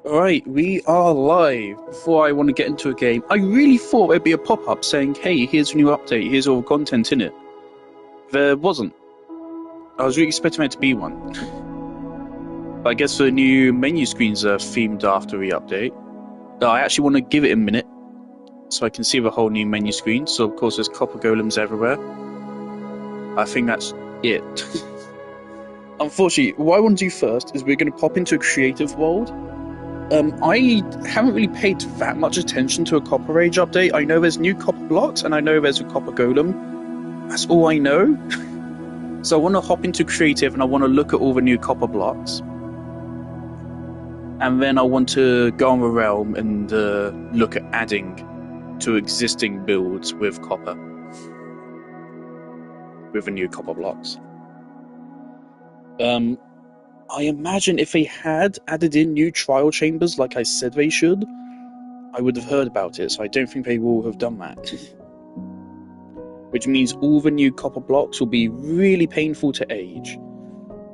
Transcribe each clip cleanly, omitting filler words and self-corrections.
Alright, we are live. Before I want to get into a game, I really thought there'd be a pop-up saying, hey, here's a new update, here's all the content in it. There wasn't. I was really expecting there to be one. But I guess the new menu screens are themed after the update. I actually want to give it a minute, so I can see the whole new menu screen. So of course there's copper golems everywhere. I think that's it. Unfortunately, what I want to do first is we're going to pop into a creative world. I haven't really paid that much attention to a Copper Age update. I know there's new copper blocks, and I know there's a copper golem. That's all I know. So I want to hop into creative, and I want to look at all the new copper blocks. And then I want to go on the realm and look at adding to existing builds with copper. With the new copper blocks. I imagine if they had added in new trial chambers like I said they should, I would have heard about it, so I don't think they will have done that. Which means all the new copper blocks will be really painful to age.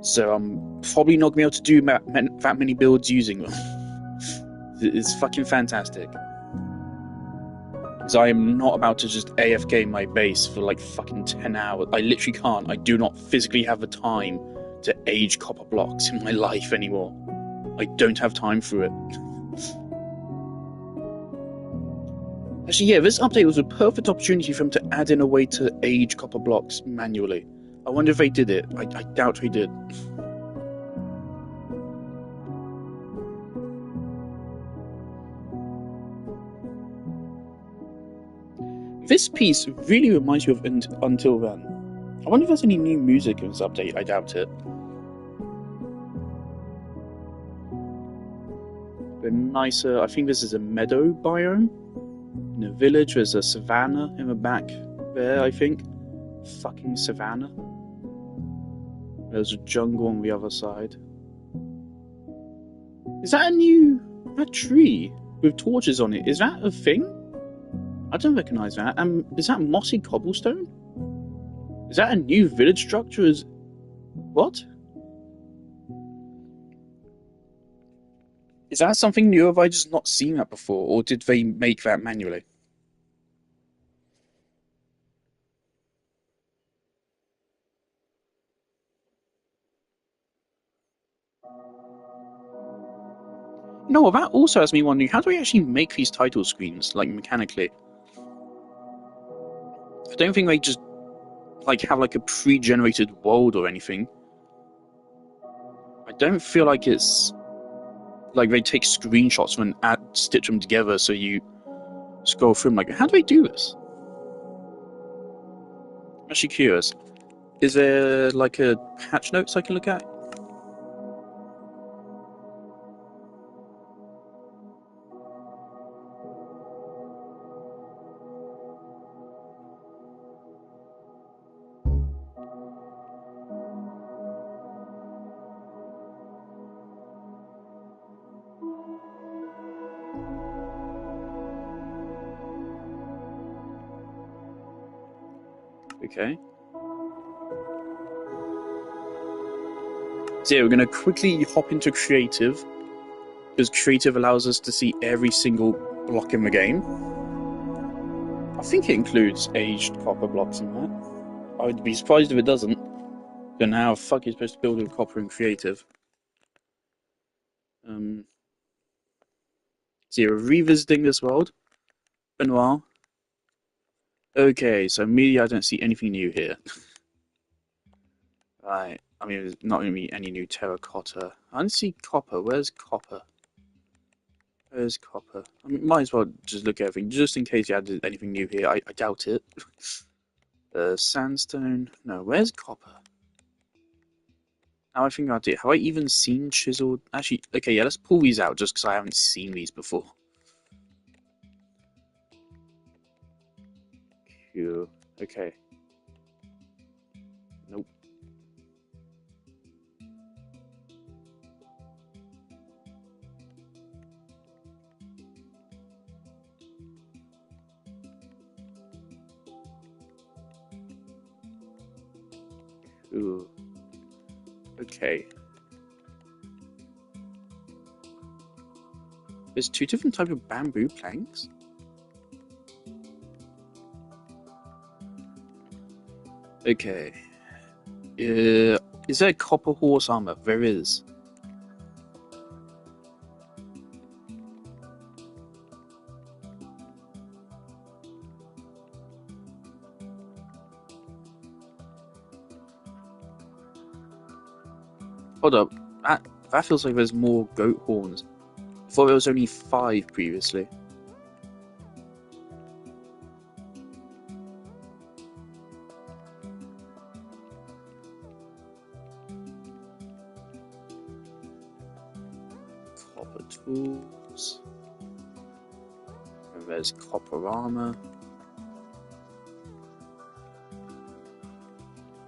So I'm probably not going to be able to do that many builds using them. It's fucking fantastic. Because I am not about to just AFK my base for like fucking 10 hours. I literally can't. I do not physically have the time to age copper blocks in my life anymore. I don't have time for it. Actually, yeah, this update was a perfect opportunity for them to add in a way to age copper blocks manually. I wonder if they did it. I doubt they did. This piece really reminds me of Until Then. I wonder if there's any new music in this update. I doubt it. But nicer. I think this is a meadow biome. In a village, there's a savannah in the back there, I think. Fucking savannah. There's a jungle on the other side. Is that a tree with torches on it? Is that a thing? I don't recognise that. Is that mossy cobblestone? Is that a new village structure? What? Is that something new? Have I just not seen that before? Or did they make that manually? No, that also has me wondering, how do we actually make these title screens, like, mechanically? I don't think they just, like, have, like, a pre-generated world or anything. I don't feel like it's... like, they take screenshots and stitch them together so you scroll through them. Like, how do they do this? I'm actually curious. Is there, like, a patch notes I can look at? Okay. So yeah, we're going to quickly hop into creative, because creative allows us to see every single block in the game. I think it includes aged copper blocks in that. I would be surprised if it doesn't. Then how the fuck are you supposed to build with copper in creative? So you're revisiting this world. Been a while. Okay, so immediately I don't see anything new here. Right. I mean, there's not going to be any new terracotta. I don't see copper. Where's copper? Where's copper? I mean, might as well just look at everything, just in case you added anything new here. I doubt it. Sandstone. No, where's copper? Now I think I do. Have I even seen chiseled? Actually, okay, yeah, let's pull these out just because I haven't seen these before. Cool. Okay. Nope. Cool. Okay. There's two different types of bamboo planks. Okay. Is there copper horse armor? There is. Hold up. That feels like there's more goat horns. I thought there was only 5 previously. Copper tools. And there's copper armor.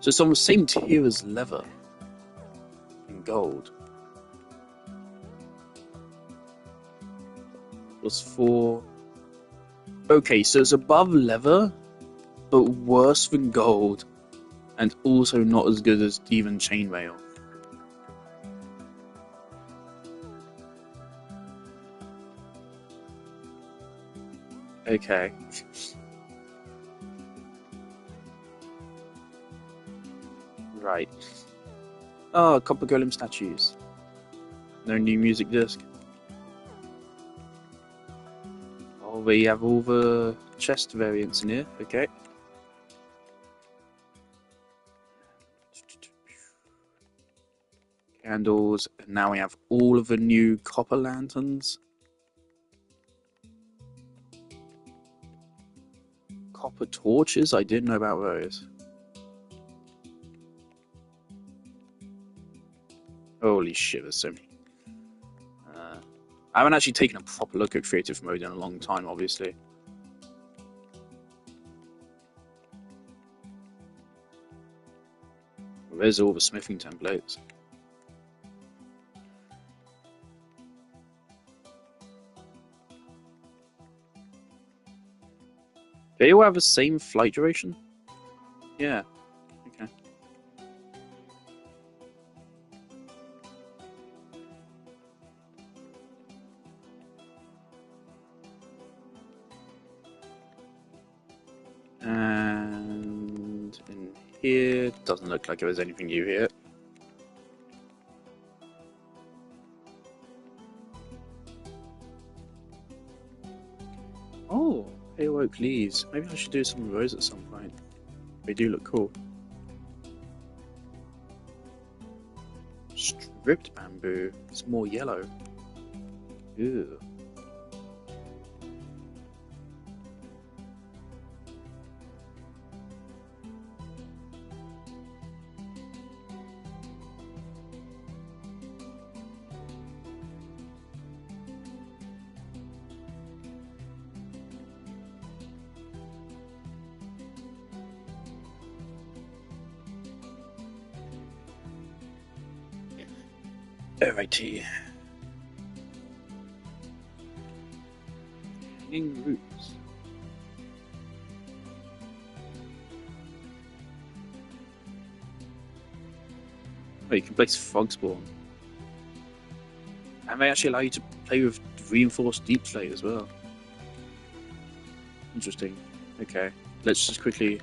So it's on the same tier as leather. And gold. +4. Okay, so it's above leather, but worse than gold. And also not as good as even chainmail. Okay. Right. Oh, copper golem statues. No new music disc. Oh, we have all the chest variants in here. Okay. Candles. And now we have all of the new copper lanterns. Copper torches? I didn't know about those. Holy shit, there's so many. I haven't actually taken a proper look at creative mode in a long time, obviously. There's all the smithing templates. They all have the same flight duration? Yeah. Okay. And in here, doesn't look like there's anything new here. Oh, pale oak leaves. Maybe I should do some of those at some point. They do look cool. Stripped bamboo. It's more yellow. Ew. Alrighty. Hanging roots. Oh, you can place frog spawn. And they actually allow you to play with reinforced deep slate as well. Interesting. Okay, let's just quickly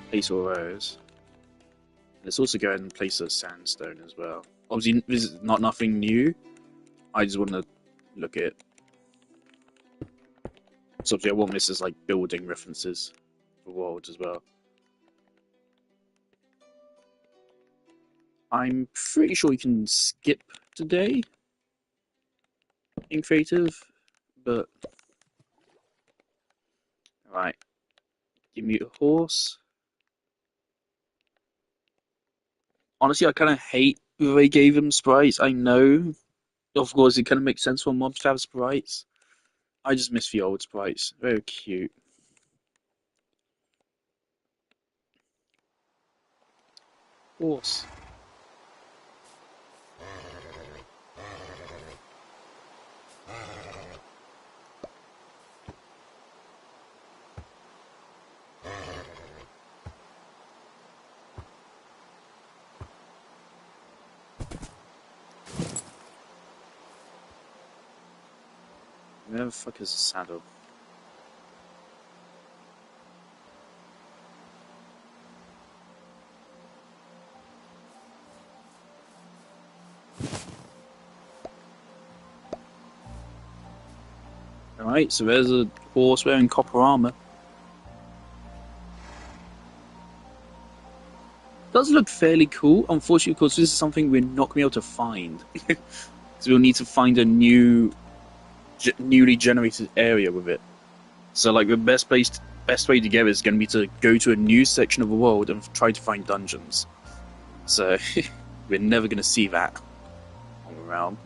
place all those. Let's also go ahead and place a sandstone as well. Obviously, this is not nothing new. I just want to look at it. So obviously I want this as like building references for worlds as well. I'm pretty sure you can skip today in creative, but alright. Give me a horse. Honestly, I kind of hate that they gave them sprites. I know, of course, it kind of makes sense for mobs to have sprites. I just miss the old sprites. Very cute. Horse. Where the fuck is the saddle? Alright, so there's a horse wearing copper armor. Does look fairly cool. Unfortunately, of course, this is something we're not going to be able to find. So we'll need to find a newly generated area with it. So, like, the best way to get it is going to be to go to a new section of the world and try to find dungeons. So, we're never going to see that on the realm.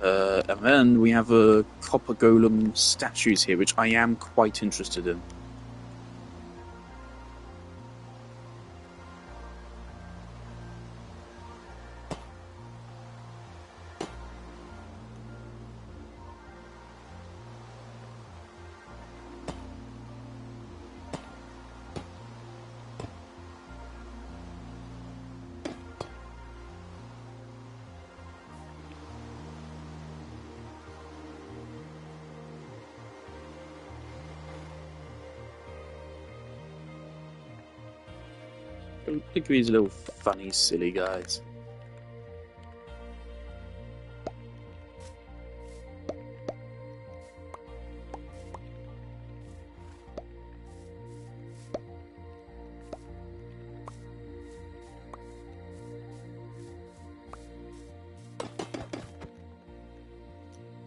And then we have a copper golem statues here, which I am quite interested in. Look at these little funny, silly guys.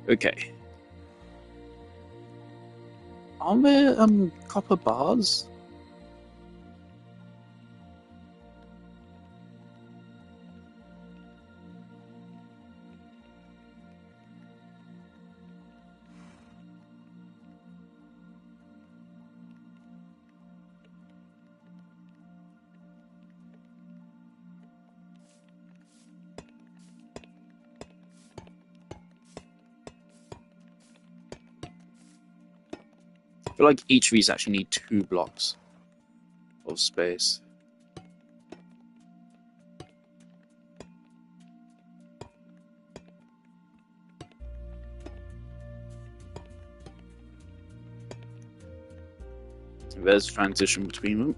Okay. Are there copper bars? I feel like each of these actually need 2 blocks of space. There's transition between them.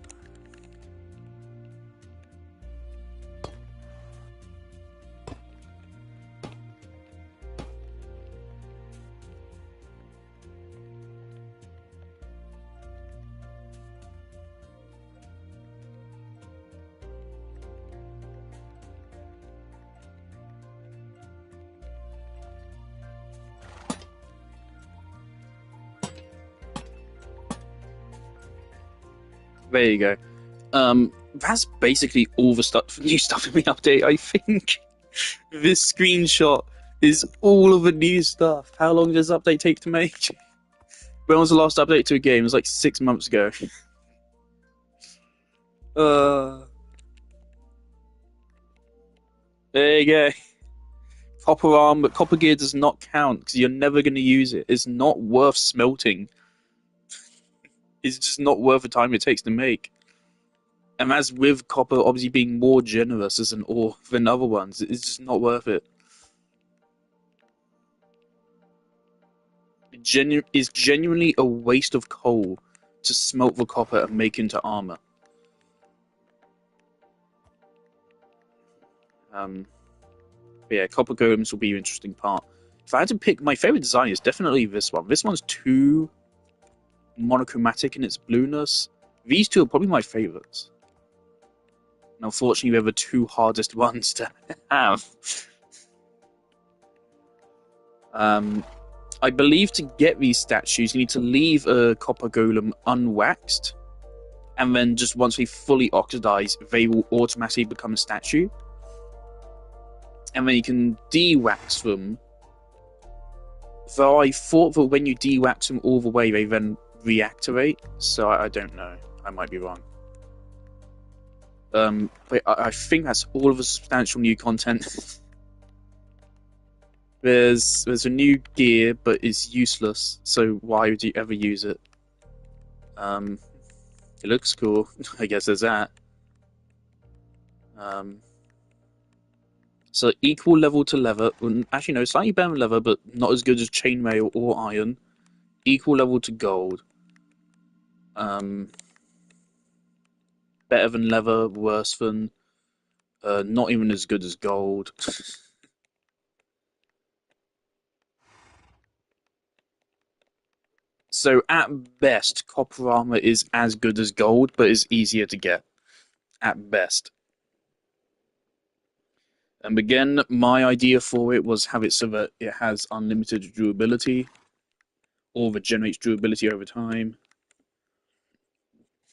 There you go. That's basically all the new stuff in the update, I think. This screenshot is all of the new stuff. How long does this update take to make? When was the last update to a game? It was like 6 months ago. There you go. Copper arm, but copper gear does not count because you're never going to use it. It's not worth smelting. It's just not worth the time it takes to make. And as with copper obviously being more generous as an ore than other ones, it's just not worth it. It's genuinely a waste of coal to smelt the copper and make into armor. But yeah, copper golems will be an interesting part. If I had to pick, my favorite design is definitely this one. This one's too monochromatic in its blueness. These two are probably my favorites. And unfortunately, they're the 2 hardest ones to have. I believe to get these statues, you need to leave a copper golem unwaxed, and then just once they fully oxidize, they will automatically become a statue. And then you can de-wax them. Though I thought that when you de-wax them all the way, they then reactivate. So I don't know. I might be wrong. But I think that's all of the substantial new content. There's a new gear, but it's useless. So why would you ever use it? It looks cool. I guess there's that. So equal level to leather. Actually, no, slightly better than leather, but not as good as chainmail or iron. Equal level to gold. Um, better than leather, worse than. Not even as good as gold. So at best, copper armor is as good as gold, but is easier to get. At best. And again, my idea for it was have it so that it has unlimited durability, or regenerates durability over time.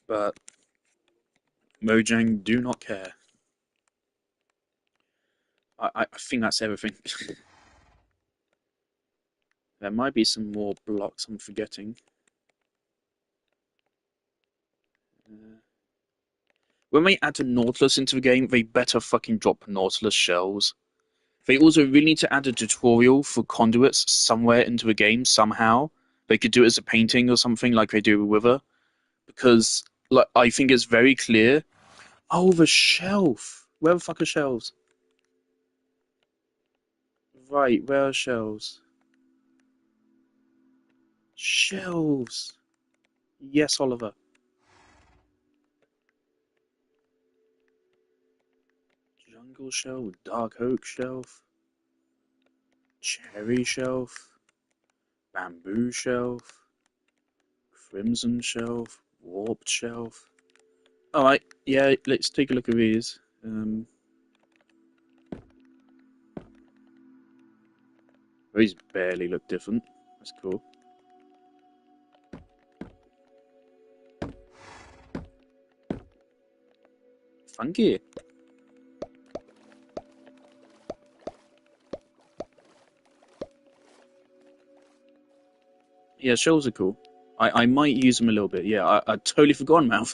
But Mojang do not care. I think that's everything. There might be some more blocks I'm forgetting. When they add a Nautilus into the game, they better fucking drop Nautilus shells. They also really need to add a tutorial for conduits somewhere into the game somehow. They could do it as a painting or something like they do with Wither. Because like I think it's very clear. Oh, the shelf. Where the fuck are shelves? Right, where are shelves? Shelves. Yes, Oliver. Jungle shelf, dark oak shelf, cherry shelf, bamboo shelf, crimson shelf, warped shelf. Alright, yeah, let's take a look at these. These barely look different. That's cool. Funky. Yeah, shells are cool. I might use them a little bit. Yeah, I totally forgotten about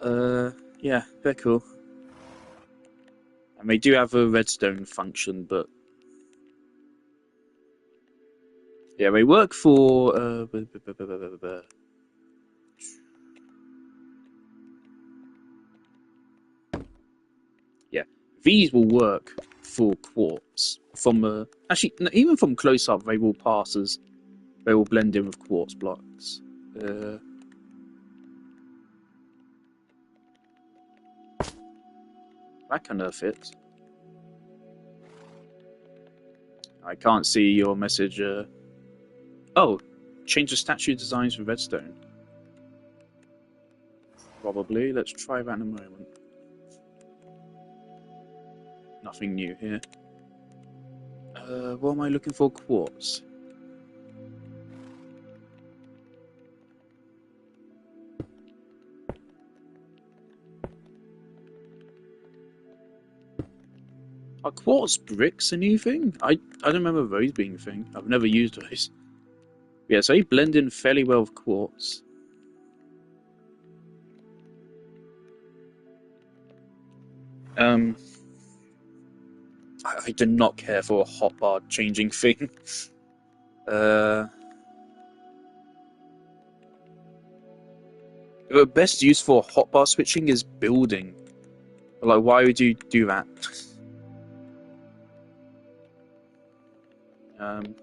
them. Yeah, they're cool. And they do have a redstone function, but yeah, they work for yeah, these will work for quartz from actually even from close up they will pass as they will blend in with quartz blocks. Uh, that kind of fits. I can't see your message. Oh, change the statue designs for redstone. Probably. Let's try that in a moment. Nothing new here. What am I looking for? Quartz. Are quartz bricks a new thing? I don't remember those being a thing. I've never used those. Yeah, so they blend in fairly well with quartz. I do not care for a hotbar changing thing. The best use for hotbar switching is building. Like, why would you do that? um,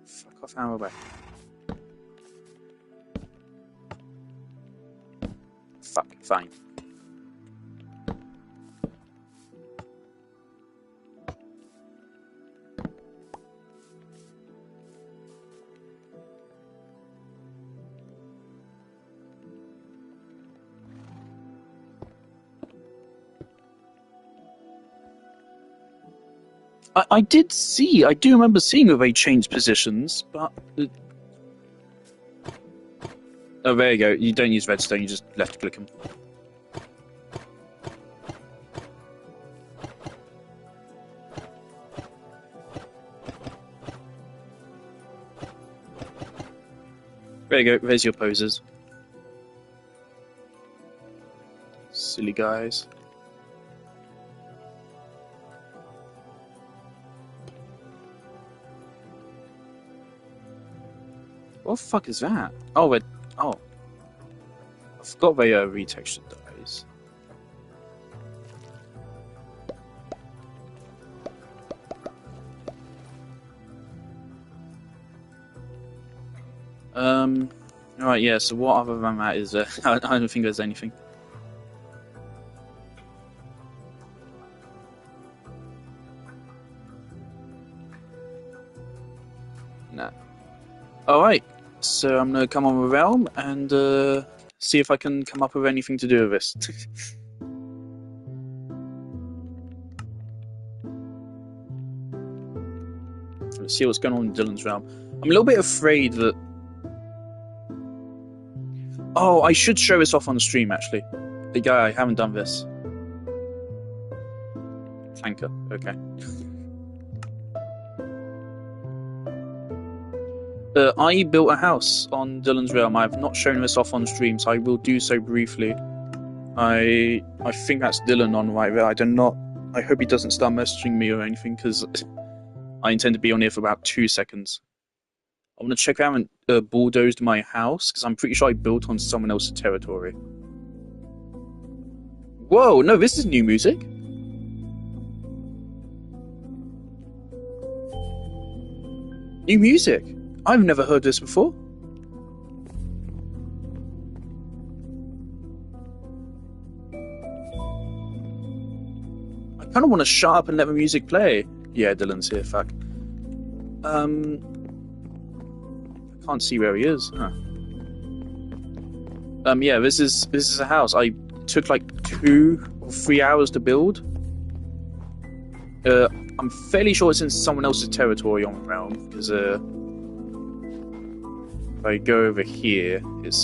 fuck off, hammer back. Fuck, fine. I did see, I do remember seeing that they changed positions, but... Oh, there you go. You don't use redstone, you just left click them. There you go, there's your poses. Silly guys. What the fuck is that? Oh, oh. I forgot they retextured those. Alright, yeah, so what other than that is, I don't think there's anything. Nah. Alright, so I'm gonna come on the realm and, see if I can come up with anything to do with this. Let's see what's going on in Dylan's realm. I'm a little bit afraid that... Oh, I should show this off on the stream, actually. The guy, I haven't done this. Flanker, okay. I built a house on Dylan's realm. I have not shown this off on stream, so I will do so briefly. I think that's Dylan on right there. I hope he doesn't start messaging me or anything, because I intend to be on here for about 2 seconds. I want to check if I haven't bulldozed my house, because I'm pretty sure I built on someone else's territory. Whoa, no, this is new music. New music? I've never heard this before. I kind of want to shut up and let the music play. Yeah, Dylan's here, fuck. I can't see where he is. Huh. Yeah, this is a house. I took like 2 or 3 hours to build. I'm fairly sure it's in someone else's territory on the realm, because if I go over here, it's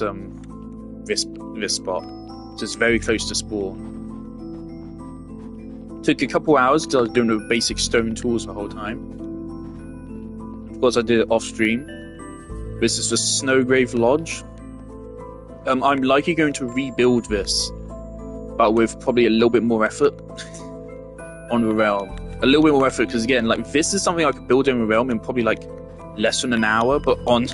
this spot. So it's very close to spawn. Took a couple hours because I was doing the basic stone tools the whole time. Of course, I did it off stream. This is the Snowgrave Lodge. I'm likely going to rebuild this, but with probably a little bit more effort on the realm. A little bit more effort, because again, like, this is something I could build in the realm in probably like less than an hour, but on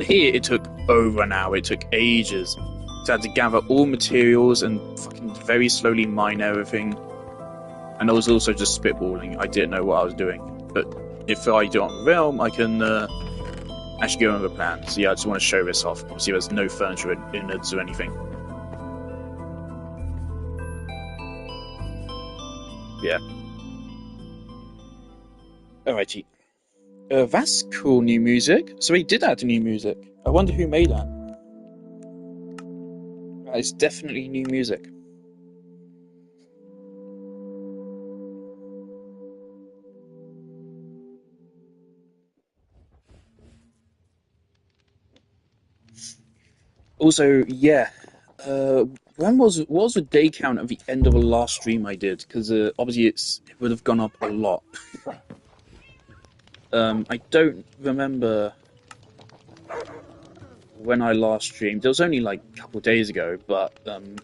here it took over an hour. It took ages. So I had to gather all materials and fucking very slowly mine everything. And I was also just spitballing. I didn't know what I was doing. But if I do it on the realm, I can actually go over the plan. So yeah, I just want to show this off. Obviously there's no furniture in it or anything. Yeah. Alrighty. That's cool new music. So he did add new music. I wonder who made that. That is definitely new music. Also, yeah. What was the day count at the end of the last stream I did? Because obviously it would have gone up a lot. I don't remember when I last streamed. It was only like a couple days ago, but you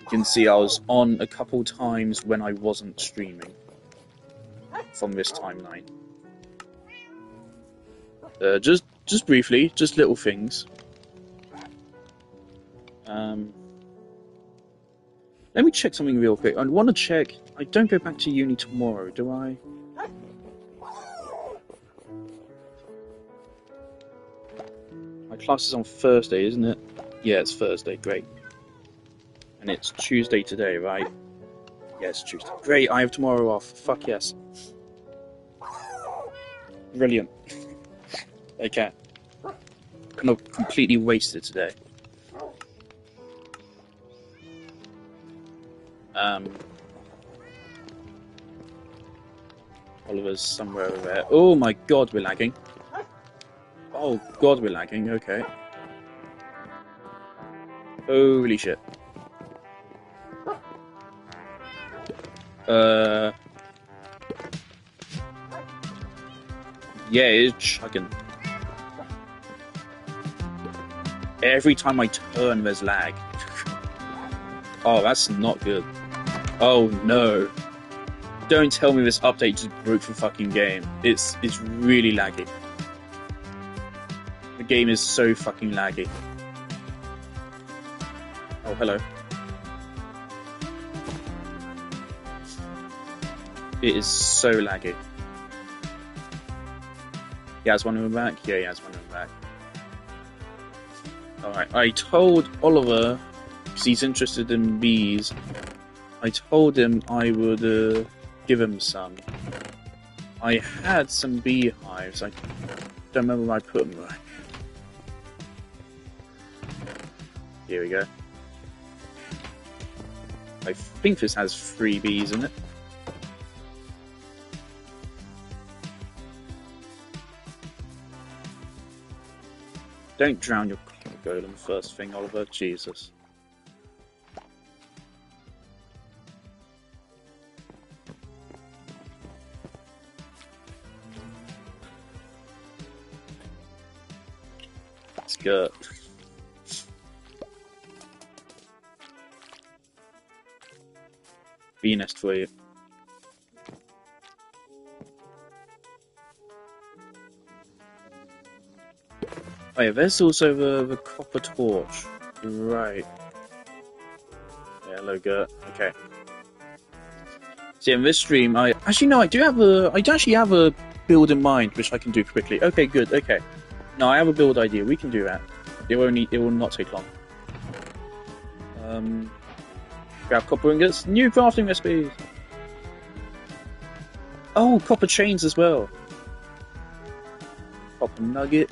can see I was on a couple times when I wasn't streaming from this timeline. Just briefly, just little things. Let me check something real quick. I want to check. I don't go back to uni tomorrow, do I? My class is on Thursday, isn't it? Yeah, it's Thursday. Great. And it's Tuesday today, right? Yeah, it's Tuesday. Great, I have tomorrow off. Fuck yes. Brilliant. Okay. Kind of completely wasted today. Oliver's somewhere over there. Oh my god, we're lagging. Oh god, we're lagging. Okay. Holy shit. Yeah, it is chugging. Every time I turn, there's lag. Oh, that's not good. Oh no. Don't tell me this update just broke the fucking game. It's really laggy. The game is so fucking laggy. Oh, hello. It is so laggy. He has one of them back? Yeah, he has one of them back. Alright, I told Oliver, because he's interested in bees, I told him I would give him some. I had some beehives, I don't remember where I put them. Here we go. I think this has 3 bees in it. Don't drown your golem first thing, Oliver. Jesus. That's good. Bee nest for you. Oh yeah, there's also the copper torch. Right. Yeah, hello Gert. Okay. See, in this stream, I do actually have a build in mind, which I can do quickly. Okay, good, okay. No, I have a build idea, we can do that. It will not take long. Grab copper ingots, new crafting recipes! Oh, copper chains as well. Copper nugget.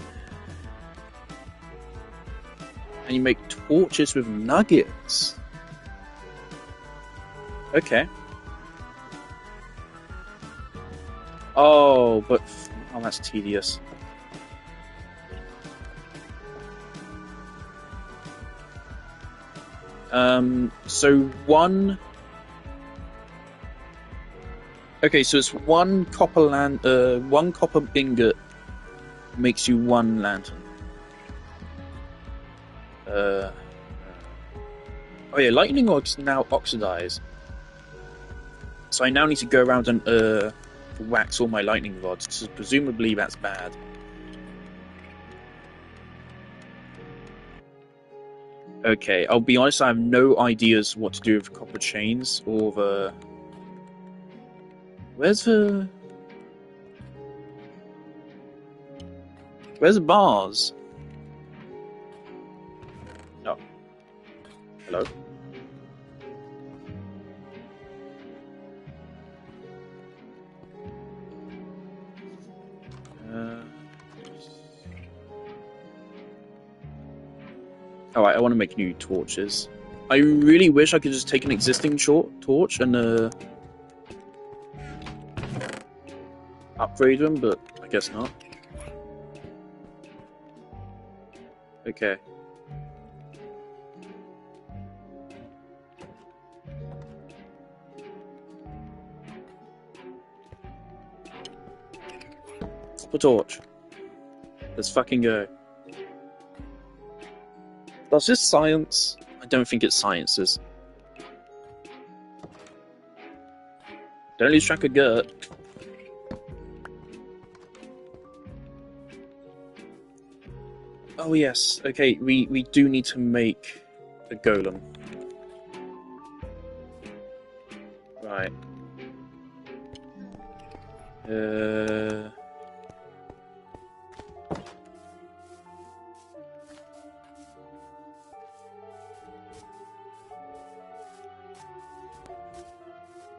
And you make torches with nuggets. Okay. Oh, but that's tedious. So one. Okay, so it's one copper one copper ingot makes you 1 lantern. Oh yeah, lightning rods now oxidize. So I now need to go around and wax all my lightning rods, because presumably that's bad. Okay, I'll be honest, I have no ideas what to do with copper chains, or the... Where's the bars? Oh. Hello? Alright, I want to make new torches. I really wish I could just take an existing torch and upgrade them, but I guess not. Okay. Copper torch. Let's fucking go. That's just science. I don't think it's sciences. Don't lose track of Gert. Oh yes, okay, we do need to make a golem. Right.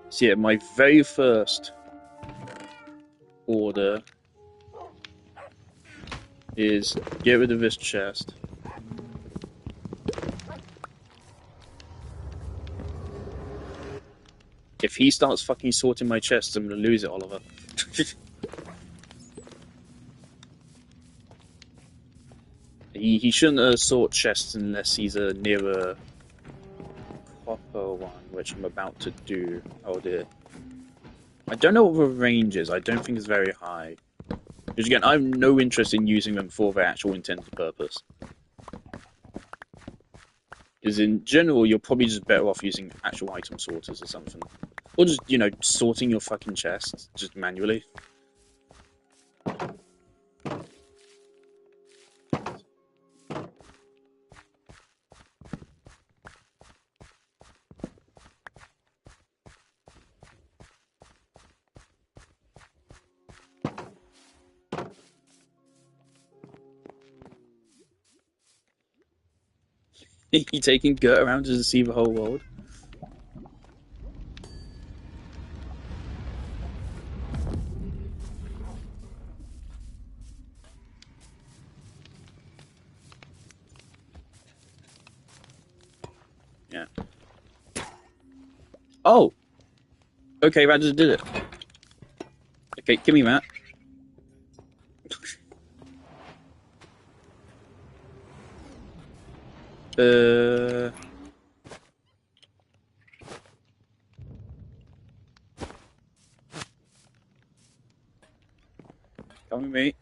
So yeah, my very first order is get rid of this chest. If he starts fucking sorting my chests, I'm gonna lose it, Oliver. He shouldn't sort chests unless he's near a copper one, which I'm about to do. Oh dear. I don't know what the range is. I don't think it's very high. Because again, I have no interest in using them for their actual intended purpose. Because in general, you're probably just better off using actual item sorters or something. Or just, you know, sorting your fucking chests, just manually. You taking Gert around to see the whole world? Yeah. Oh! Okay, that just did it. Okay, give me that. Come with me.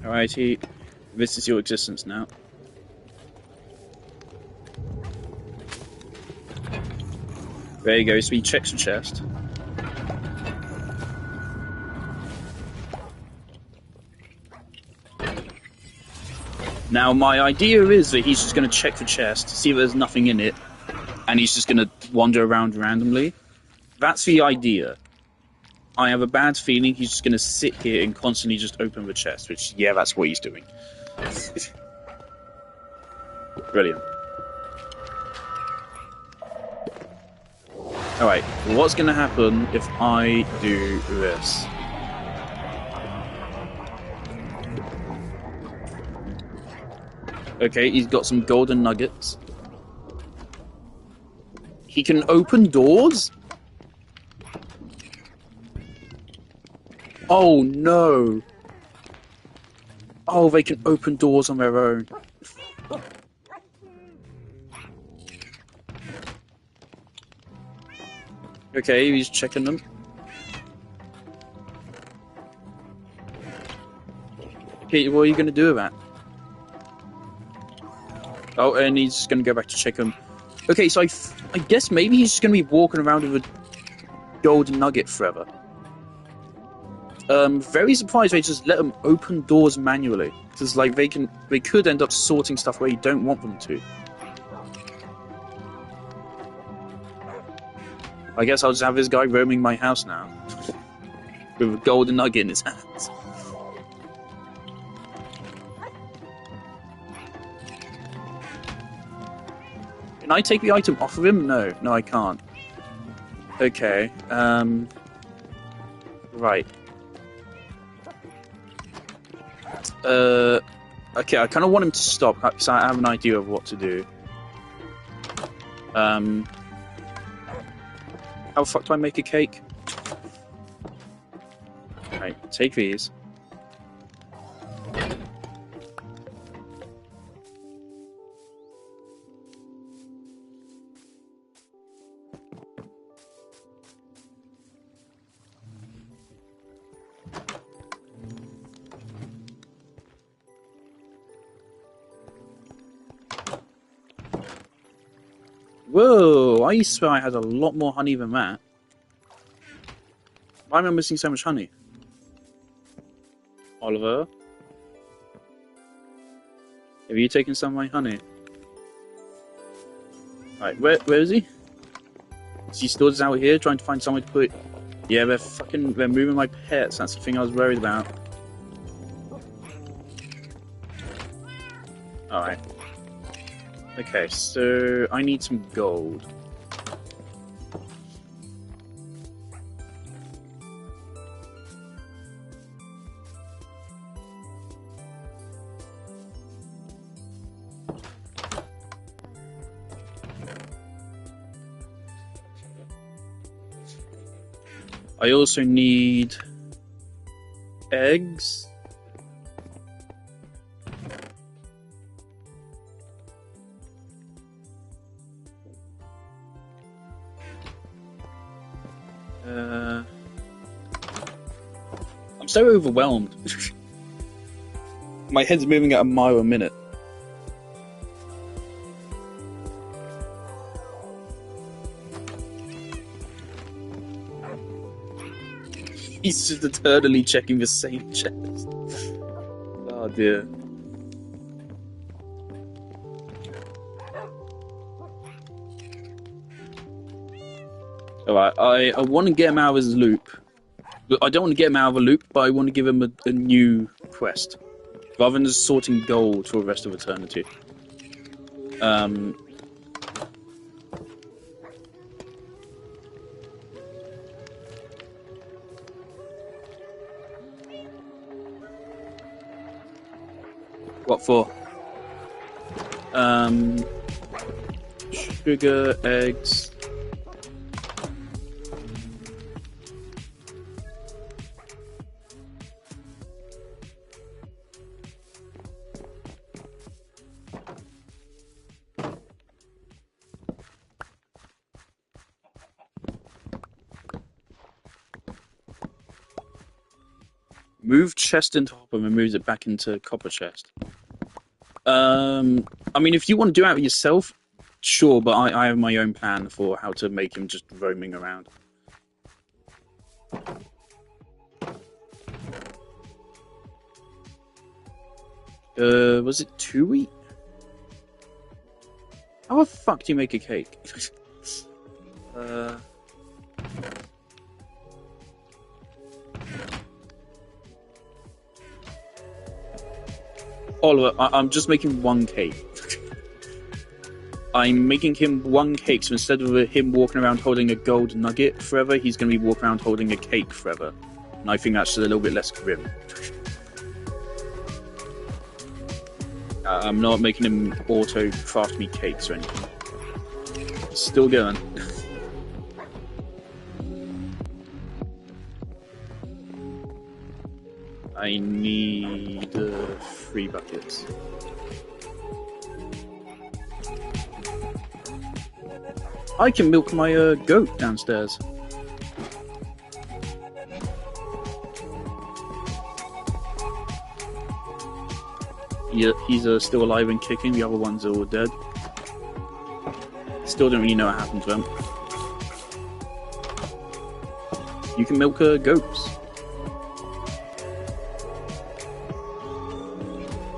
Alrighty. This is your existence now. There you go, so he checks the chest. Now, my idea is that he's just going to check the chest, see if there's nothing in it, and he's just going to wander around randomly. That's the idea. I have a bad feeling he's just going to sit here and constantly just open the chest, which, yeah, that's what he's doing. Brilliant. Alright, what's going to happen if I do this? Okay, he's got some golden nuggets. He can open doors? Oh no! Oh, they can open doors on their own. Okay, he's checking them. Okay, what are you going to do with that? Oh, and he's just going to go back to check them. Okay, so I guess maybe he's just going to be walking around with a golden nugget forever. Very surprised they just let them open doors manually. Because, like, they could end up sorting stuff where you don't want them to. I guess I'll just have this guy roaming my house now. With a golden nugget in his hands. Can I take the item off of him? No, I can't. Okay, right. Okay, I kind of want him to stop, because I have an idea of what to do. How the fuck do I make a cake? Right, take these. Whoa, I swear I had a lot more honey than that. Why am I missing so much honey? Oliver? Have you taken some of my honey? Right, where is he? Is he still just out here trying to find somewhere to put... Yeah, they're moving my pets, that's the thing I was worried about. Alright. Okay, so I need some gold. I also need eggs. I'm so overwhelmed. My head's moving at a mile a minute. He's just eternally checking the same chest. Oh dear. Alright, I want to get him out of his loop. I don't want to get him out of a loop, but I want to give him a new quest. Rather than just sorting gold for the rest of eternity. What for? Sugar, eggs. Move chest into hopper and moves it back into copper chest. I mean, if you want to do it yourself, sure, but I have my own plan for how to make him just roaming around. Was it 2 wheat? How the fuck do you make a cake? Oliver, I'm just making one cake. I'm making him one cake, so instead of him walking around holding a gold nugget forever, he's going to be walking around holding a cake forever. And I think that's a little bit less grim. I'm not making him auto-craft me cakes or anything. Still going. I need 3 buckets. I can milk my goat downstairs. Yeah, he's still alive and kicking. The other ones are all dead. Still don't really know what happened to him. You can milk goats.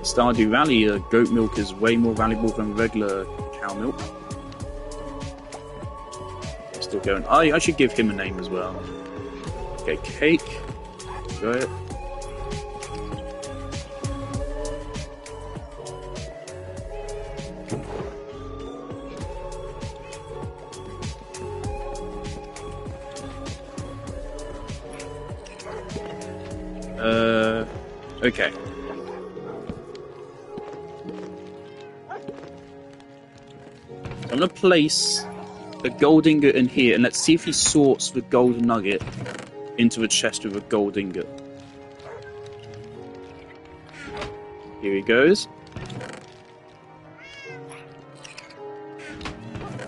Stardew Valley, goat milk is way more valuable than regular cow milk. Still going. I should give him a name as well. Okay, cake. Got it. Okay. So I'm gonna place a gold ingot in here, and let's see if he sorts the gold nugget into a chest with a gold ingot. Here he goes.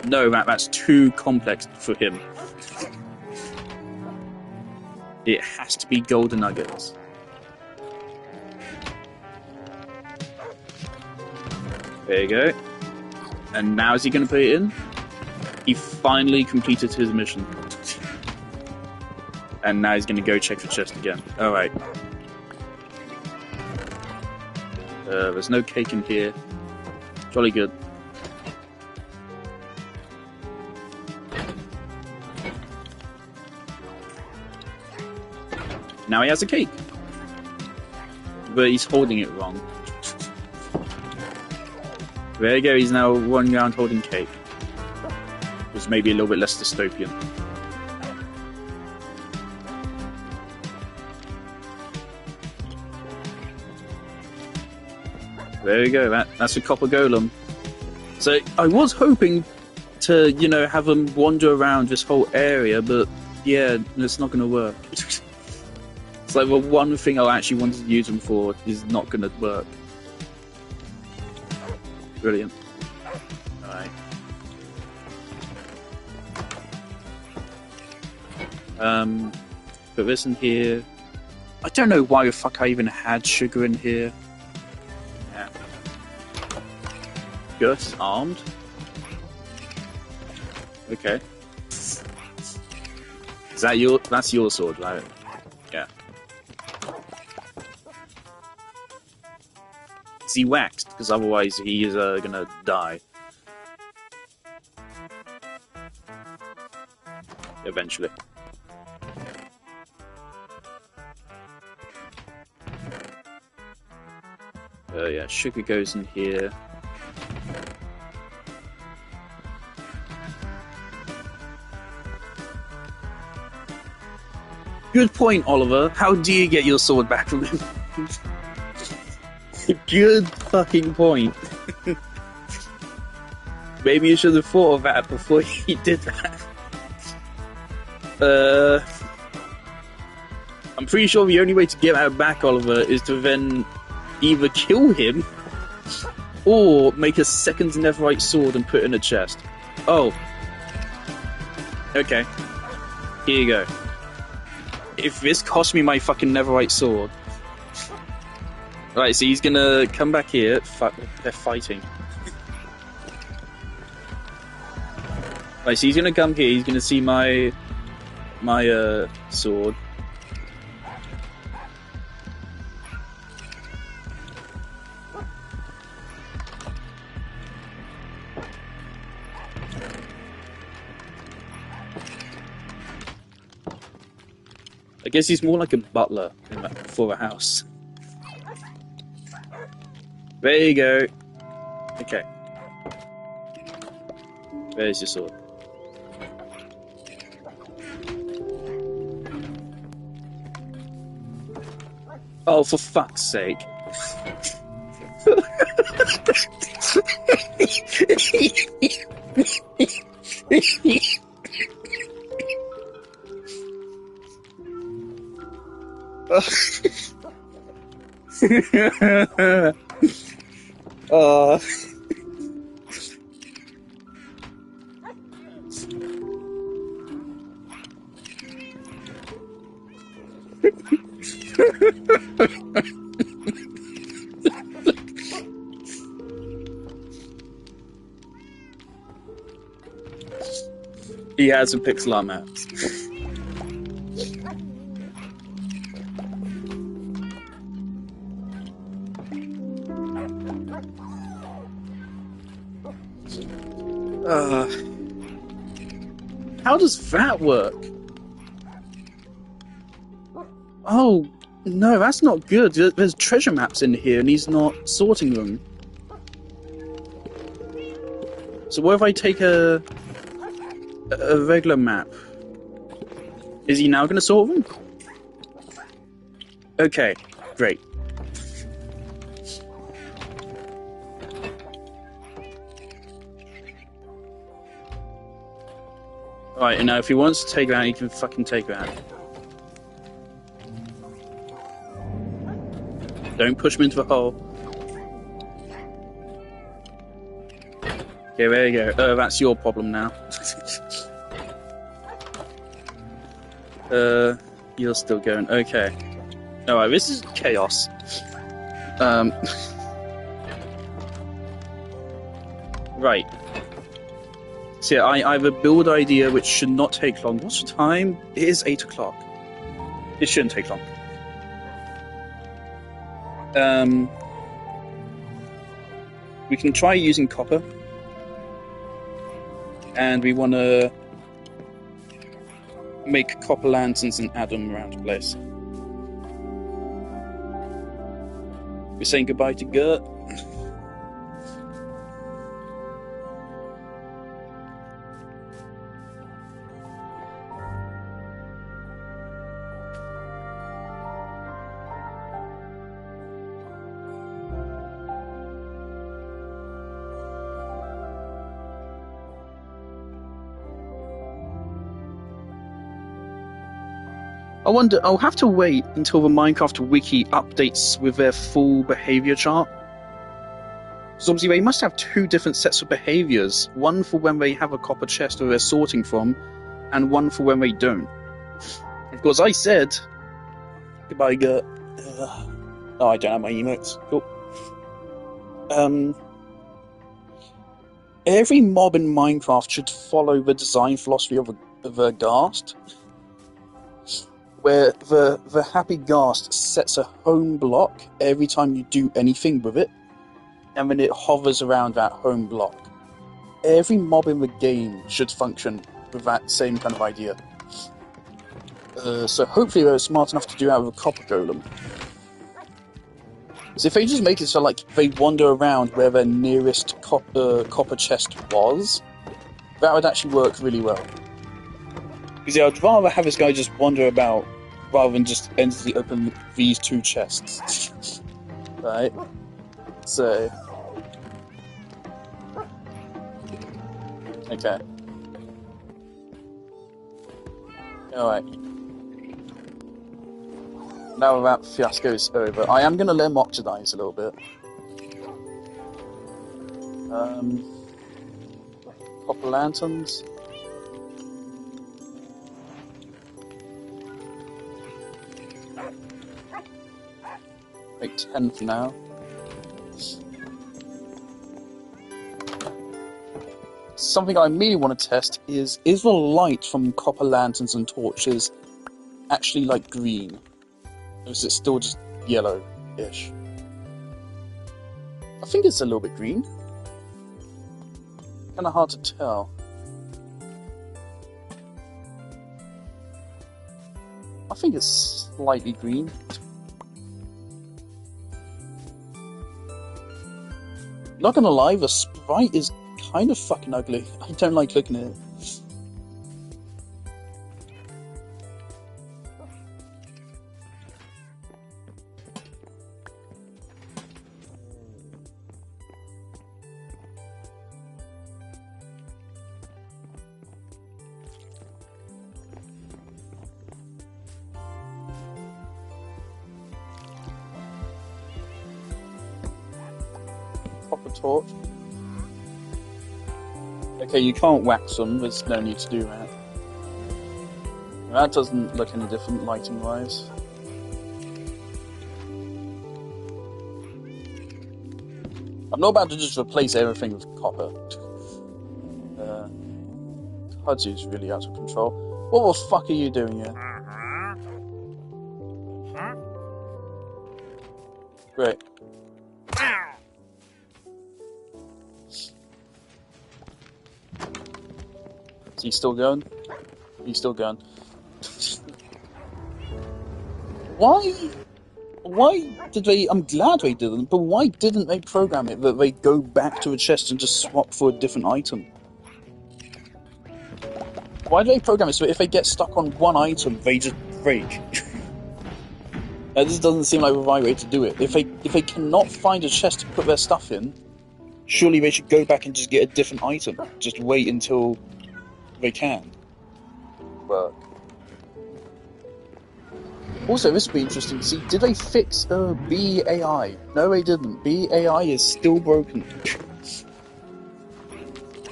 No, that's too complex for him. It has to be golden nuggets. There you go. And now is he going to put it in? He finally completed his mission. And now he's going to go check the chest again. Alright. There's no cake in here. Jolly good. Now he has a cake. But he's holding it wrong. There you go, he's now running around holding cake. Which may be a little bit less dystopian. There you go, that's a copper golem. So I was hoping to, you know, have him wander around this whole area, but yeah, it's not going to work. It's like the one thing I actually wanted to use him for is not going to work. Brilliant. Alright. Put this in here. I don't know why the fuck I even had sugar in here. Yeah. Gus, armed. Okay. Is that that's your sword, right? Yeah. Is he waxed? Because otherwise he is gonna die. Eventually. Yeah, sugar goes in here. Good point, Oliver. How do you get your sword back from him? Good fucking point. Maybe you should have thought of that before you did that. I'm pretty sure the only way to get that back, Oliver, is to then either kill him or make a second netherite sword and put it in a chest. Oh. Okay. Here you go. If this costs me my fucking netherite sword... Right, so he's gonna come back here. They're fighting. Right, so he's gonna come here. He's gonna see my sword. I guess he's more like a butler for the house. There you go. Okay. There's your sword. Oh, for fuck's sake. He has some pixel art maps. How does that work? Oh, no, that's not good. There's treasure maps in here and he's not sorting them. So what if I take a regular map? Is he now going to sort them? Okay, great. Alright, and now if he wants to take that, he can fucking take that. Don't push him into the hole. Okay, there you go. Oh, that's your problem now. You're still going. Okay. Alright, this is chaos. Right. So yeah, I have a build idea which should not take long. What's the time? It is 8 o'clock. It shouldn't take long. We can try using copper. And we want to make copper lanterns and add them around the place. We're saying goodbye to Gert. I wonder, I'll have to wait until the Minecraft wiki updates with their full behavior chart. So obviously they must have two different sets of behaviors. One for when they have a copper chest where they're sorting from, and one for when they don't. Of course, I said... Goodbye, Gert. Oh, I don't have my emotes. Cool. Every mob in Minecraft should follow the design philosophy of a ghast, where the happy ghast sets a home block every time you do anything with it, and then it hovers around that home block. Every mob in the game should function with that same kind of idea. So hopefully they're smart enough to do that with a copper golem. So if they just make it so like they wander around where their nearest copper chest was, that would actually work really well. Because yeah, I'd rather have this guy just wander about rather than just endlessly open these two chests. Right? So... Okay. Alright. Now that fiasco is over, I am going to let him oxidize a little bit. Copper lanterns. Make 10 for now. Something I really want to test is the light from copper lanterns and torches actually like green? Or is it still just yellow-ish? I think it's a little bit green. Kinda hard to tell. I think it's slightly green. Not gonna lie, the sprite is kind of fucking ugly. I don't like looking at it. Copper torch. Okay, you can't wax them, there's no need to do that. That doesn't look any different lighting-wise. I'm not about to just replace everything with copper. Cottage is really out of control. What the fuck are you doing here? Great. Is he still going? He's still going. Why did they... I'm glad they didn't, but why didn't they program it that they go back to a chest and just swap for a different item? Why do they program it so if they get stuck on one item, they just break? This doesn't seem like the right way to do it. If they cannot find a chest to put their stuff in, surely they should go back and just get a different item. Just wait until they can. But also, this would be interesting to see. Did they fix BAI? No, they didn't. BAI is still broken.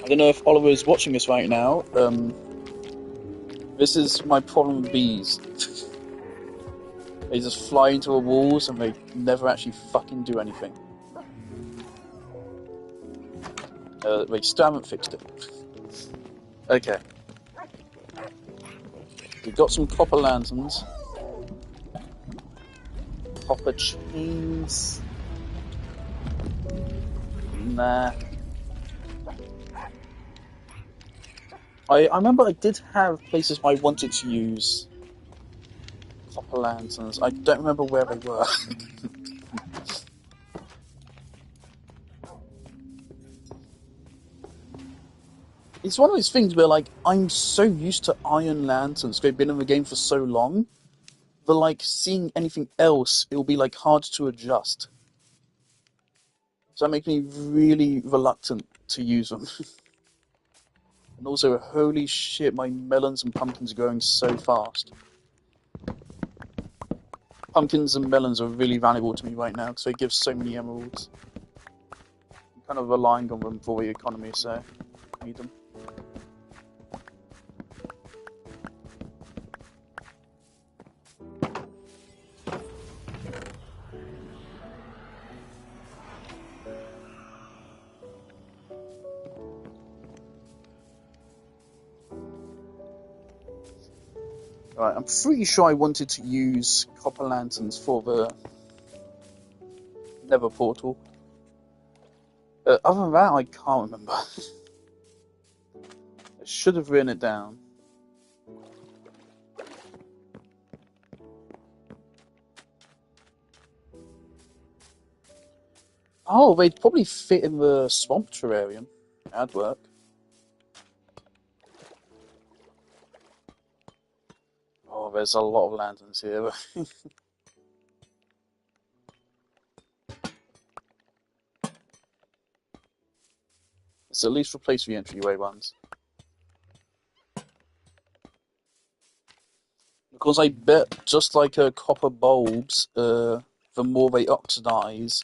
I don't know if Oliver is watching this right now. This is my problem with bees. They just fly into the walls and they never actually fucking do anything. They still haven't fixed it. Okay. We've got some copper lanterns. Copper chains. Nah. I remember I did have places where I wanted to use copper lanterns. I don't remember where they were. It's one of those things where, like, I'm so used to iron lanterns. They've been in the game for so long. But, like, seeing anything else, it'll be, like, hard to adjust. So that makes me really reluctant to use them. And also, holy shit, my melons and pumpkins are growing so fast. Pumpkins and melons are really valuable to me right now because they give so many emeralds. I'm kind of relying on them for the economy, so I need them. Right, I'm pretty sure I wanted to use copper lanterns for the Nether portal. Other than that, I can't remember. I should have written it down. Oh, they'd probably fit in the swamp terrarium. That'd work. Oh, there's a lot of lanterns here. Let's at least replace the entryway ones. Because I bet, just like copper bulbs, the more they oxidize,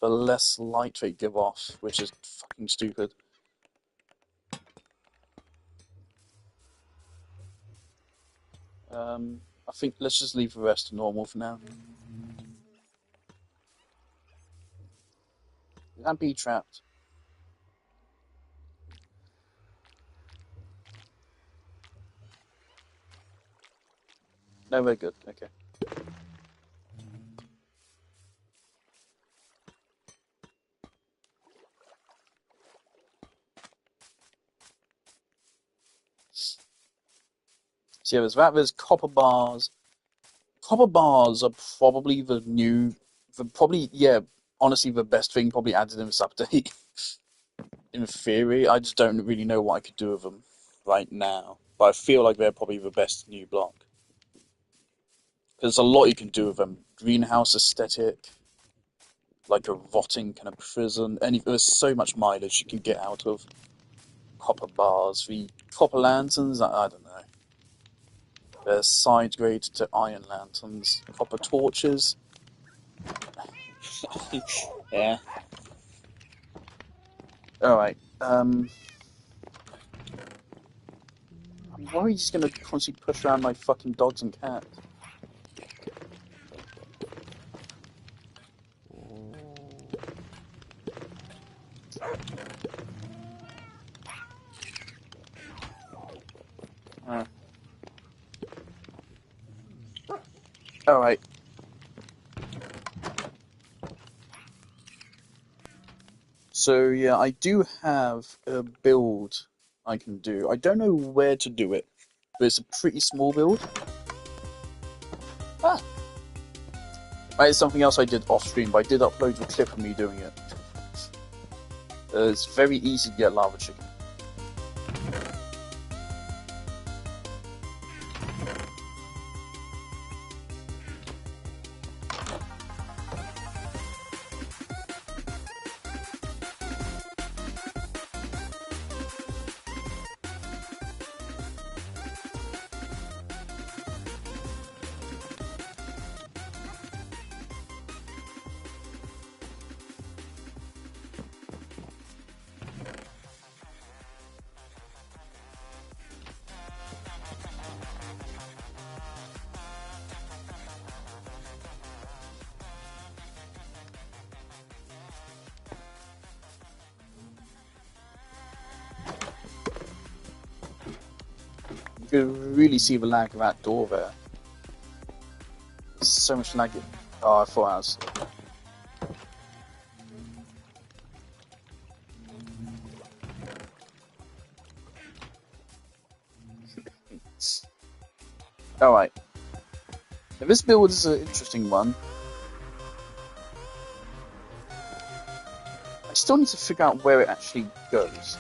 the less light they give off, which is fucking stupid. I think let's just leave the rest to normal for now. And be trapped. No, we're good. Okay. So yeah, there's that. There's copper bars. Copper bars are probably honestly, the best thing probably added in this update. In theory, I just don't really know what I could do with them right now. But I feel like they're probably the best new block. There's a lot you can do with them. Greenhouse aesthetic, like a rotting kind of prison. There's so much mileage you can get out of copper bars. The copper lanterns, I don't know. They're side grade to iron lanterns. Copper torches. Yeah. Alright. I'm worried he's gonna constantly push around my fucking dogs and cats. Uh, Alright. So yeah, I do have a build I can do. I don't know where to do it, but it's a pretty small build. Ah. It's something else I did off stream, but I did upload a clip of me doing it. It's very easy to get lava chicken. You can really see the lag of that door there. There's so much lag. Oh, I thought I was. Alright. Now, this build is an interesting one. I still need to figure out where it actually goes.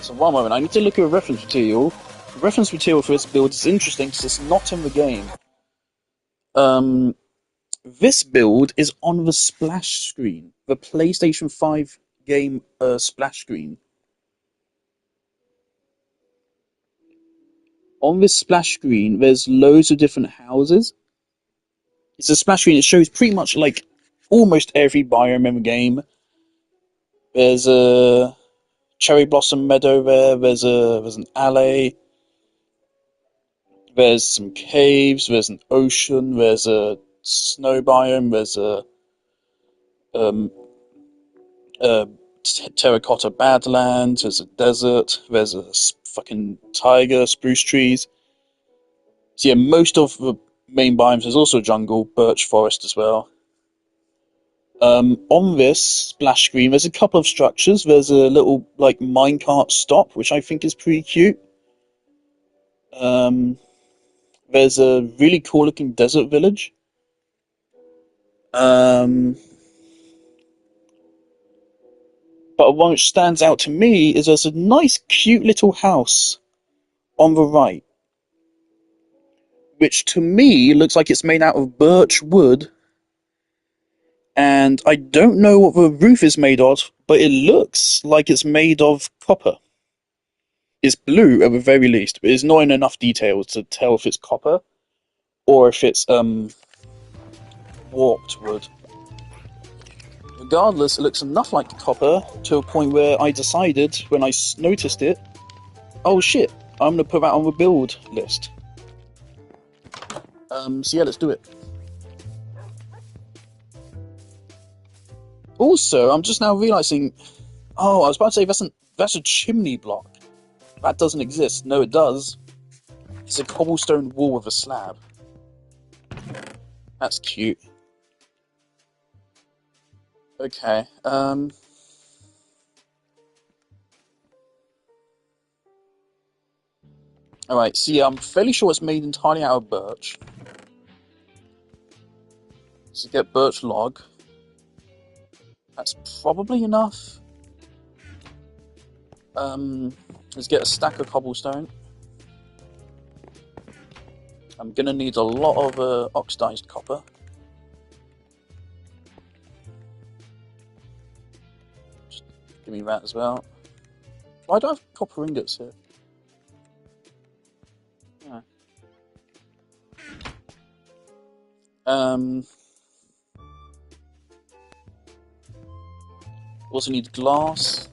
So one moment, I need to look at a reference material. The reference material for this build is interesting because it's not in the game. This build is on the splash screen, the PlayStation 5 game splash screen. On this splash screen, there's loads of different houses. It's a splash screen. It shows pretty much like almost every biome in the game. There's a cherry blossom meadow there. There's an alley. There's some caves. There's an ocean. There's a snow biome. There's um, a terracotta badlands. There's a desert. There's a fucking tiger, spruce trees. So yeah, most of the main biomes. There's also jungle, birch forest as well. On this splash screen, there's a couple of structures. There's a little like minecart stop, which I think is pretty cute. Um, there's a really cool looking desert village. Um, But one which stands out to me is there's a nice, cute little house on the right, which to me looks like it's made out of birch wood. And I don't know what the roof is made of, but it looks like it's made of copper. It's blue at the very least, but it's not in enough detail to tell if it's copper or if it's warped wood. Regardless, it looks enough like copper to a point where I decided, when I noticed it, oh shit, I'm going to put that on the build list. So yeah, let's do it. Also, I'm just now realizing, oh, I was about to say that's a chimney block. That doesn't exist. No, it does. It's a cobblestone wall with a slab. That's cute. Okay, alright, so yeah, I'm fairly sure it's made entirely out of birch. So get birch log. That's probably enough. Let's get a stack of cobblestone. I'm gonna need a lot of oxidized copper. Just give me that as well. Why do I have copper ingots here? Yeah. Also need glass.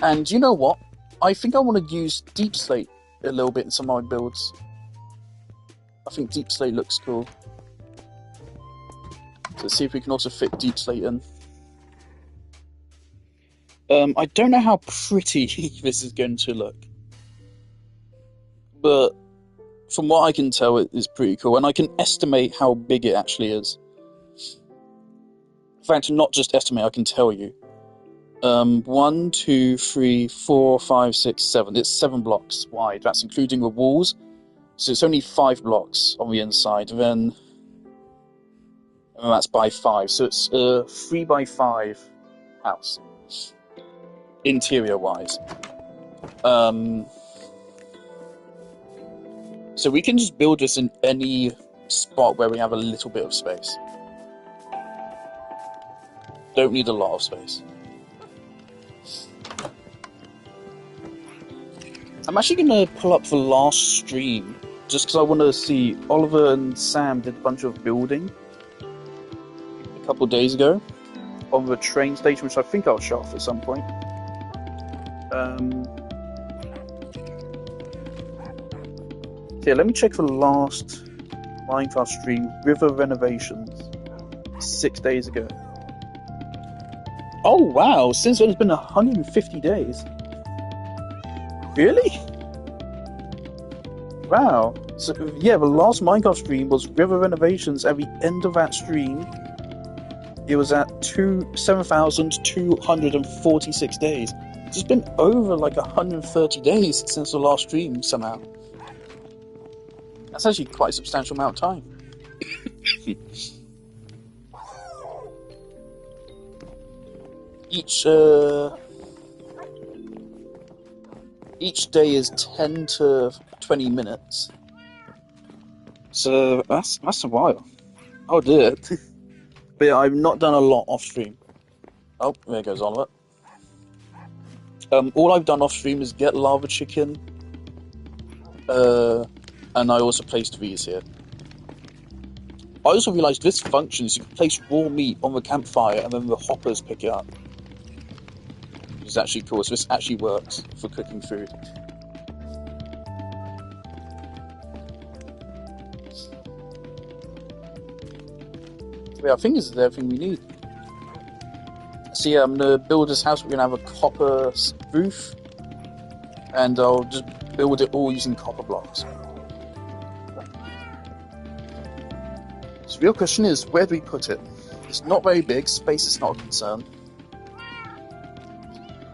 And you know what? I think I want to use deep slate a little bit in some of my builds. I think deep slate looks cool. So let's see if we can also fit deep slate in. I don't know how pretty this is going to look, but from what I can tell, it is pretty cool, and I can estimate how big it actually is. In fact, not just estimate, I can tell you. 1, 2, 3, 4, 5, 6, 7. It's 7 blocks wide. That's including the walls. So it's only 5 blocks on the inside. And that's by 5. So it's a 3 by 5 house, interior-wise. So we can just build this in any spot where we have a little bit of space. Don't need a lot of space. I'm actually going to pull up the last stream, just because I want to see. Oliver and Sam did a bunch of building a couple of days ago on the train station, which I think I'll show off at some point. So yeah, let me check the last Minecraft stream, River Renovations, 6 days ago. Oh wow, since then it's been 150 days. Really? Wow. So yeah, the last Minecraft stream was River Renovations. At the end of that stream, it was at 7,246 days. It's been over like 130 days since the last stream somehow. That's actually quite a substantial amount of time. Each day is 10 to 20 minutes. So that's a while. Oh dear. But yeah, I've not done a lot off stream. Oh, there goes Oliver. All I've done off stream is get lava chicken. And I also placed these here. I also realised this functions. You can place raw meat on the campfire and then the hoppers pick it up. Which is actually cool. So this actually works for cooking food. So yeah, I think this is everything we need. So yeah, I'm going to build this house. We're going to have a copper roof. And I'll just build it all using copper blocks. So the real question is, where do we put it? It's not very big, space is not a concern.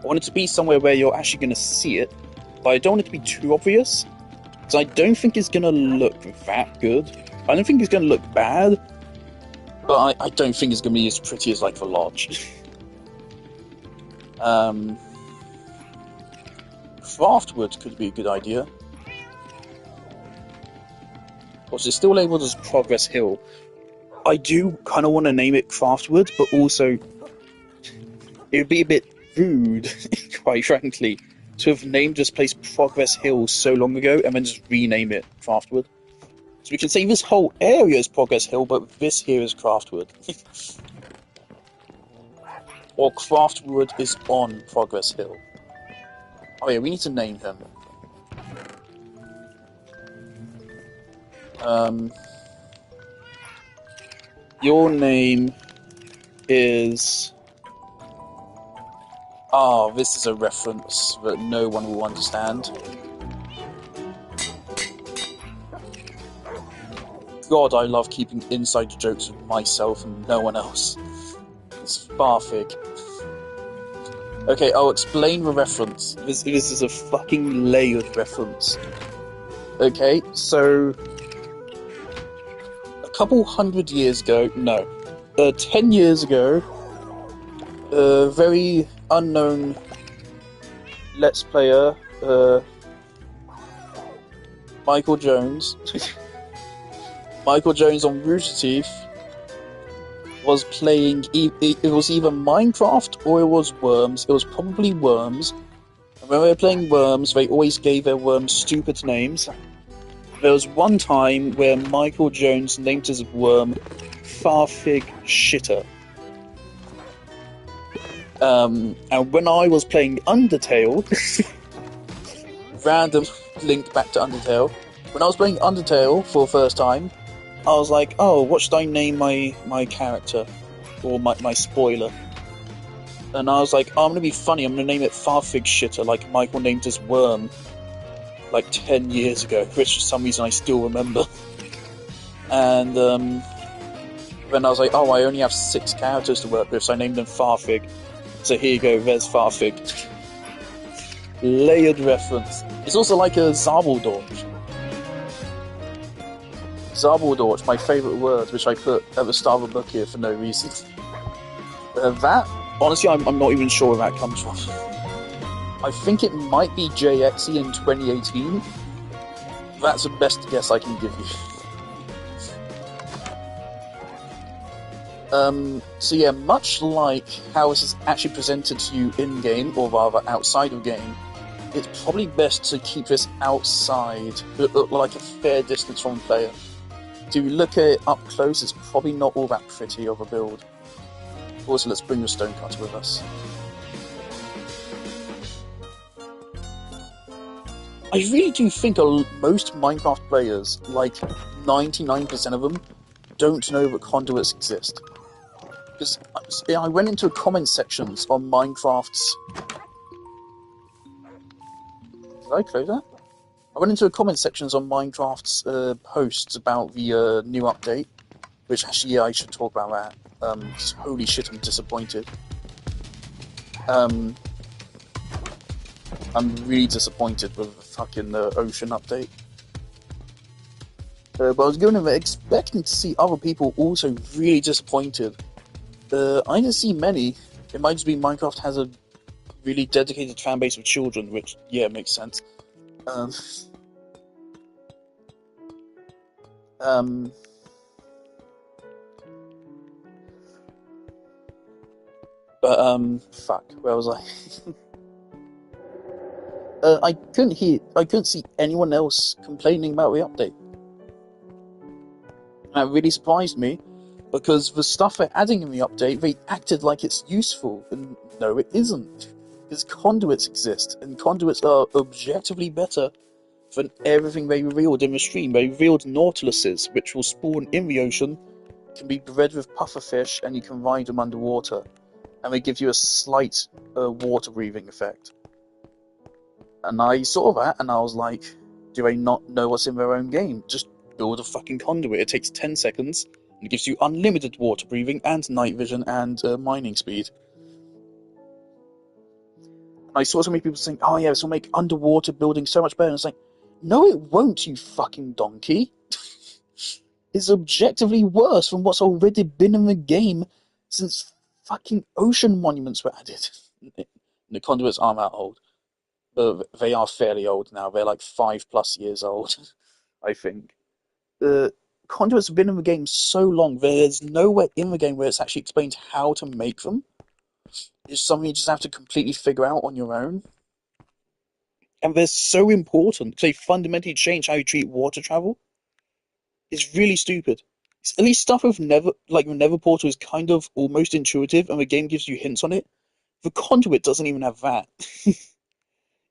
I want it to be somewhere where you're actually going to see it, but I don't want it to be too obvious, because I don't think it's going to look that good. I don't think it's going to look bad, But I don't think it's going to be as pretty as, like, the lodge. Craftwood could be a good idea. Of course, it's still labeled as Progress Hill. I do kind of want to name it Craftwood, but also it would be a bit rude, quite frankly, to have named this place Progress Hill so long ago and then just rename it Craftwood. So we can say this whole area is Progress Hill, but this here is Craftwood. Or Craftwood is on Progress Hill. Oh yeah, we need to name him. Your name is... Ah, this is a reference that no one will understand. God, I love keeping inside jokes with myself and no one else. It's Farfig. Okay, I'll explain the reference. This is a fucking layered reference. Okay, so... a couple 100 years ago, no, 10 years ago, a very unknown Let's Player, Michael Jones, Michael Jones on Rooster Teeth, was playing, it was either Minecraft or it was Worms. It was probably Worms. And when they were playing Worms, they always gave their worms stupid names. There was one time where Michael Jones named his worm Farfig Shitter. And when I was playing Undertale, random link back to Undertale, when I was playing Undertale for the first time, I was like, oh, what should I name my character? Or my spoiler? And I was like, oh, I'm going to be funny, I'm going to name it Farfig Shitter, like Michael named his worm like 10 years ago, which for some reason I still remember. And then I was like, oh, I only have 6 characters to work with, so I named them Farfig. So here you go, there's Farfig. Layered reference. It's also like a Zabaldorch. Zabaldorch, my favourite word, which I put at the start of the book here for no reason. That, honestly, I'm not even sure where that comes from. I think it might be JXE in 2018. That's the best guess I can give you. So yeah, much like how this is actually presented to you in-game, or rather outside of game, it's probably best to keep this outside, like a fair distance from the player. To look at it up close, it's probably not all that pretty of a build. Also, let's bring the stonecutter with us. I really do think most Minecraft players, like 99% of them, don't know that conduits exist. Because I went into comment sections on Minecraft's... Did I close that? I went into the comment sections on Minecraft's posts about the new update, which actually, yeah, I should talk about that. Because holy shit, I'm disappointed. I'm really disappointed with the fucking ocean update. But I was going in there expecting to see other people also really disappointed. I didn't see many. It might just be Minecraft has a really dedicated fan base of children, which, yeah, makes sense. Fuck, where was I? I couldn't see anyone else complaining about the update. And that really surprised me, because the stuff they're adding in the update, they acted like it's useful, and no, it isn't. Because conduits exist, and conduits are objectively better than everything they revealed in the stream. They revealed nautiluses, which will spawn in the ocean, can be bred with pufferfish, and you can ride them underwater. And they give you a slight water-breathing effect. And I saw that, and I was like, do they not know what's in their own game? Just build a fucking conduit. It takes 10 seconds, and it gives you unlimited water-breathing, and night vision, and mining speed. And I saw so many people saying, oh yeah, this will make underwater building so much better. And it's like, no it won't, you fucking donkey. is objectively worse than what's already been in the game since fucking ocean monuments were added. The conduits aren't that old, but they are fairly old now. They're like 5+ years old, I think. The conduits have been in the game so long, there's nowhere in the game where it's actually explained how to make them. It's something you just have to completely figure out on your own. And they're so important because they fundamentally change how you treat water travel. It's really stupid. At least stuff with Never, like the Nether portal, is kind of almost intuitive, and the game gives you hints on it. The conduit doesn't even have that.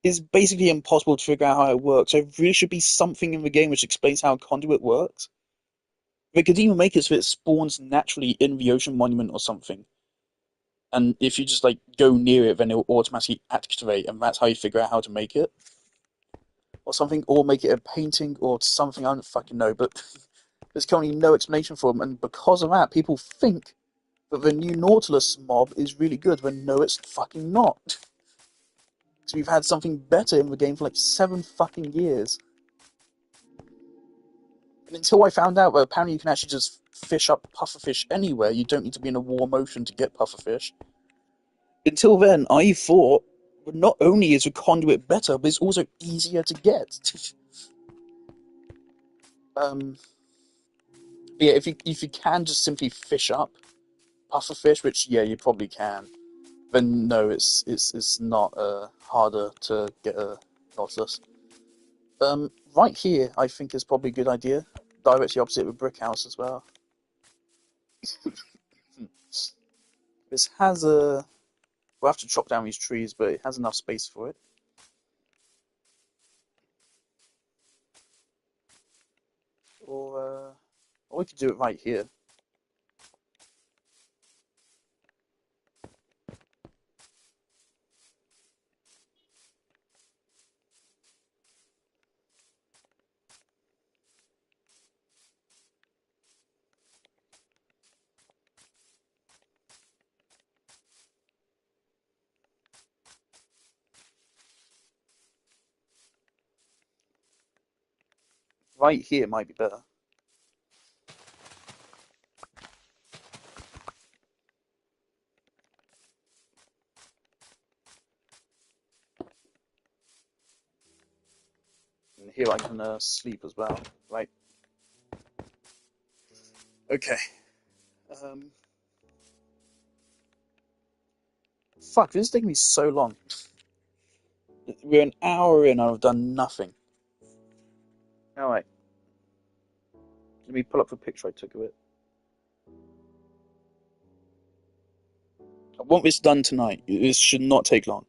It's basically impossible to figure out how it works. There really should be something in the game which explains how a conduit works. They could even make it so it spawns naturally in the ocean monument or something. And if you just like go near it, then it will automatically activate, and that's how you figure out how to make it. Or something, or make it a painting or something, I don't fucking know, but there's currently no explanation for them, and because of that, people think that the new Nautilus mob is really good, when no, it's fucking not. Because we've had something better in the game for like 7 fucking years. And until I found out that apparently you can actually just fish up pufferfish anywhere, you don't need to be in a war motion to get pufferfish. Until then, I thought not only is the conduit better, but it's also easier to get. um, yeah, if you can just simply fish up pufferfish, which yeah, you probably can, then no, it's not harder to get a Nautilus. Right here, I think is probably a good idea. Directly opposite of a brick house as well. This has a. We'll have to chop down these trees, but it has enough space for it. Or we could do it right here. Right here might be better. And here I can sleep as well, right? Okay. Um, Fuck, this is taking me so long. We're an hour in and I've done nothing. Alright, let me pull up the picture I took of it. I want this done tonight. This should not take long.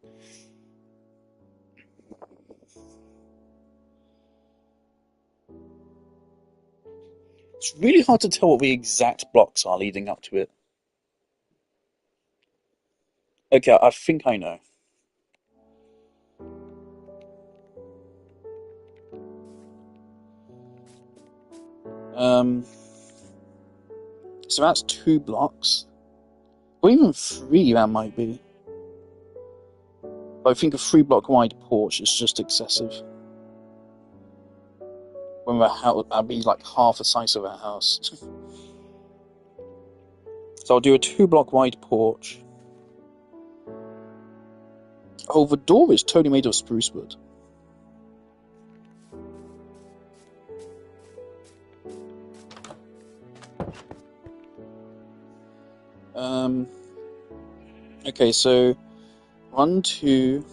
It's really hard to tell what the exact blocks are leading up to it. Okay, I think I know. Um, so that's 2 blocks. Or even 3, that might be. But I think a 3-block wide porch is just excessive. When the house, that'd be like half the size of our house. So I'll do a 2-block wide porch. Oh, the door is totally made of spruce wood. Okay, so 1, 2,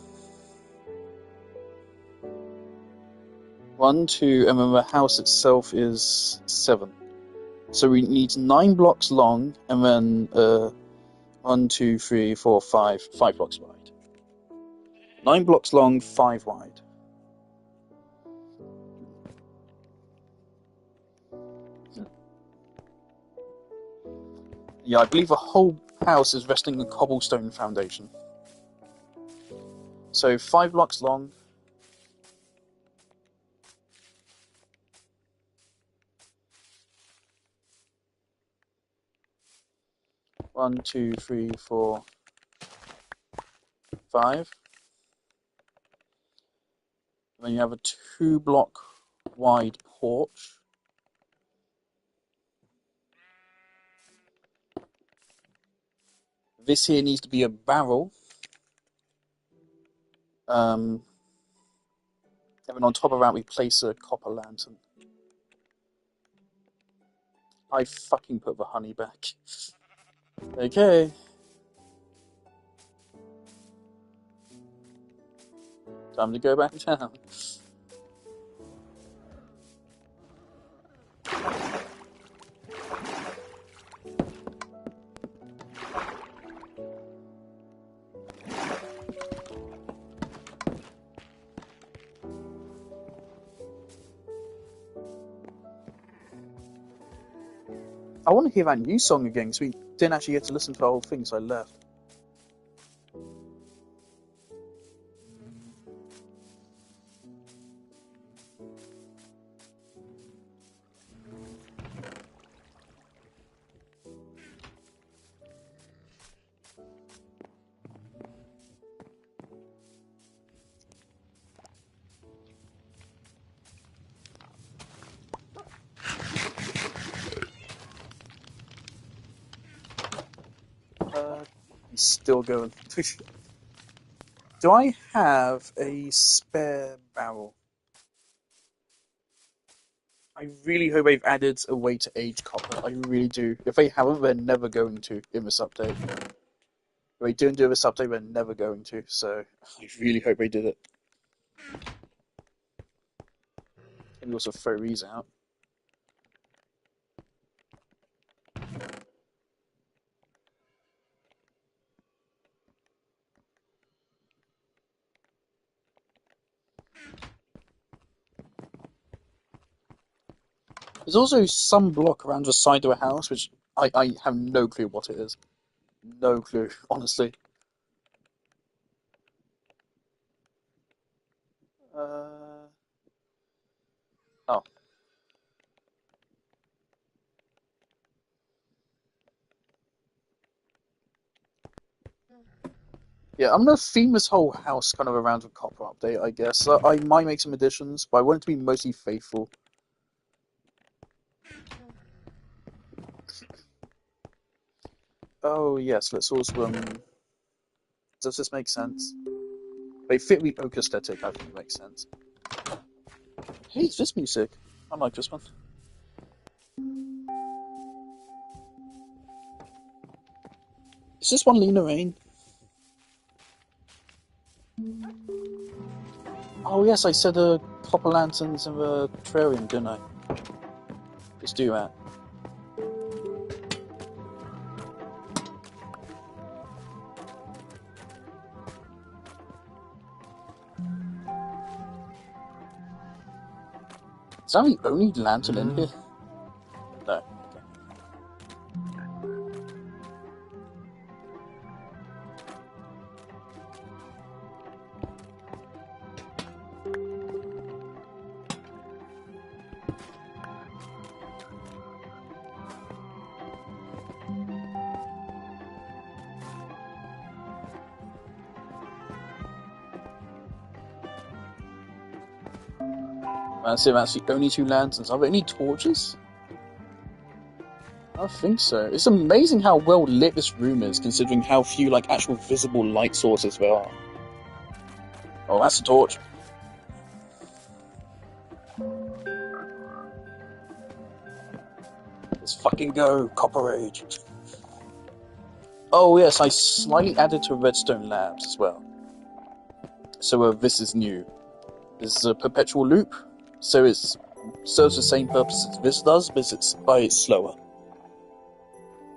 1, 2, and then the house itself is 7. So we need 9 blocks long, and then 1, 2, 3, 4, 5, 5 blocks wide. 9 blocks long, 5 wide. Yeah, I believe the whole house is resting on a cobblestone foundation. So 5 blocks long. One, 2, 3, 4, 5. And then you have a 2-block wide porch. This here needs to be a barrel. And then on top of that, we place a copper lantern. I fucking put the honey back. Okay. Time to go back down. I want to hear that new song again, because we didn't actually get to listen to the whole thing, so I left. He's still going. Do I have a spare barrel? I really hope they've added a way to age copper. I really do. If they haven't, they're never going to in this update. If they don't do this update, they're never going to. So I really hope they did it. Can we also throw these out? There's also some block around the side of a house, which I have no clue what it is. No clue, honestly. Oh. Yeah, I'm gonna theme this whole house kind of around a copper update, I guess. I might make some additions, but I want it to be mostly faithful. Oh yes, let's also does this make sense? They fit the oak aesthetic, I think it makes sense. Hey, it's this music. I like this one. Is this one Lena Rain? Oh yes, I said copper lanterns in the terrarium, didn't I? Let's do that. Is that the only lantern in here? No. That's it, that's the only two lanterns. Are there any torches? I think so. It's amazing how well lit this room is, considering how few actual visible light sources there are. Oh, that's a torch. Let's fucking go, Copper Age. Oh yes, I slightly added to Redstone Labs as well. So this is new. This is a perpetual loop, so it serves the same purpose as this does, but it's slower.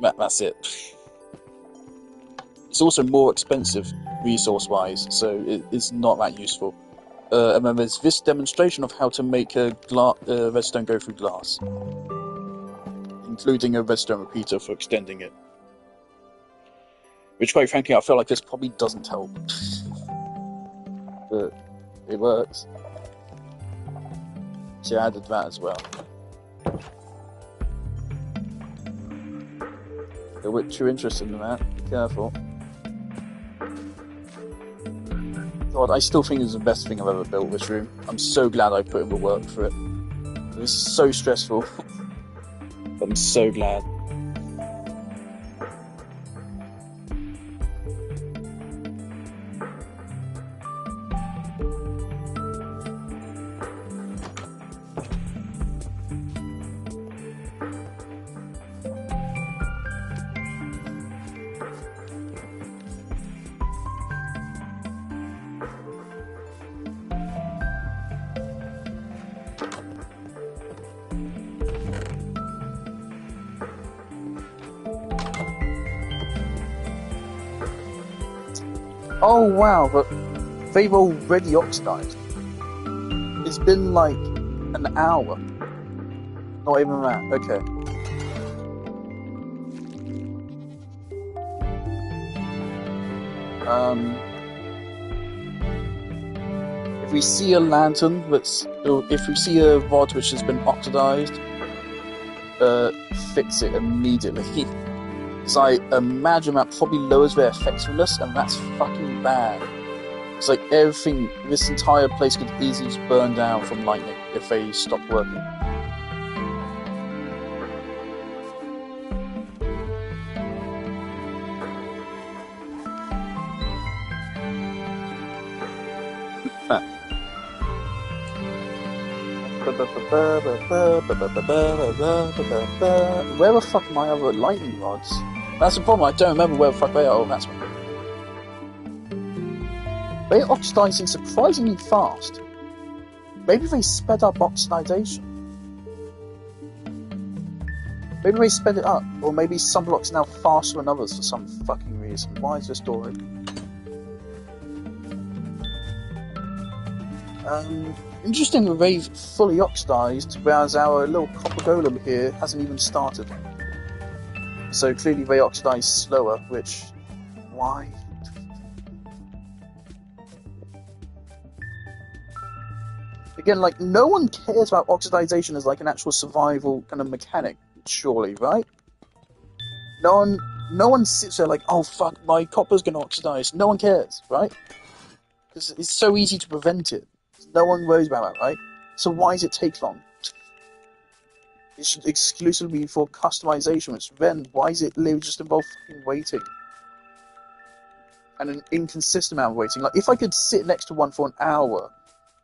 That's it. It's also more expensive resource-wise, so it's not that useful. And then there's this demonstration of how to make a redstone go through glass, including a redstone repeater for extending it. Which, quite frankly, I feel like this probably doesn't help. But it works. So I added that as well. If you're too interested in that, be careful. God, I still think it's the best thing I've ever built, this room. I'm so glad I put in the work for it. It was so stressful. I'm so glad. Oh wow, but they've already oxidized. It's been like an hour. Not even that. Okay. If we see a lantern if we see a rod which has been oxidized, fix it immediately. Because I imagine that probably lowers their effectiveness, and that's fucking bad. It's like everything, this entire place could easily just burn down from lightning if they stop working. Where the fuck are my other lightning rods? That's the problem, I don't remember where the fuck they are. Oh, that's one. They're oxidizing surprisingly fast. Maybe they sped up oxidization. Maybe they sped it up, or maybe some blocks are now faster than others for some fucking reason. Why is this door open? Interesting that they've fully oxidized, whereas our little copper golem here hasn't even started. So clearly they oxidize slower, which... why? Again, like, no one cares about oxidization as like an actual survival kind of mechanic, surely, right? No one sits there like, oh fuck, my copper's gonna oxidize. No one cares, right? Because it's so easy to prevent it. No one worries about that, right? So why does it take long? It should exclusively be for customization, which then, why is it just involve fucking waiting? And an inconsistent amount of waiting. Like, if I could sit next to one for an hour,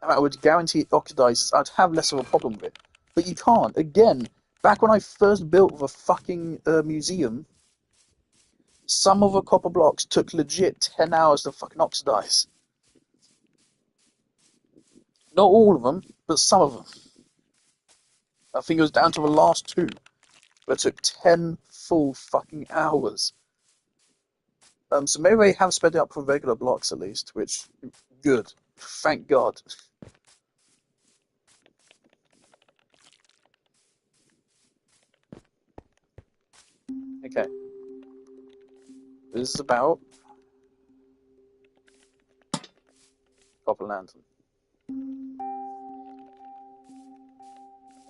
and I would guarantee it oxidizes, I'd have less of a problem with it. But you can't. Again, back when I first built the fucking museum, some of the copper blocks took legit 10 hours to fucking oxidize. Not all of them, but some of them. I think it was down to the last two. But it took 10 full fucking hours. So maybe they have sped it up for regular blocks at least, which, good. Thank God. Okay. This is about copper lantern.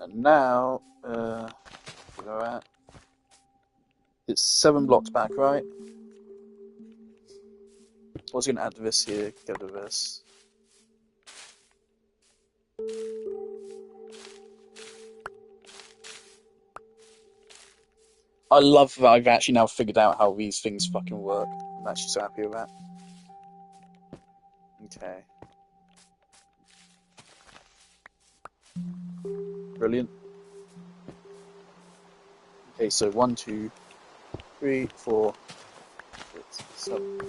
And now, we're at... it's 7 blocks back, right? I was going to add this here, get rid of this. I love that I've actually now figured out how these things fucking work. I'm actually so happy with that. Okay. Brilliant. Okay, so 1, 2, 3, 4, 6, 7.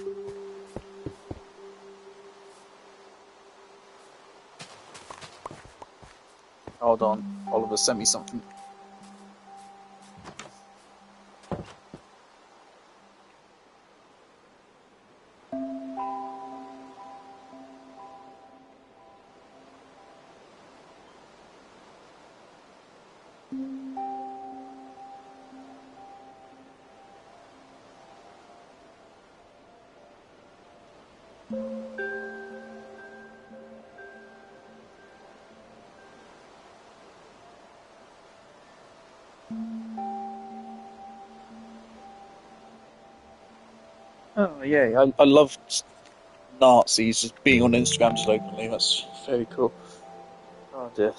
Hold on, Oliver sent me something. Oh yeah, I love Nazis just being on Instagram just openly. That's very cool. Oh dear.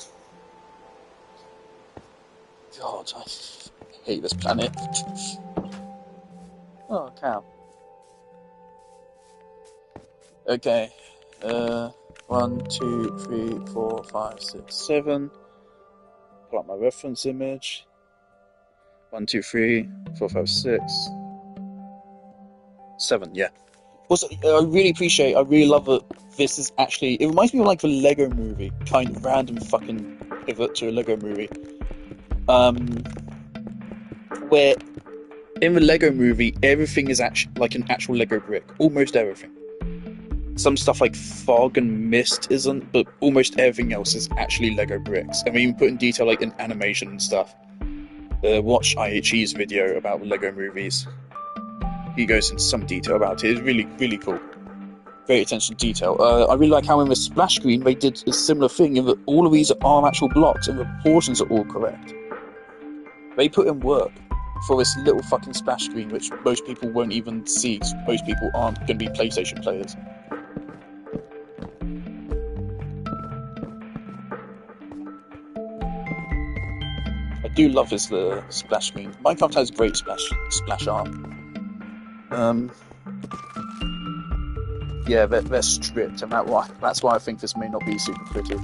God, I hate this planet. Oh cow. Okay. 1, 2, 3, 4, 5, 6, 7. Pull up my reference image. 1, 2, 3, 4, 5, 6, 7. Yeah. Also, I really love that this is actually, it reminds me of like the Lego movie, kind of random fucking pivot to a Lego movie. Where in the Lego movie, everything is actually like an actual Lego brick, almost everything. Some stuff like fog and mist isn't, but almost everything else is actually Lego bricks. And we even put in detail like in animation and stuff. Watch IHE's video about the Lego movies. He goes into some detail about it. It's really, really cool. Great attention to detail. I really like how in the splash screen they did a similar thing in that all of these are actual blocks and the proportions are all correct. They put in work for this little fucking splash screen, which most people won't even see because most people aren't going to be PlayStation players. I do love this splash screen. Minecraft has great splash art. Yeah, they're stripped, and that's why I think this may not be super pretty.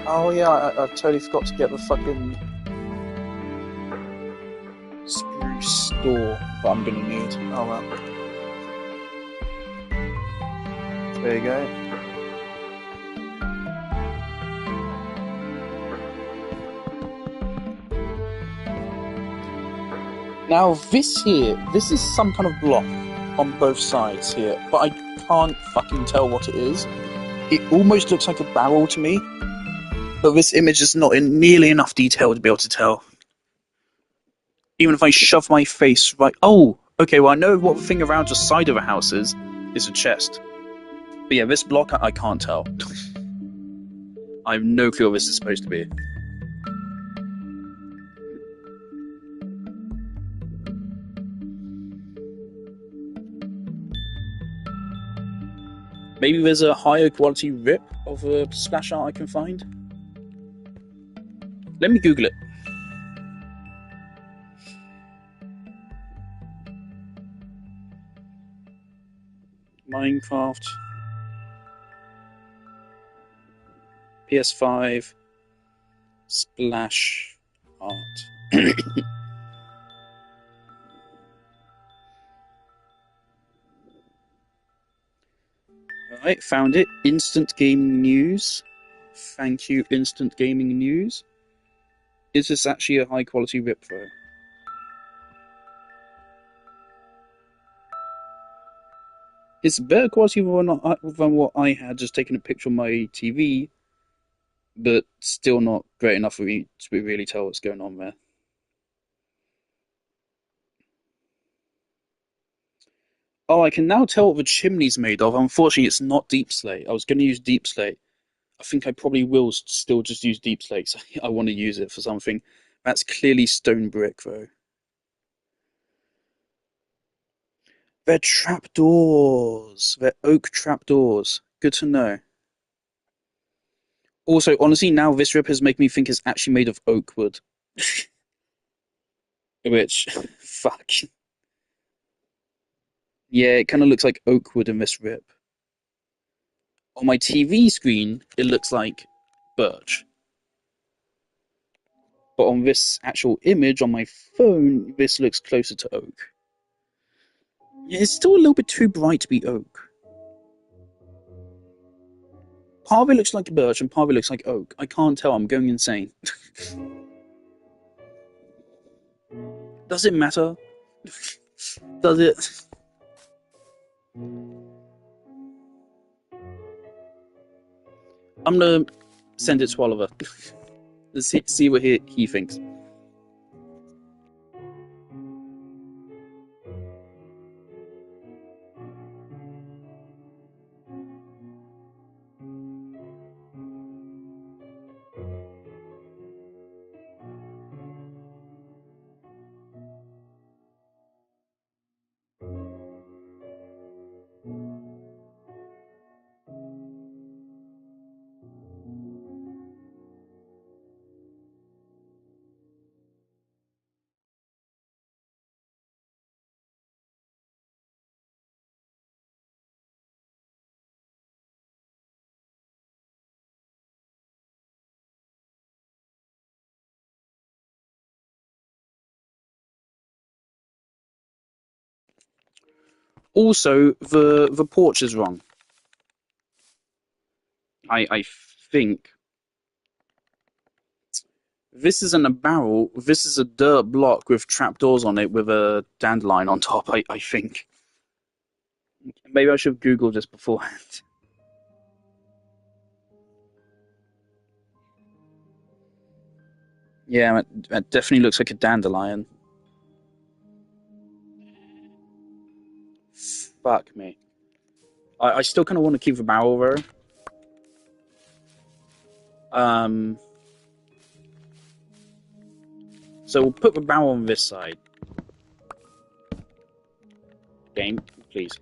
Oh yeah, I totally forgot to get the fucking spruce door that I'm gonna need. Oh well. There you go. Now this is some kind of block on both sides here, but I can't fucking tell what it is. It almost looks like a barrel to me, but this image is not in nearly enough detail to be able to tell. Even if I shove my face right... Oh! Okay, well I know what the thing around the side of the house is a chest. But yeah, this block, I can't tell. I have no clue what this is supposed to be. Maybe there's a higher quality rip of a splash art I can find? Let me Google it. Minecraft... PS5... Splash art. Alright, found it. Instant Gaming News. Thank you, Instant Gaming News. Is this actually a high quality rip though? It's better quality than what I had just taking a picture on my TV, but still not great enough for me to really tell what's going on there. Oh, I can now tell what the chimney's made of. Unfortunately, it's not deep slate. I was going to use deep slate. I think I probably will still just use deep slate because I want to use it for something. That's clearly stone brick, though. They're trapdoors. They're oak trapdoors. Good to know. Also, honestly, now this rip has made me think it's actually made of oak wood. Which, fuck. Yeah, it kind of looks like oak wood in this rip. On my TV screen, it looks like birch. But on this actual image on my phone, this looks closer to oak. Yeah, it's still a little bit too bright to be oak. Part of it looks like birch and part of it looks like oak. I can't tell, I'm going insane. Does it matter? Does it? I'm gonna send it to Oliver. Let's see what he thinks. Also, the porch is wrong. I think this isn't a barrel. This is a dirt block with trapdoors on it with a dandelion on top. I think. Maybe I should have Googled this beforehand. Yeah, that definitely looks like a dandelion. Fuck me. I still kind of want to keep the barrel though. So we'll put the barrel on this side. Game, please.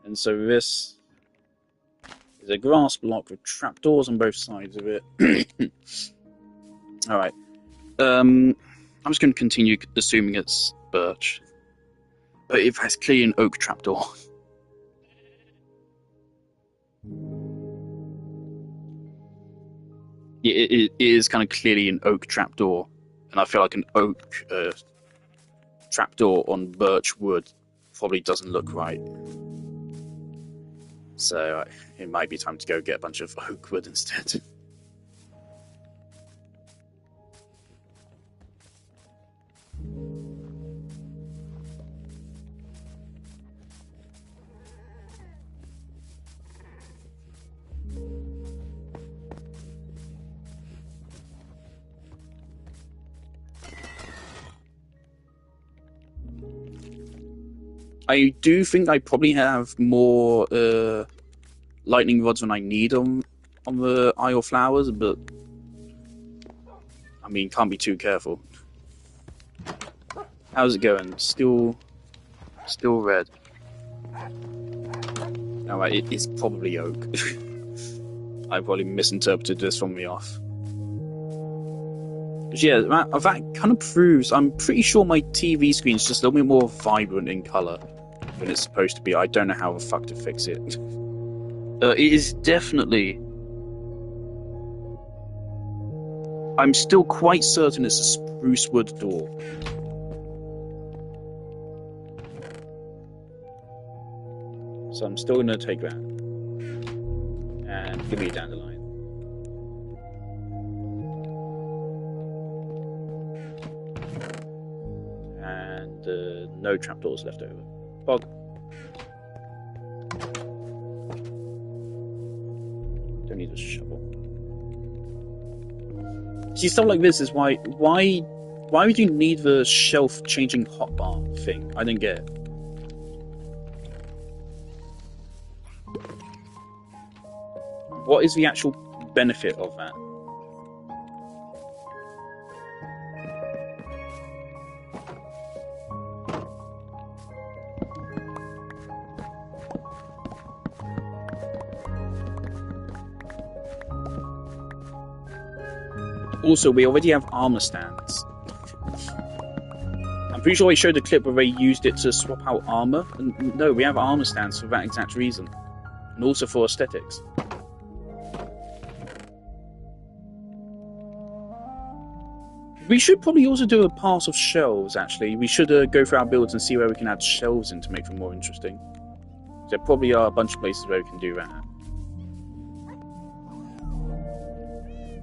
And so this is a grass block with trapdoors on both sides of it. Alright. I'm just going to continue assuming it's birch. But it has clearly an oak trapdoor. It is kind of clearly an oak trapdoor. And I feel like an oak trapdoor on birch wood probably doesn't look right. So it might be time to go get a bunch of oak wood instead. I do think I probably have more lightning rods than I need on the Isle of Flowers, but I mean, can't be too careful. How's it going? Still red. Alright, it's probably oak. I probably misinterpreted this from the off. But yeah, that kind of proves. I'm pretty sure my TV screen is just a little bit more vibrant in color than it's supposed to be. I don't know how the fuck to fix it. It is definitely. I'm still quite certain it's a spruce wood door. So I'm still going to take that. And give me a dandelion. And no trapdoors left over. Bog. Don't need a shovel. See, stuff like this is why would you need the shelf changing hotbar thing? I didn't get it. What is the actual benefit of that? Also, we already have armor stands. I'm pretty sure I showed a clip where they used it to swap out armor. And no, we have armor stands for that exact reason. And also for aesthetics. We should probably also do a pass of shelves, actually. We should go through our builds and see where we can add shelves in to make them more interesting. There probably are a bunch of places where we can do that.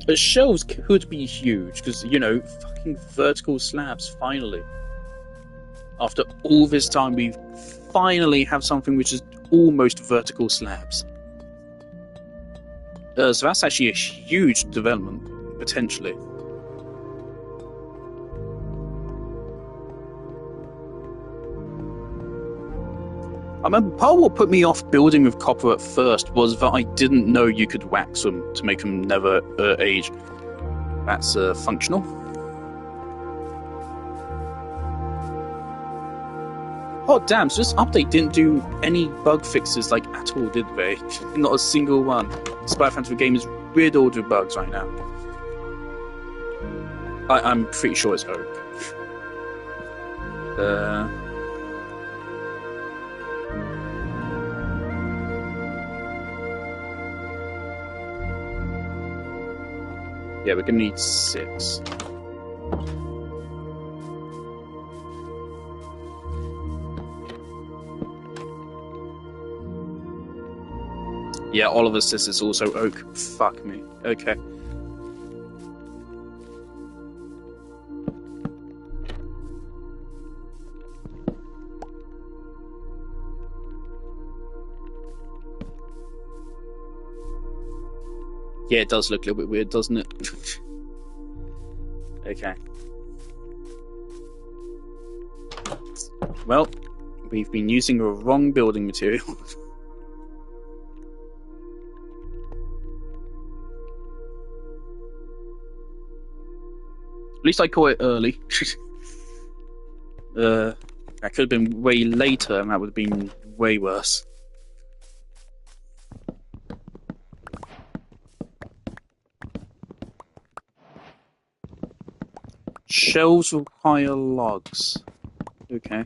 But shelves could be huge, because, you know, fucking vertical slabs, finally. After all this time, we finally have something which is almost vertical slabs. So that's actually a huge development, potentially. I remember part of what put me off building with copper at first was that I didn't know you could wax them to make them never age. That's functional. Oh damn, so this update didn't do any bug fixes like at all, did they? Not a single one. Spy Fantasy game is riddled with bugs right now. I'm pretty sure it's oak. Yeah, we're gonna need 6. Yeah, Oliver says it's also oak. Fuck me. Okay. Yeah, it does look a little bit weird, doesn't it? Okay. Well, we've been using the wrong building material. At least I caught it early. That could have been way later, and that would have been way worse. Shelves require logs. Okay.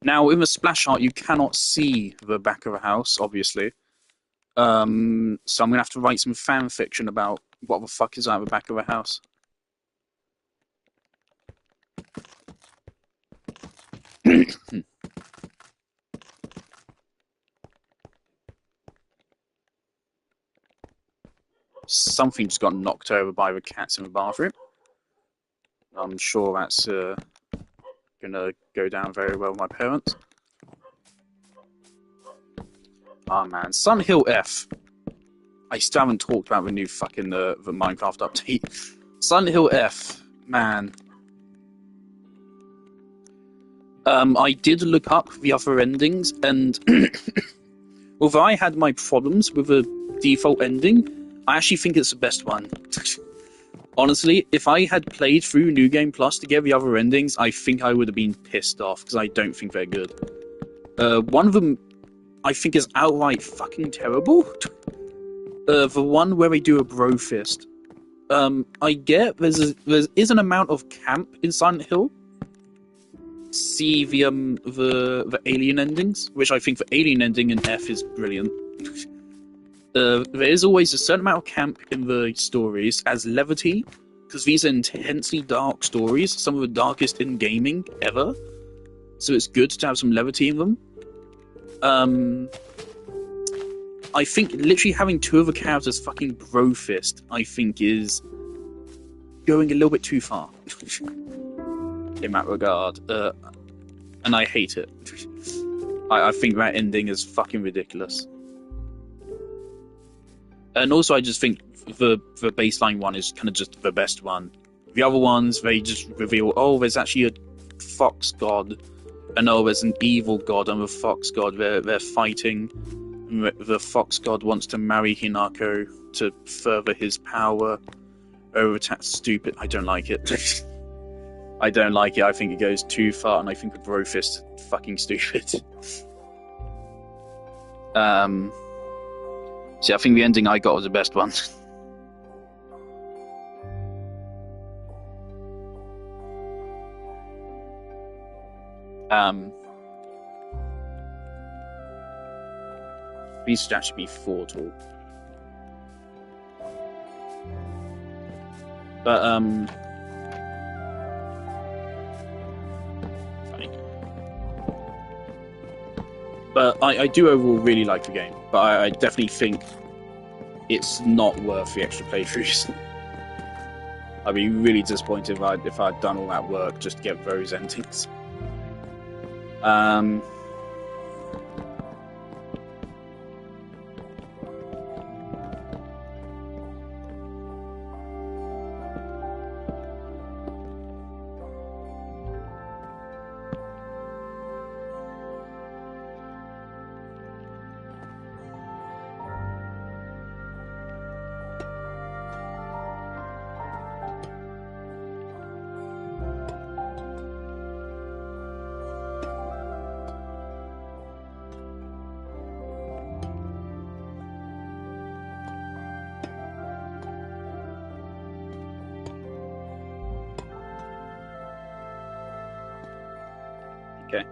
Now, in the splash art, you cannot see the back of a house, obviously. So I'm gonna have to write some fan fiction about what the fuck is at the back of a house. Something just got knocked over by the cats in the bathroom. I'm sure that's gonna go down very well with my parents. Oh man, Sun Hill F. I still haven't talked about the new fucking the Minecraft update. Sun Hill F, man. I did look up the other endings, and although I had my problems with the default ending, I actually think it's the best one. Honestly, if I had played through New Game Plus to get the other endings, I think I would have been pissed off, because I don't think they're good. One of them, I think, is outright fucking terrible. The one where they do a bro fist. I get there is an amount of camp in Silent Hill. See the alien endings, which I think the alien ending in F is brilliant. There is always a certain amount of camp in the stories as levity, because these are intensely dark stories, some of the darkest in gaming ever. So it's good to have some levity in them. I think literally having two of the characters fucking bro fist, I think, is going a little bit too far in that regard, and I hate it. I think that ending is fucking ridiculous. And also, I just think the baseline one is kind of just the best one. The other ones, they just reveal, oh, there's actually a fox god, and oh, there's an evil god and a fox god. They're fighting. The fox god wants to marry Hinako to further his power. Oh, that's stupid. I don't like it. I don't like it. I think it goes too far, and I think the bro fist is fucking stupid. See, I think the ending I got was the best one. These should actually be 4 tall. But, funny. But I do overall really like the game. But I definitely think it's not worth the extra playthroughs. I'd be really disappointed if I'd done all that work just to get those endings. Okay.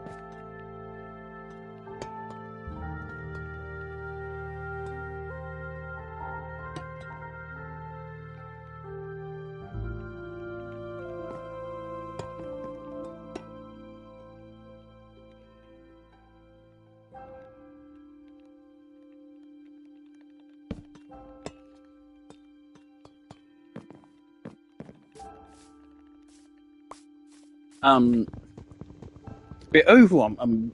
But overall, I'm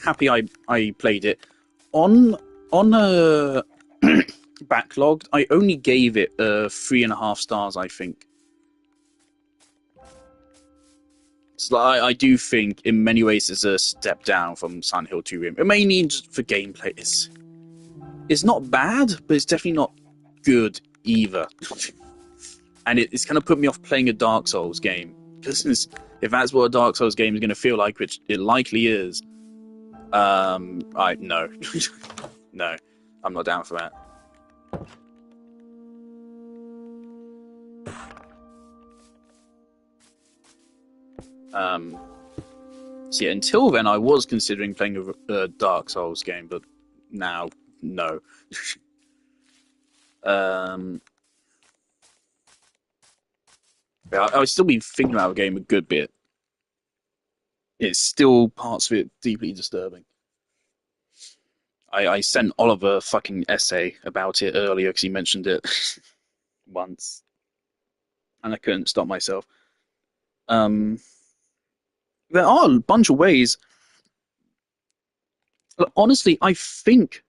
happy I played it. On a backlogged, I only gave it 3.5 stars, I think. So I do think, in many ways, it's a step down from Silent Hill 2 Rim. It may need for gameplay. It's not bad, but it's definitely not good either. And it's kind of put me off playing a Dark Souls game. Because if that's what a Dark Souls game is going to feel like, which it likely is, no. No, I'm not down for that. So yeah, until then, I was considering playing a Dark Souls game, but now, no. Yeah, I've still been thinking about the game a good bit. It's still parts of it deeply disturbing. I sent Oliver a fucking essay about it earlier because he mentioned it once, and I couldn't stop myself. Um, there are a bunch of ways. Honestly, I think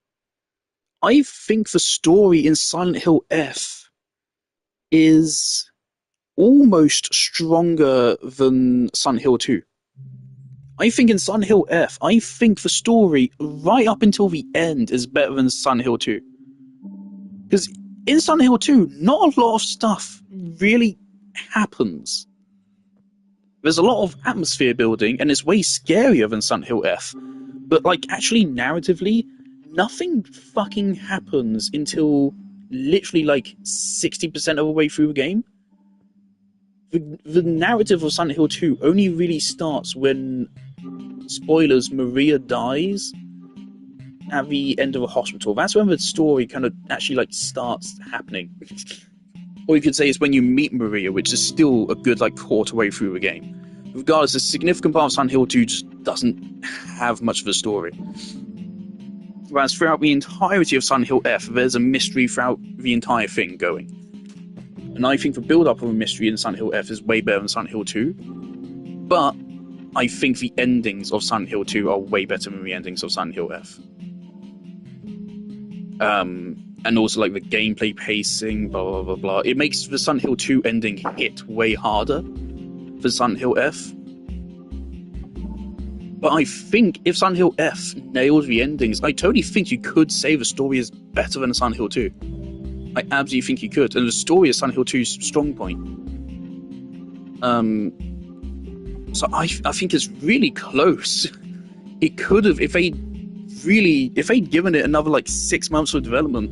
the story in Silent Hill F is almost stronger than Silent Hill 2. I think in Silent Hill F, I think the story right up until the end is better than Silent Hill 2. Because in Silent Hill 2, not a lot of stuff really happens. There's a lot of atmosphere building, and it's way scarier than Silent Hill F. But, like, actually, narratively, nothing fucking happens until literally, like, 60% of the way through the game. The narrative of Silent Hill 2 only really starts when, spoilers, Maria dies at the end of a hospital. That's when the story kind of actually, like, starts happening. Or you could say it's when you meet Maria, which is still a good, like, quarter way through the game. Regardless, a significant part of Silent Hill 2 just doesn't have much of a story. Whereas throughout the entirety of Silent Hill F, there's a mystery throughout the entire thing going. And I think the build-up of a mystery in Silent Hill F is way better than Silent Hill 2. But I think the endings of Silent Hill 2 are way better than the endings of Silent Hill F. And also, like, the gameplay pacing, blah, blah, blah, blah. It makes the Silent Hill 2 ending hit way harder for Silent Hill F. But I think if Silent Hill F nails the endings, I totally think you could say the story is better than Silent Hill 2. I absolutely think you could. And the story is Silent Hill 2's strong point. So I think it's really close. It could have, if they'd given it another, like, 6 months of development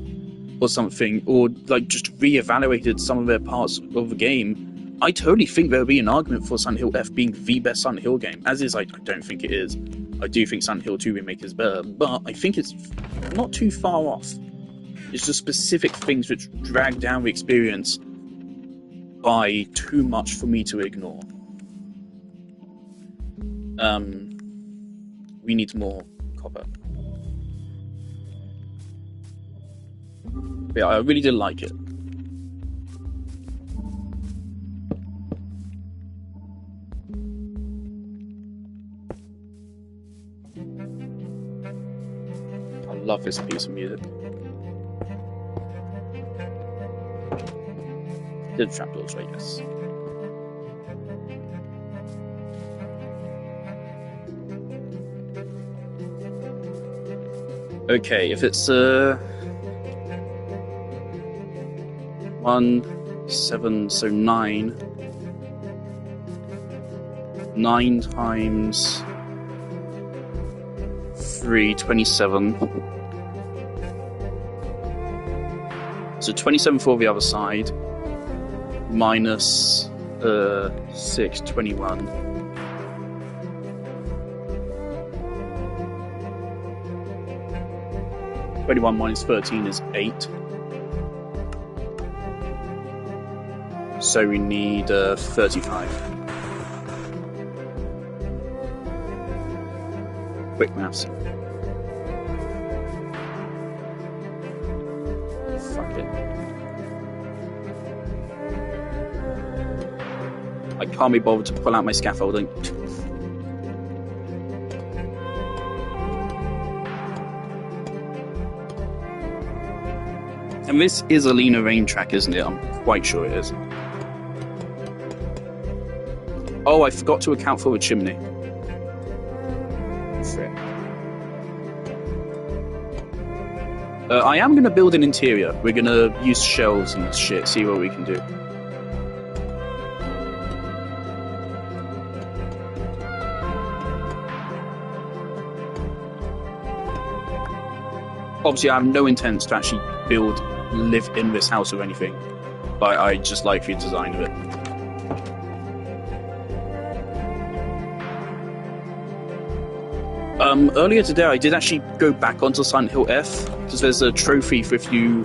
or something, or, like, just reevaluated some of their parts of the game, I totally think there would be an argument for Silent Hill F being the best Silent Hill game. As is, I don't think it is. I do think Silent Hill 2 Remake is better, but I think it's not too far off. It's just specific things which drag down the experience by too much for me to ignore. We need more copper. But yeah, I really did like it. I love this piece of music. Did trapdoors, right? Yes. Okay, if it's 1, 7, so 9. 9 times 3, 27. So 27 for the other side. Minus 6, 21. 21 minus 13 is 8. So we need 35. Quick maths. Fuck it. I can't be bothered to pull out my scaffolding. And this is a Lena Rain track, isn't it? I'm quite sure it is. Oh, I forgot to account for the chimney. Frick. I am going to build an interior. We're going to use shelves and shit, see what we can do. Obviously, I have no intent to actually live in this house or anything, but I just like the design of it. Earlier today, I did actually go back onto Silent Hill F, because there's a trophy for if you,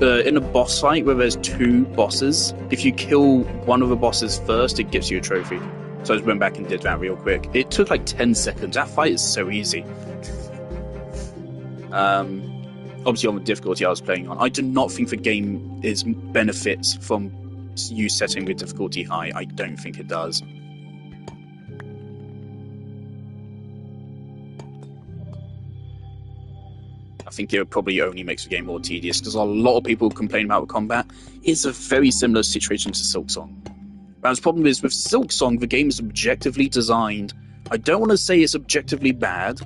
in a boss fight where there's 2 bosses, if you kill one of the bosses first, it gives you a trophy. So I just went back and did that real quick. It took like 10 seconds. That fight is so easy. Obviously on the difficulty I was playing on. I do not think the game benefits from you setting the difficulty high. I don't think it does. I think it probably only makes the game more tedious, because a lot of people complain about the combat. It's a very similar situation to Silksong. But the problem is, with Silksong, the game is objectively designed. I don't want to say it's objectively bad,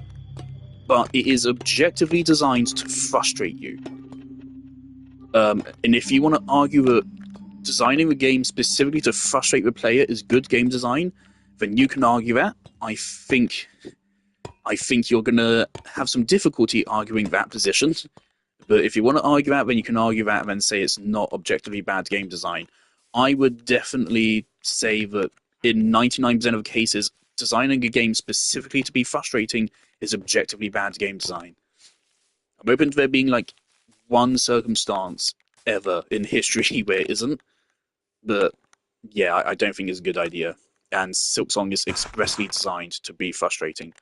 but it is objectively designed to frustrate you. And if you want to argue that designing the game specifically to frustrate the player is good game design, then you can argue that. I think you're going to have some difficulty arguing that position. But if you want to argue that, then you can argue that and then say it's not objectively bad game design. I would definitely say that in 99% of cases, designing a game specifically to be frustrating is objectively bad game design. I'm open to there being like one circumstance ever in history where it isn't. But yeah, I don't think it's a good idea. And Silksong is expressly designed to be frustrating.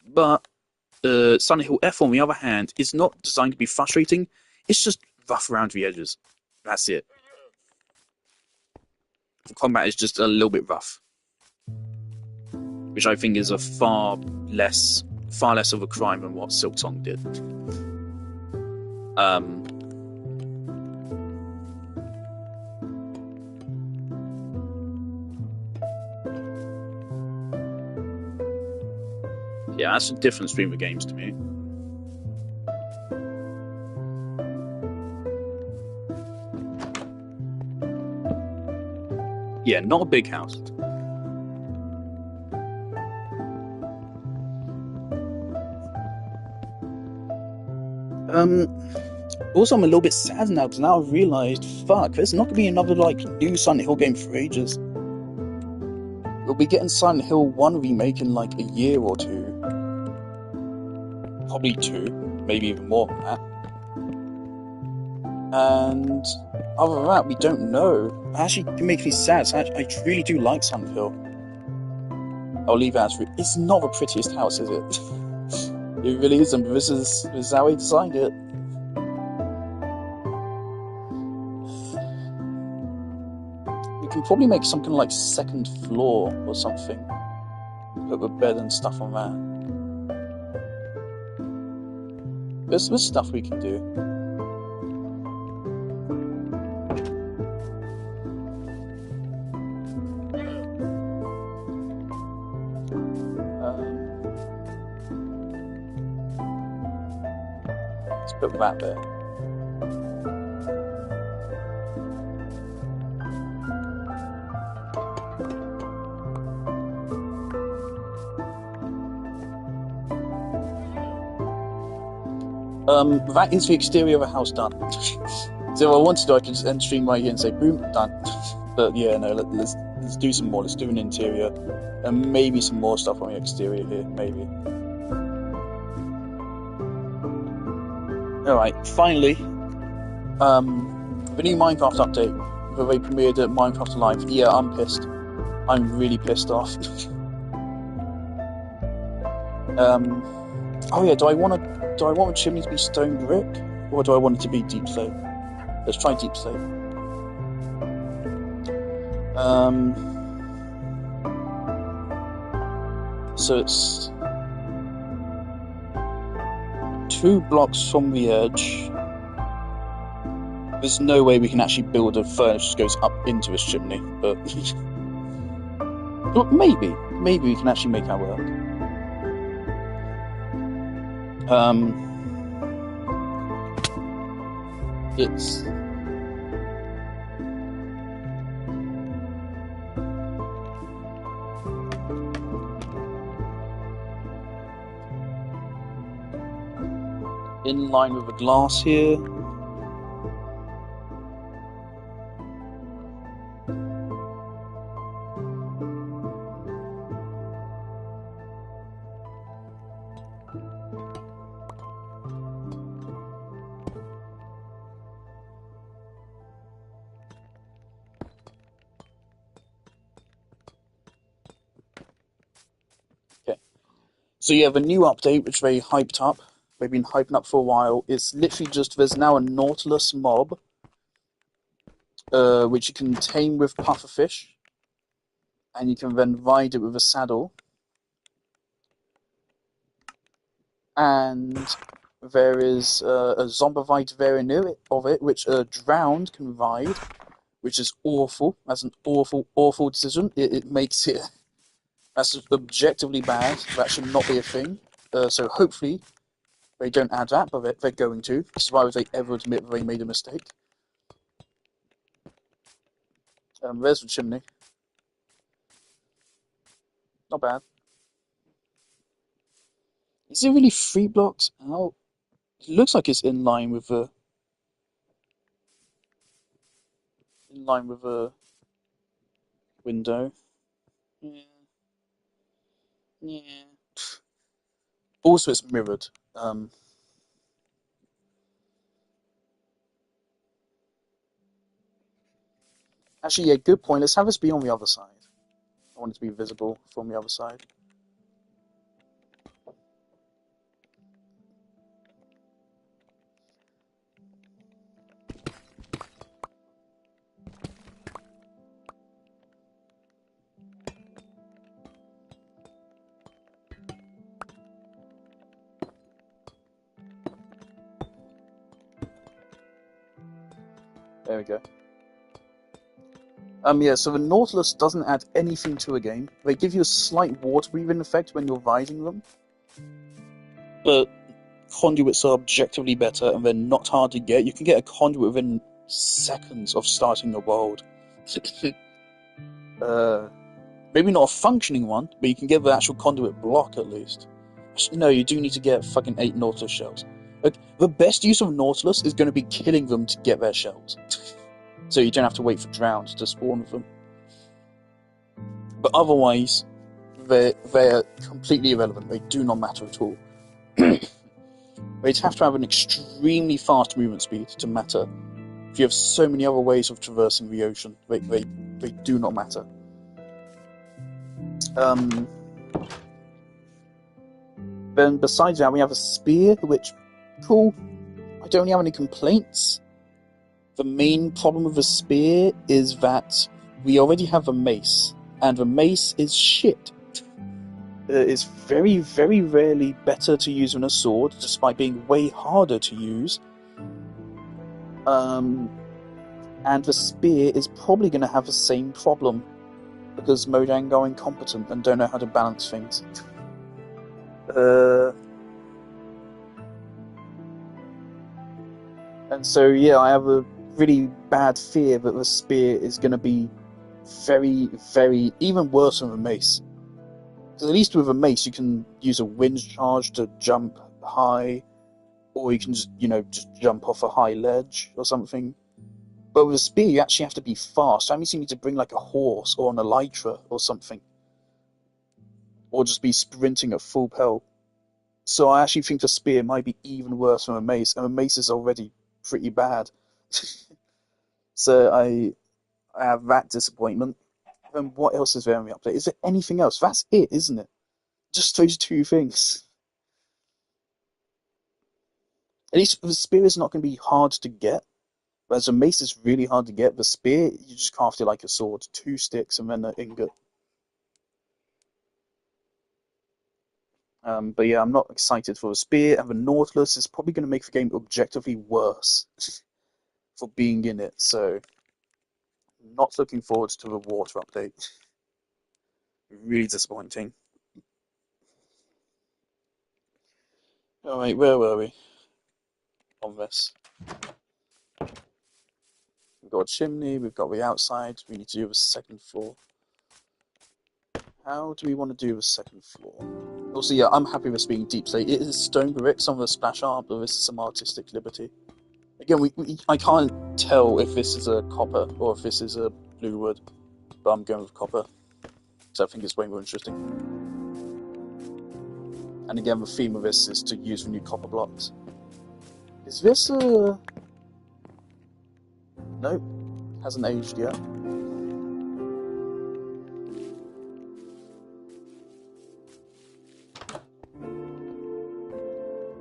But Silent Hill F, on the other hand, is not designed to be frustrating. It's just rough around the edges. That's it. The combat is just a little bit rough, which I think is a far less of a crime than what Silksong did. Yeah, that's the difference between the games to me. Yeah, not a big house. Also, I'm a little bit sad now, because now I've realised, fuck, there's not going to be another, new Silent Hill game for ages. We'll be getting Silent Hill 1 remake in, a year or 2. Probably 2, maybe even more than that. And other than that, we don't know. Actually, it makes me sad. So I really do like Silent Hill. I'll leave it as it's not the prettiest house, is it? It really isn't, but this is how he designed it. We can probably make something like 2nd floor or something. Put the bed and stuff on that. There's stuff we can do. Let's put that there. That is the exterior of a house done. So if I wanted to, I could just end stream right here and say, boom, done. But yeah, no, let's do some more. Let's do an interior. And maybe some more stuff on the exterior here, maybe. Alright, finally, the new Minecraft update, where they premiered at Minecraft Live. Yeah, I'm pissed. I'm really pissed off. Oh yeah, do I want the chimney to be stone brick, or do I want it to be deep slate? Let's try deep slate. So it's 2 blocks from the edge. There's no way we can actually build a furnace that goes up into this chimney, but but maybe we can actually make that work. It's in line with the glass here. Okay. So yeah, the new update, which they hyped up, they've been hyping up for a while, it's literally just there's now a Nautilus mob, which you can tame with pufferfish, and you can then ride it with a saddle. And there is a zombivite variant of it, which a drowned can ride, which is awful. That's an awful, awful decision. It makes it... That's objectively bad. That should not be a thing. So hopefully they don't add that, but they're going to. Why would they ever admit that they made a mistake? There's the chimney. Not bad. Is it really 3 blocks out? It looks like it's in line with the window. Yeah. Yeah. Also, it's mirrored. Actually, yeah, good point. Let's have this be on the other side. I want it to be visible from the other side. There we go. Yeah, so the Nautilus doesn't add anything to a game. They give you a slight water breathing effect when you're riding them. But conduits are objectively better, and they're not hard to get. You can get a conduit within seconds of starting the world. Maybe not a functioning one, but you can get the actual conduit block at least. No, you do need to get fucking 8 Nautilus shells. Like, the best use of Nautilus is going to be killing them to get their shells. So you don't have to wait for drowns to spawn with them. But otherwise, they're completely irrelevant. They do not matter at all. They'd have to have an extremely fast movement speed to matter. If you have so many other ways of traversing the ocean, they do not matter. Then besides that, we have a spear, which, cool, I don't really have any complaints. The main problem with the spear is that we already have a mace, and the mace is shit. It's very, very rarely better to use than a sword, despite being way harder to use. And the spear is probably going to have the same problem, because Mojang are incompetent and don't know how to balance things. And so, yeah, I have a really bad fear that the spear is going to be very, very, even worse than the mace. Because at least with a mace, you can use a wind charge to jump high, or you can just, just jump off a high ledge or something. But with a spear, you actually have to be fast. That means you need to bring like a horse or an elytra or something. Or just be sprinting at full pelt. So I actually think the spear might be even worse than a mace, and a mace is already pretty bad. So I have that disappointment. And what else is there in the update? Is there anything else? That's it, isn't it? Just those two things. At least the spear is not going to be hard to get. Whereas a mace is really hard to get. The spear, you just craft it like a sword. 2 sticks and then an ingot. But yeah, I'm not excited for the spear, and the Nautilus is probably going to make the game objectively worse for being in it. So, not looking forward to the water update. Really disappointing. Alright, where were we on this? We've got a chimney, we've got the outside, we need to do the second floor. How do we want to do the second floor? Also, yeah, I'm happy with this being deep slate. It is stone brick, some of the splash art, but this is some artistic liberty. Again, I can't tell if this is a copper or if this is a blue wood, but I'm going with copper, because I think it's way more interesting. And again, the theme of this is to use the new copper blocks. Is this a... Nope, hasn't aged yet.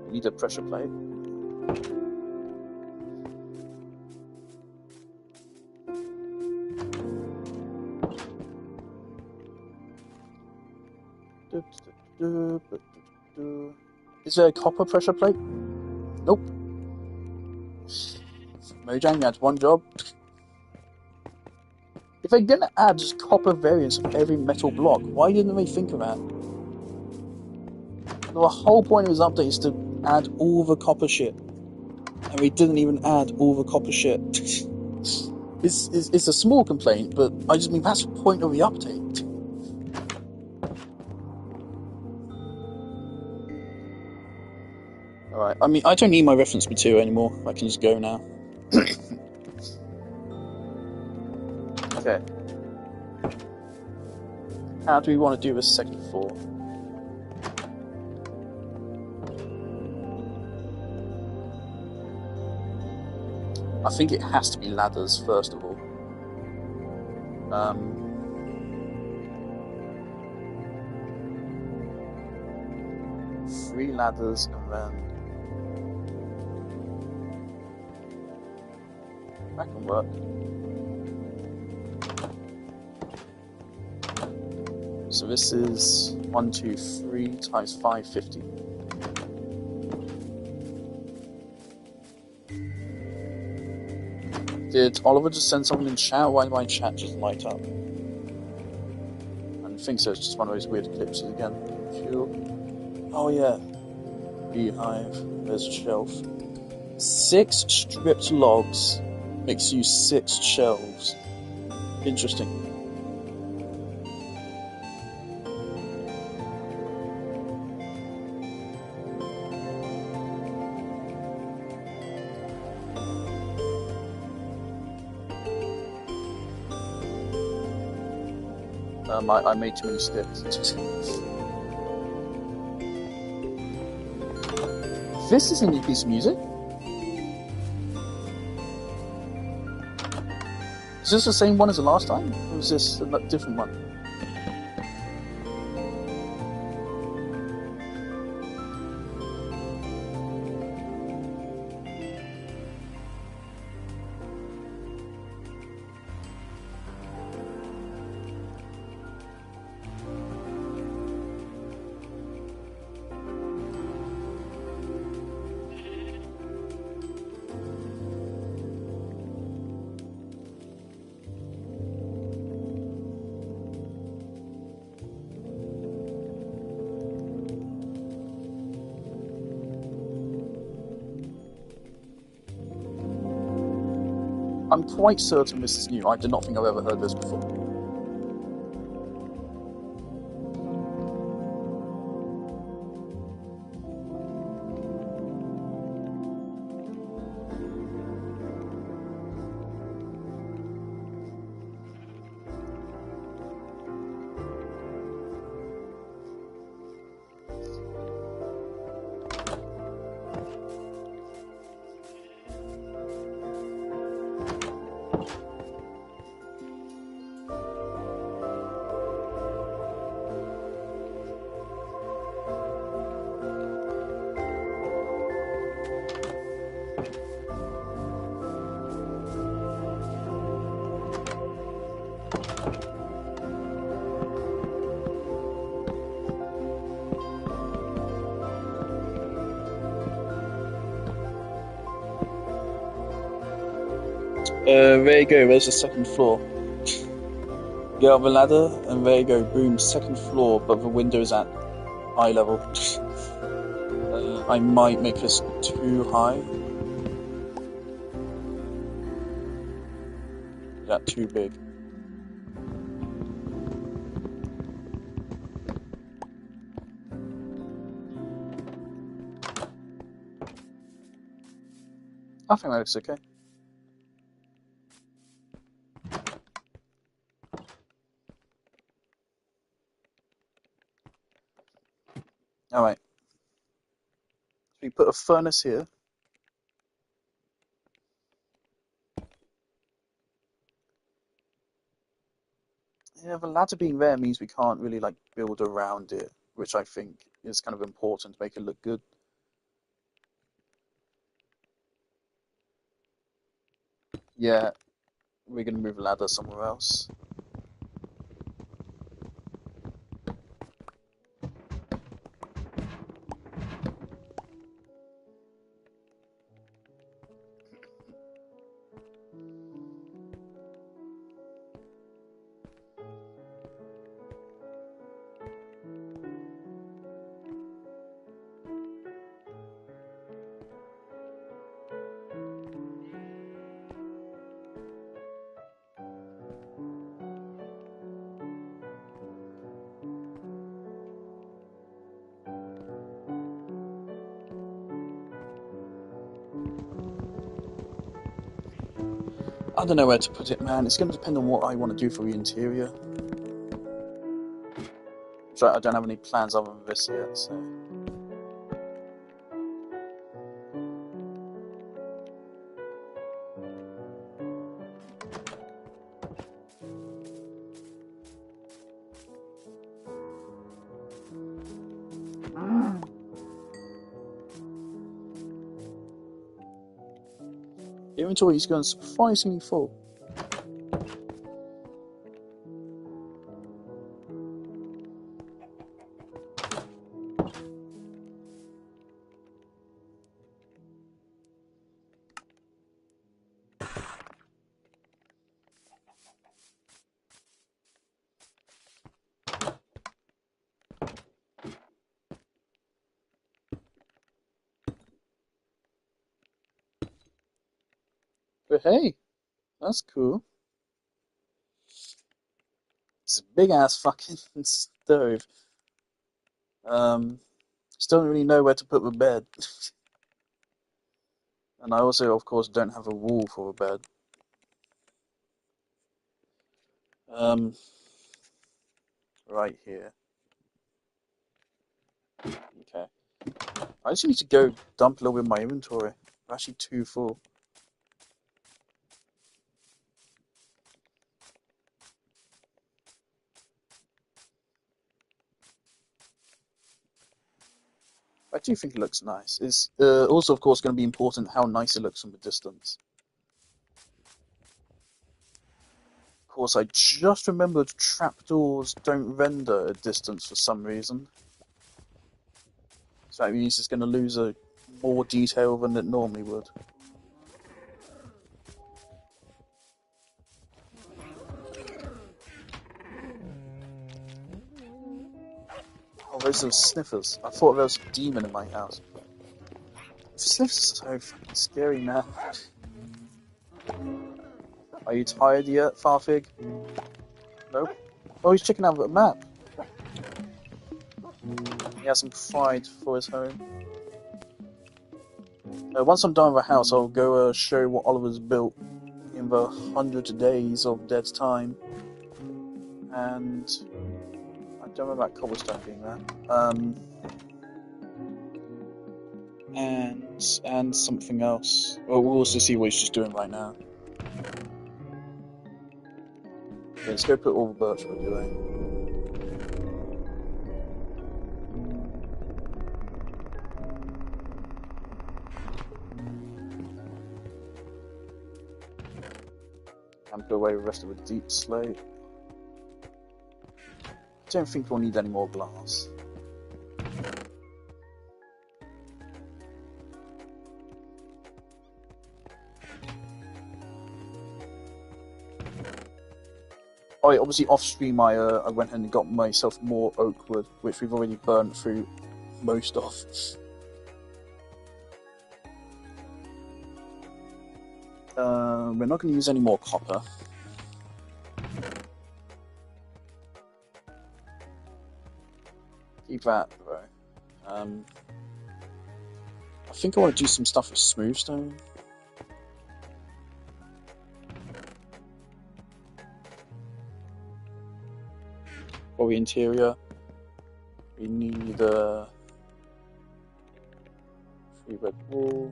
We need a pressure plate. Is there a copper pressure plate? Nope. Mojang adds one job. If they're gonna add just copper variants of every metal block, why didn't they think of that? The whole point of this update is to add all the copper shit. And we didn't even add all the copper shit. It's a small complaint, but I just mean that's the point of the update. Alright, I mean, I don't need my reference material anymore. I can just go now. Okay. How do we want to do the second floor? I think it has to be ladders, first of all. 3 ladders, and then... that can work. So this is 1, 2, 3 times 550. Did Oliver just send someone in chat? Why did my chat just light up? I think so, it's just one of those weird eclipses again. Cool. Oh yeah. Beehive. There's a shelf. 6 stripped logs makes you 6 shelves. Interesting. I made too many sticks. This is a new piece of music. Is this the same one as the last time? Or is this a different one? I'm quite certain this is new. I do not think I've ever heard this before. There you go, there's the second floor. Get up the ladder, and there you go, boom, second floor, but the window is at eye level. I might make this too high. Is that too big? I think that looks okay. Alright. So we put a furnace here. Yeah, the ladder being there means we can't really like build around it, which I think is kind of important to make it look good. Yeah, we're gonna move the ladder somewhere else. I don't know where to put it, man. It's going to depend on what I want to do for the interior. So I don't have any plans other than this yet, so... Inventory is going surprisingly full. But hey, that's cool. It's a big ass fucking stove. Still don't really know where to put the bed. And I also, of course, don't have a wall for a bed. Right here. Okay. I just need to go dump a little bit of my inventory. I'm actually too full. I do think it looks nice. It's also, of course, going to be important how nice it looks from a distance. Of course, I just remembered trapdoors don't render at distance for some reason. So that means it's going to lose more detail than it normally would. Oh, those are sniffers. I thought there was a demon in my house. Sniffers are so fucking scary, man. Are you tired yet, Farfig? Nope. Oh, he's checking out the map. He has some pride for his home. Once I'm done with the house, I'll go show what Oliver's built in the 100 days of Dead's time. And I don't know about cobblestone being there. And something else. Well, we'll also see what he's just doing right now. Okay, let's go put all the birchwood away. And put away the rest of the deep slate. I don't think we'll need any more glass. Oh, obviously off stream, I went and got myself more oak wood, which we've already burned through most of. We're not going to use any more copper. Keep that, though. I think I want to do some stuff with smooth stone. For the interior, we need a 3 red wall.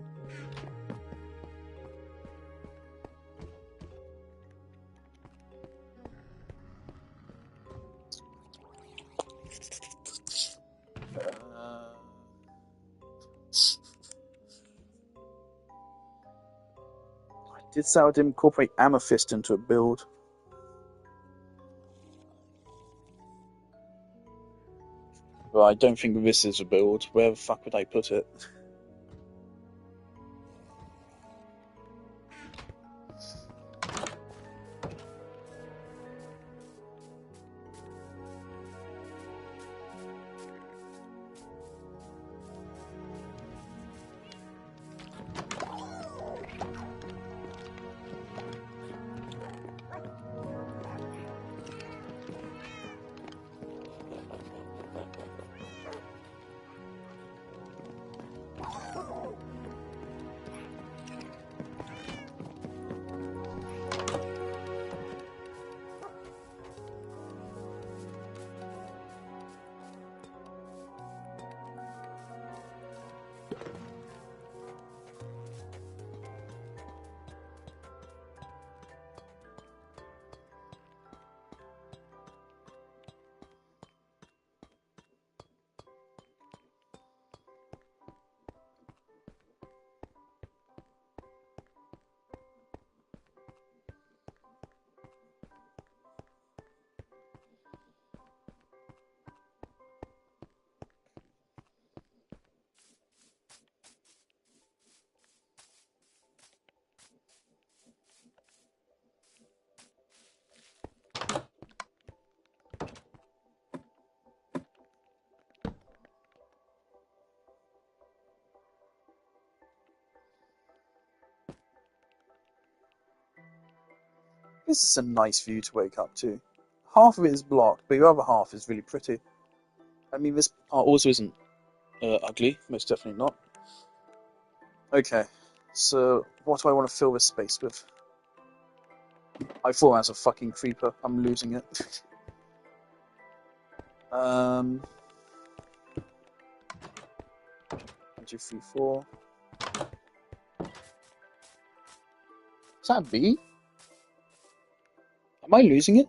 I did say I would incorporate amethyst into a build. But I don't think this is a build. Where the fuck would I put it? This is a nice view to wake up to. Half of it is blocked, but the other half is really pretty. I mean, this part also isn't ugly, most definitely not. Okay, so what do I want to fill this space with? I thought that's a fucking creeper. I'm losing it. 1, 2, 3, 4. Is that a bee? Am I losing it?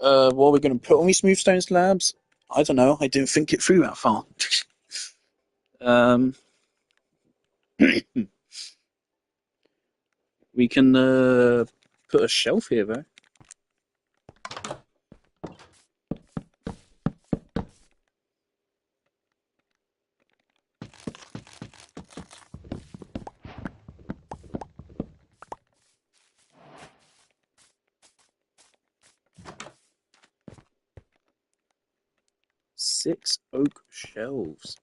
What are we going to put on these smooth stone slabs? I don't know. I didn't think it through that far. We can put a shelf here, though. Six oak shelves.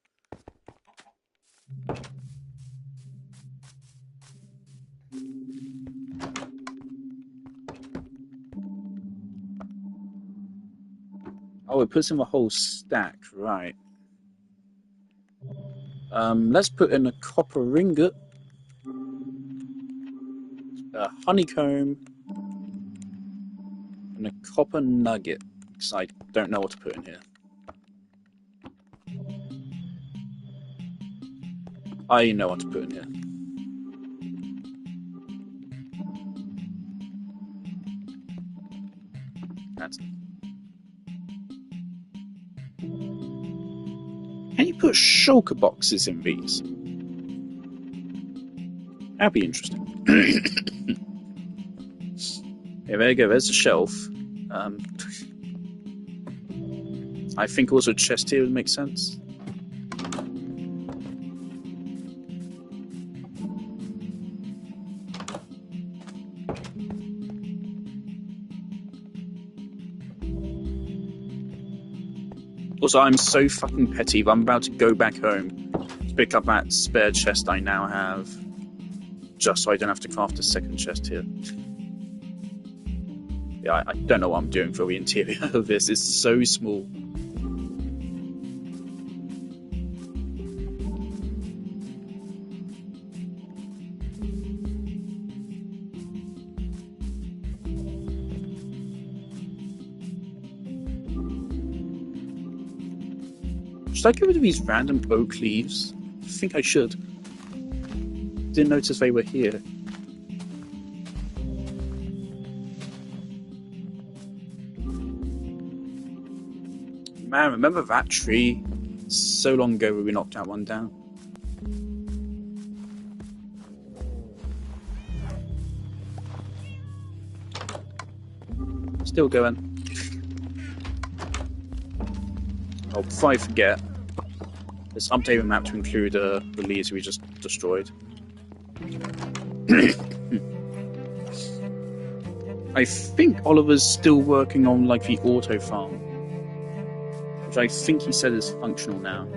Oh, it puts in the whole stack, right. Let's put in a copper ringgit, a honeycomb, and a copper nugget, because I don't know what to put in here. I know what to put in here. That's... Can you put shulker boxes in these? That'd be interesting. Yeah, there you go. There's a shelf. I think also chest here would make sense. Also, I'm so fucking petty, but I'm about to go back home to pick up that spare chest I now have, just so I don't have to craft a second chest here. Yeah, I don't know what I'm doing for the interior of this. It's so small. Should I get rid of these random oak leaves? I think I should. Didn't notice they were here. Man, remember that tree? So long ago when we knocked that one down. Still going. Oh, before I forget, let's update the map to include the leaves we just destroyed. I think Oliver's still working on like the auto farm, which I think he said is functional now.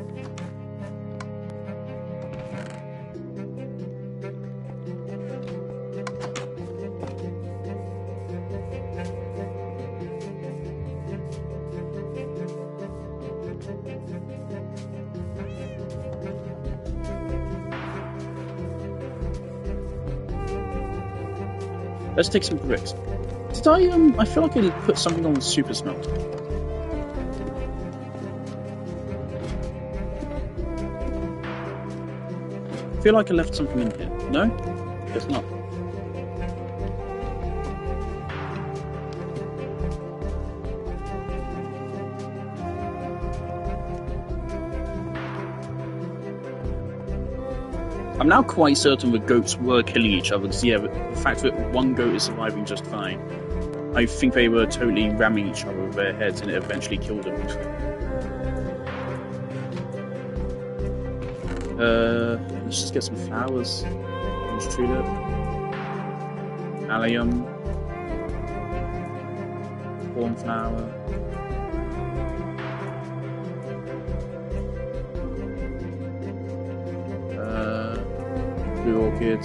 Let's take some bricks. Did I feel like I put something on the super smelt. I feel like I left something in here. No? Guess not. I'm now quite certain the goats were killing each other, because yeah, the fact that one goat is surviving just fine. I think they were totally ramming each other with their heads and it eventually killed them. Let's just get some flowers. Orange tulip. Allium. Cornflower. Blue orchid.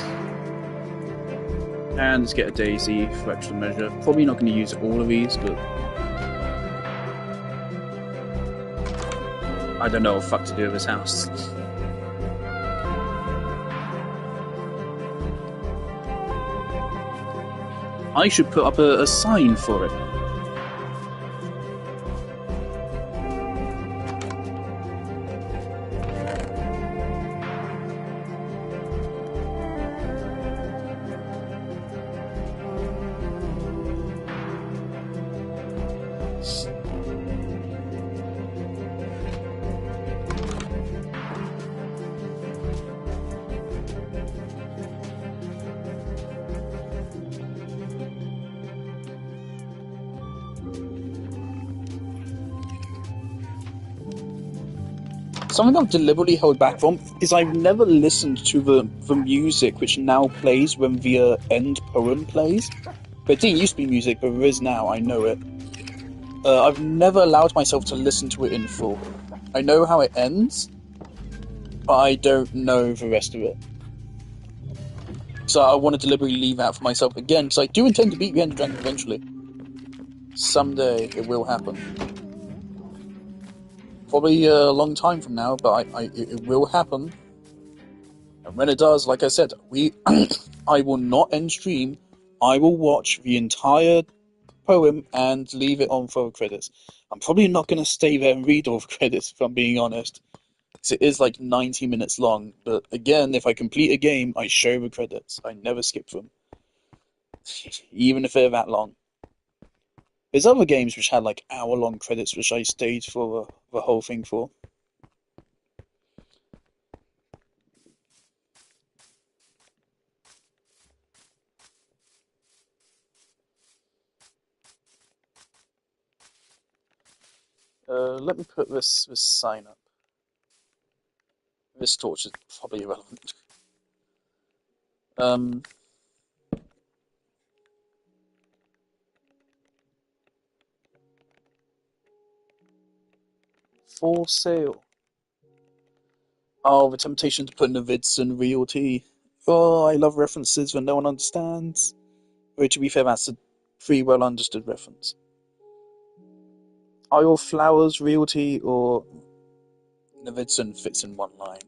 And let's get a daisy for extra measure. Probably not going to use all of these, but I don't know what the fuck to do with this house. I should put up a sign for it. Something I've deliberately held back from is I've never listened to the music which now plays when the end poem plays. There didn't used to be music, but there is now, I know it. I've never allowed myself to listen to it in full. I know how it ends, but I don't know the rest of it. So I want to deliberately leave that for myself again, because I do intend to beat the Ender Dragon eventually. Someday it will happen. Probably a long time from now, but it will happen. And when it does, like I said, I will not end stream. I will watch the entire poem and leave it on for the credits. I'm probably not going to stay there and read all the credits, if I'm being honest. Because it is like 90 minutes long. But again, if I complete a game, I show the credits. I never skip them. Even if they're that long. There's other games which had like hour-long credits, which I stayed for the whole thing for. Let me put this sign up. This torch is probably irrelevant. Um, for sale. Oh, the temptation to put in the vids and realty. Oh, I love references when no one understands. Or to be fair, that's a pretty well understood reference. Are your flowers realty or Navidson fits in one line?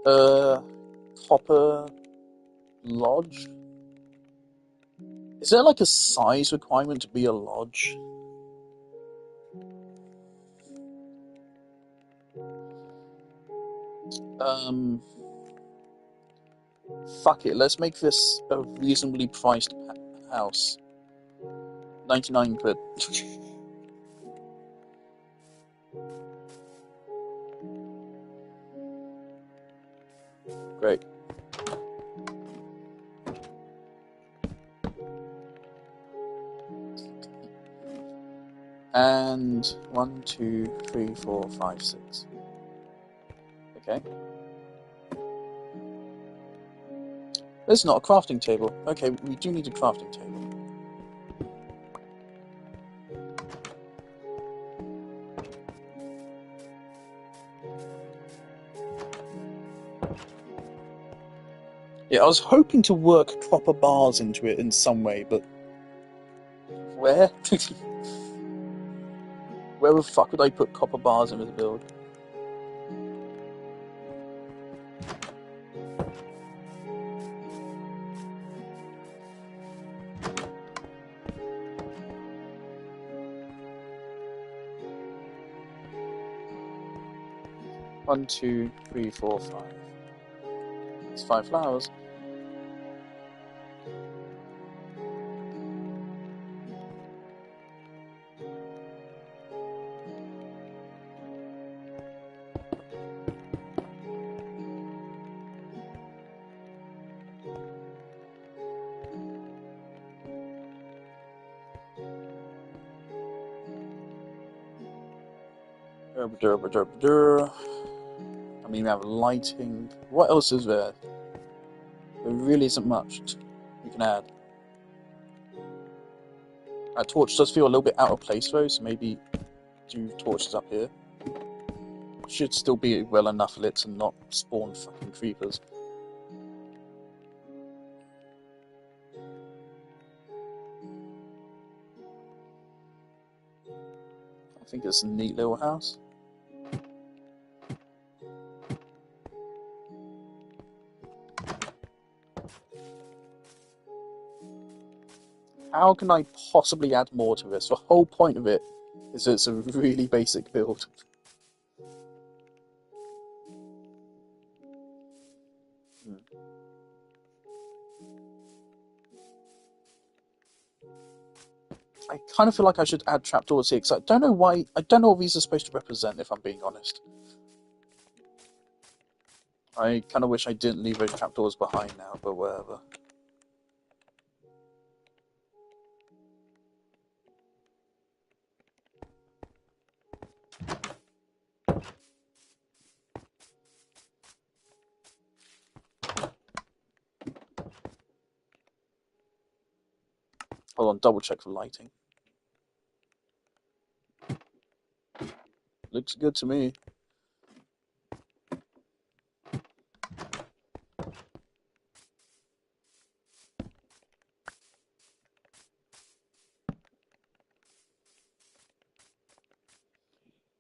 Uh, Copper Lodge? Is there like a size requirement to be a lodge? Um, Fuck it, let's make this a reasonably priced house. 99 quid. Great. And 1, 2, 3, 4, 5, 6. Okay. There's not a crafting table. Okay, we do need a crafting table. Yeah, I was hoping to work copper bars into it in some way, but where? Where the fuck would I put copper bars into the build? One, two, three, four, 5. It's 5 flowers. I mean, we have lighting. What else is there? There really isn't much we can add. That torch does feel a little bit out of place though, so maybe do torches up here. Should still be well enough lit and not spawn fucking creepers. I think it's a neat little house. How can I possibly add more to this? The whole point of it is that it's a really basic build. I kind of feel like I should add trapdoors here, because I don't know why. I don't know what these are supposed to represent, if I'm being honest. I kind of wish I didn't leave those trapdoors behind now, but whatever. Hold on, double check for lighting. Looks good to me.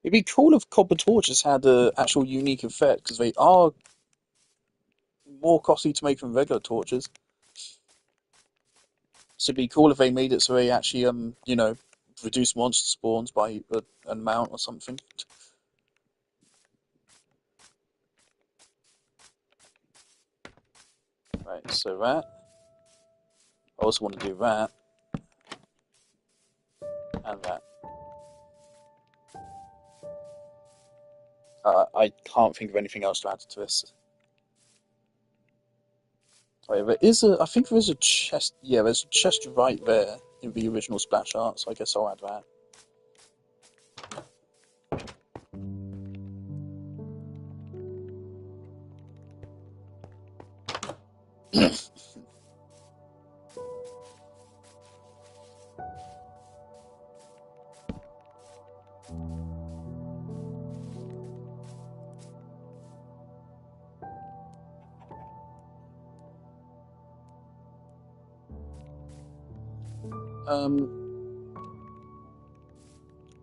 It'd be cool if copper torches had an actual unique effect, because they are more costly to make than regular torches. So it'd be cool if they made it so they actually, you know, reduce monster spawns by an amount or something. Right, so that. I also want to do that. And that. I can't think of anything else to add to this. Oh, yeah, there is I think there is a chest. Yeah, there's a chest right there in the original splash art, so I guess I'll add that.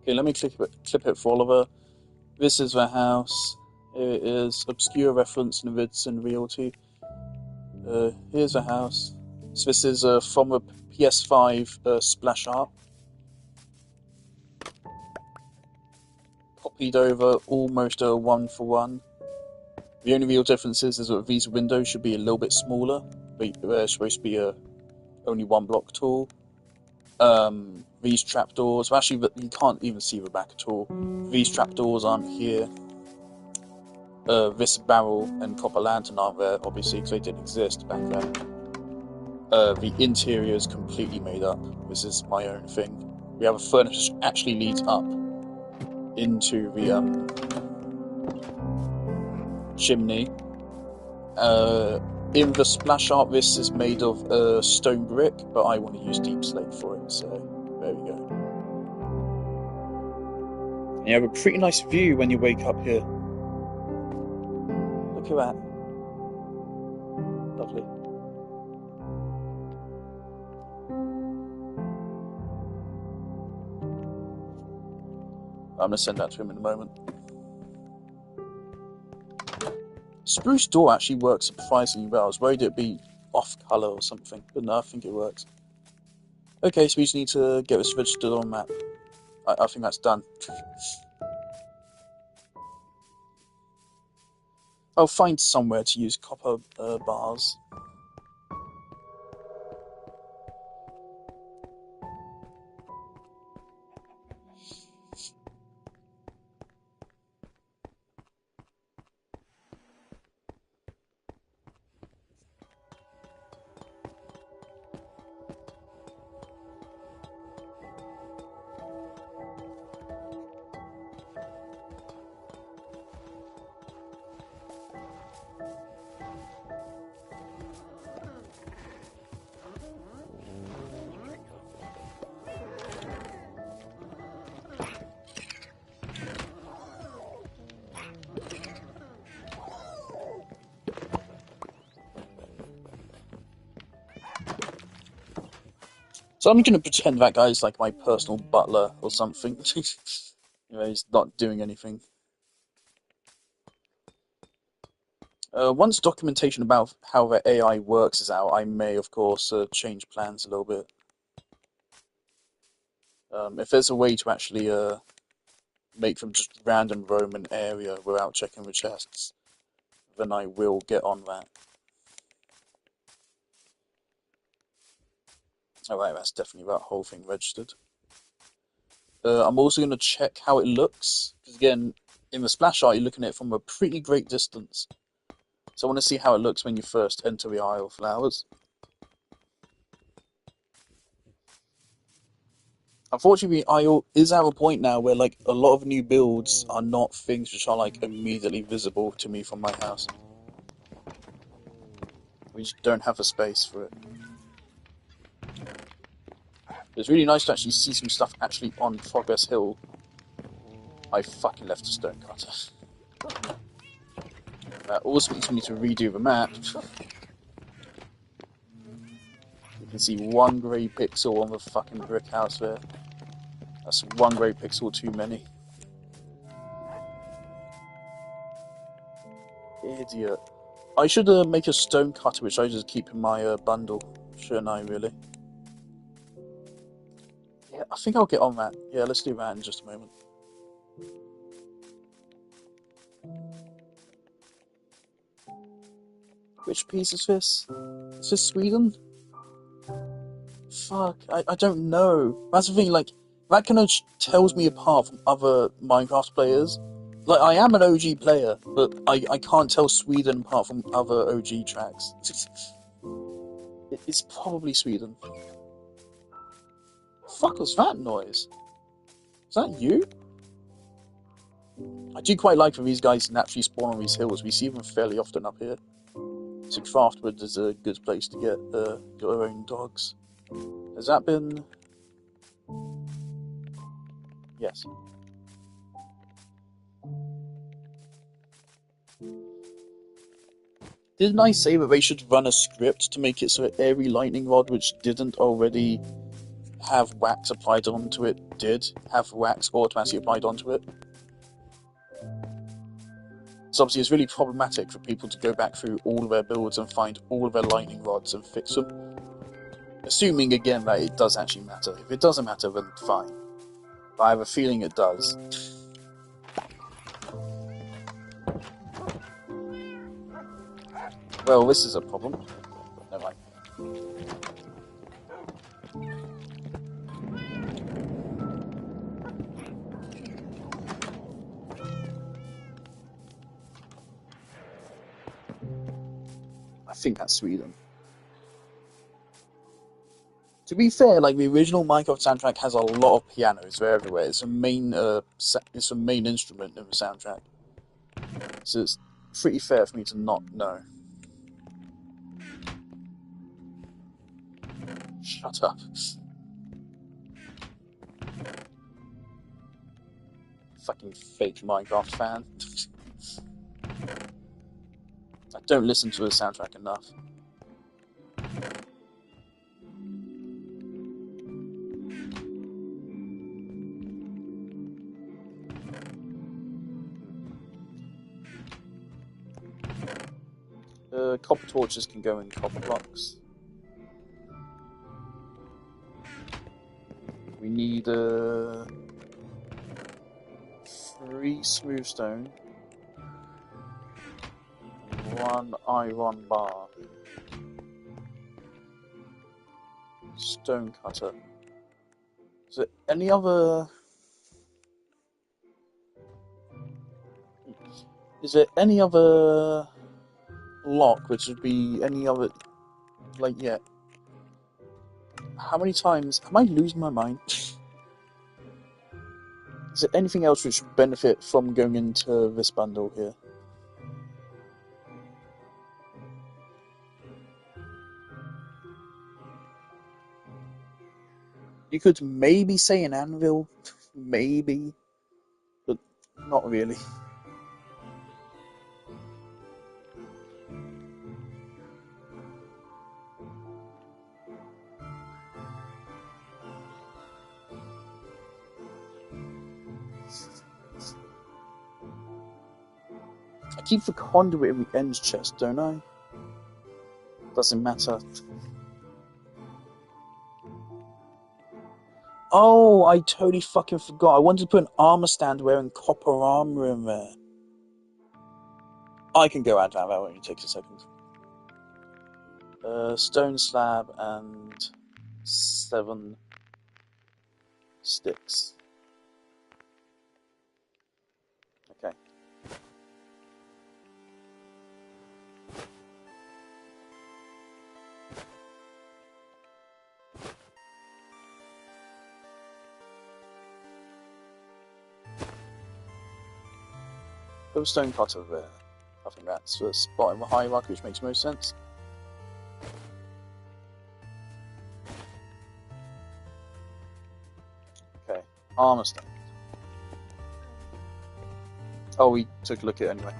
Okay, let me clip it for Oliver. This is the house. Here it is. Obscure reference in Ridson Realty. Here's the house. So this is from a PS5 splash art. Copied over almost a one for one. The only real difference is that these windows should be a little bit smaller. They're supposed to be only one block tall. These trapdoors, well, actually, you can't even see the back at all. These trapdoors aren't here. This barrel and copper lantern aren't there, obviously, because they didn't exist back then. The interior is completely made up. This is my own thing. We have a furnace that actually leads up into the chimney. In the splash art, this is made of stone brick, but I want to use deep slate for it, so there we go. And you have a pretty nice view when you wake up here. Look at that. Lovely. I'm going to send that to him in a moment. Spruce door actually works surprisingly well. I was worried it'd be off colour or something, but no, I think it works. Okay, so we just need to get this registered on map. I think that's done. I'll find somewhere to use copper bars. So I'm going to pretend that guy's like my personal butler or something. He's not doing anything. Once documentation about how the AI works is out, I may, of course, change plans a little bit. If there's a way to actually make them just random roam an area without checking the chests, then I will get on that. Alright, that's definitely that whole thing registered. I'm also going to check how it looks, because again, in the splash art, you're looking at it from a pretty great distance. So I want to see how it looks when you first enter the Isle of Flowers. Unfortunately, the Isle is at a point now where like a lot of new builds are not things which are like immediately visible to me from my house. We just don't have the space for it. It's really nice to actually see some stuff actually on Progress Hill. I fucking left a stone cutter. That also means we need to redo the map. You can see one grey pixel on the fucking brick house there. That's one grey pixel too many. Idiot. I should make a stone cutter which I just keep in my bundle. Shouldn't I, really? Yeah, I think I'll get on that. Yeah, let's do that in just a moment. Which piece is this? Is this Sweden? Fuck, I don't know. That's the thing, like, that kind of tells me apart from other Minecraft players. Like, I am an OG player, but I can't tell Sweden apart from other OG tracks. It's probably Sweden. Fuck was that noise? Is that you? I do quite like when these guys naturally spawn on these hills. We see them fairly often up here. So Craftwood is a good place to get your own dogs. Has that been... Yes. Didn't I say that they should run a script to make it so that every lightning rod which didn't already have wax applied onto it did have wax automatically applied onto it? So obviously it's really problematic for people to go back through all of their builds and find all of their lightning rods and fix them. Assuming again that it does actually matter. If it doesn't matter, then fine. But I have a feeling it does. Well, this is a problem. Never mind. I think that's Sweden. To be fair, like the original Minecraft soundtrack has a lot of pianos. They're everywhere. It's a main, instrument in the soundtrack. So it's pretty fair for me to not know. Shut up. Fucking fake Minecraft fan. I don't listen to the soundtrack enough. Copper torches can go in copper blocks. We need 3 smooth stone, 1 iron bar, stone cutter. Is there any other? Is there any other block which would be any other? Like, yeah. How many times am I losing my mind? Is there anything else which would benefit from going into this bundle here? You could maybe say an anvil, maybe, but not really. I keep the conduit in the ends chest, don't I? Doesn't matter. Oh, I totally fucking forgot. I wanted to put an armor stand wearing copper armor in there. I can go add that only takes a second. Stone slab and 7 sticks. Okay. Put a stone cutter there. I think that's the spot in the hierarchy which makes most sense. Okay, armor stand. Oh, we took a look at it anyway.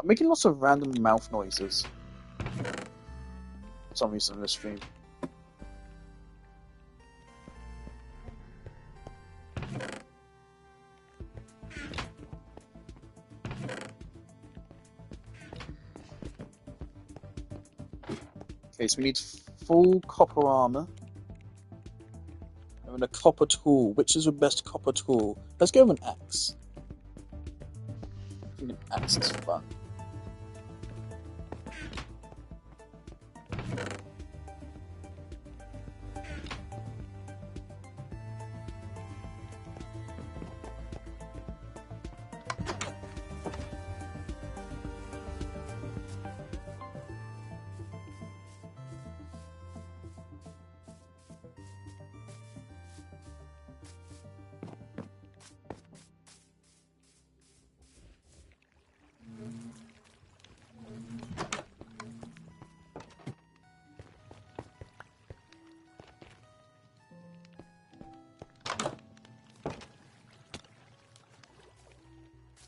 I'm making lots of random mouth noises. For some reason in this stream. Okay, so we need full copper armor. And a copper tool. Which is the best copper tool? Let's go with an axe. I think an axe is fun.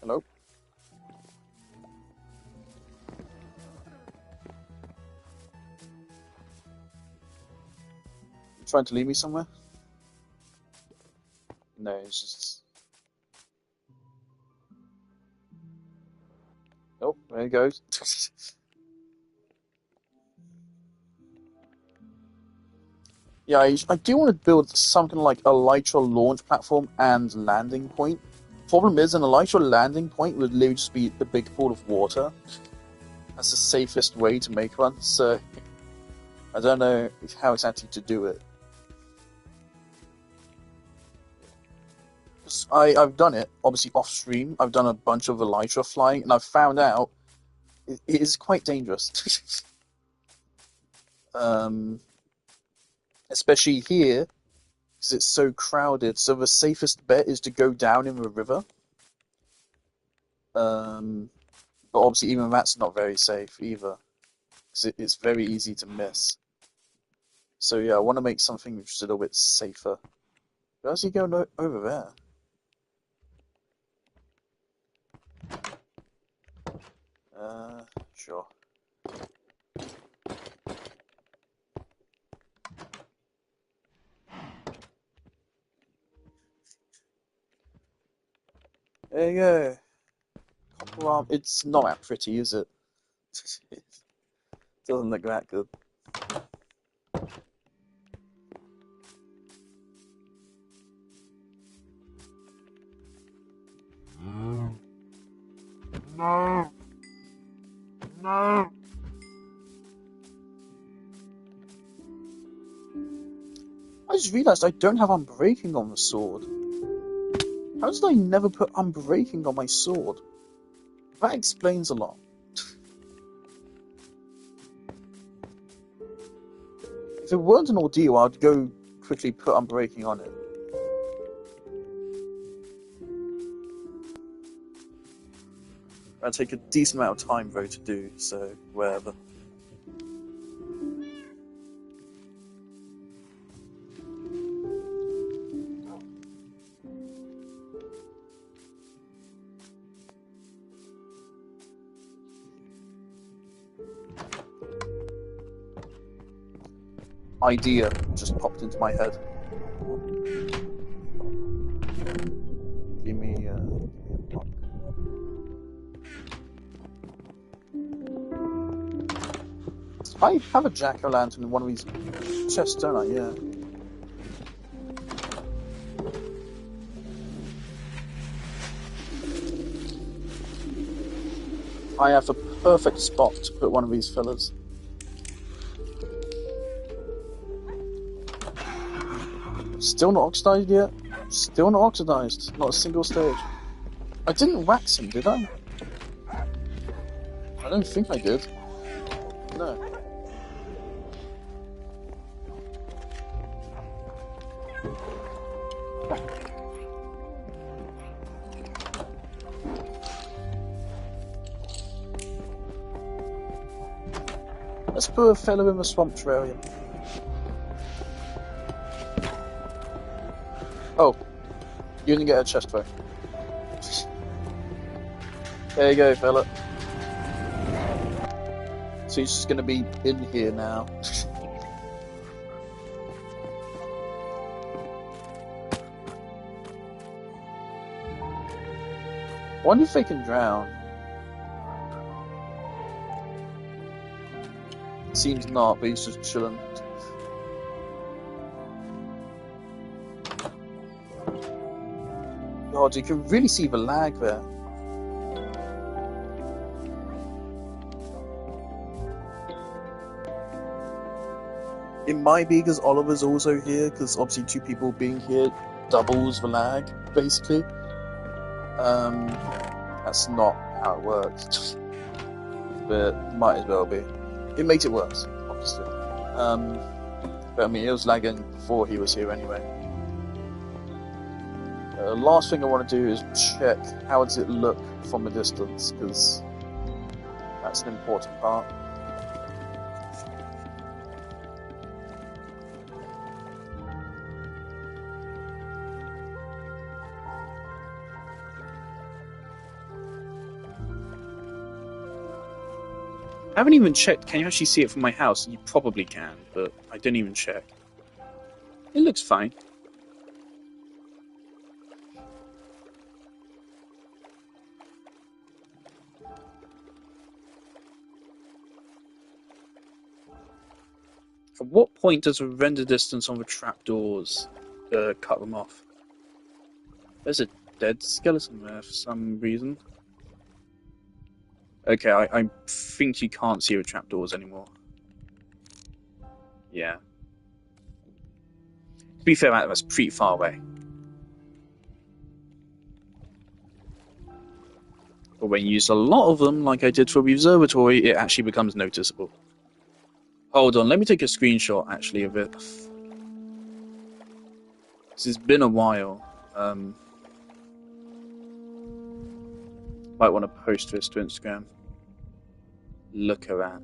Hello? You trying to leave me somewhere? No, it's just... Oh, there he goes. Yeah, I do want to build something like a Elytra launch platform and landing point. Problem is, an Elytra landing point would literally just be a big pool of water. That's the safest way to make one, so I don't know how exactly to do it. I've done it, obviously off stream. I've done a bunch of Elytra flying, and I've found out it is quite dangerous. Especially here, because it's so crowded. So the safest bet is to go down in the river. But obviously even that's not very safe either, because it's very easy to miss. So yeah, I want to make something which is a little bit safer. Where's he going over there? Sure. There you go. Copper arm. It's not that pretty, is it? It doesn't look that good. No. No. I just realised I don't have unbreaking on the sword. How did I never put unbreaking on my sword? That explains a lot. If it weren't an ordeal, I'd go quickly put unbreaking on it. That'd take a decent amount of time though to do, so wherever. Idea just popped into my head. Give me a block. I have a jack-o'-lantern in one of these chests, don't I? Yeah. I have a perfect spot to put one of these fillers. Still not oxidized yet? Still not oxidized. Not a single stage. I didn't wax him, did I? I don't think I did. No. Let's put a fellow in the swamp terrarium. Oh, you didn't get a chest though. There you go, fella. So he's just gonna be in here now. Wonder if they can drown. Seems not, but he's just chilling. God, you can really see the lag there. It might be because Oliver's also here, because obviously two people being here doubles the lag, basically. That's not how it works. But might as well be. It makes it worse, obviously. But I mean, it was lagging before he was here anyway. Last thing I want to do is check how does it look from a distance, because that's an important part. I haven't even checked. Can you actually see it from my house? You probably can, but I didn't even check. It looks fine. At what point does the render distance on the trapdoors cut them off? There's a dead skeleton there for some reason. Okay, I think you can't see the trapdoors anymore. Yeah. To be fair, that's pretty far away. But when you use a lot of them, like I did for the observatory, it actually becomes noticeable. Hold on, let me take a screenshot, actually, of it. This has been a while. Might want to post this to Instagram. Look at that.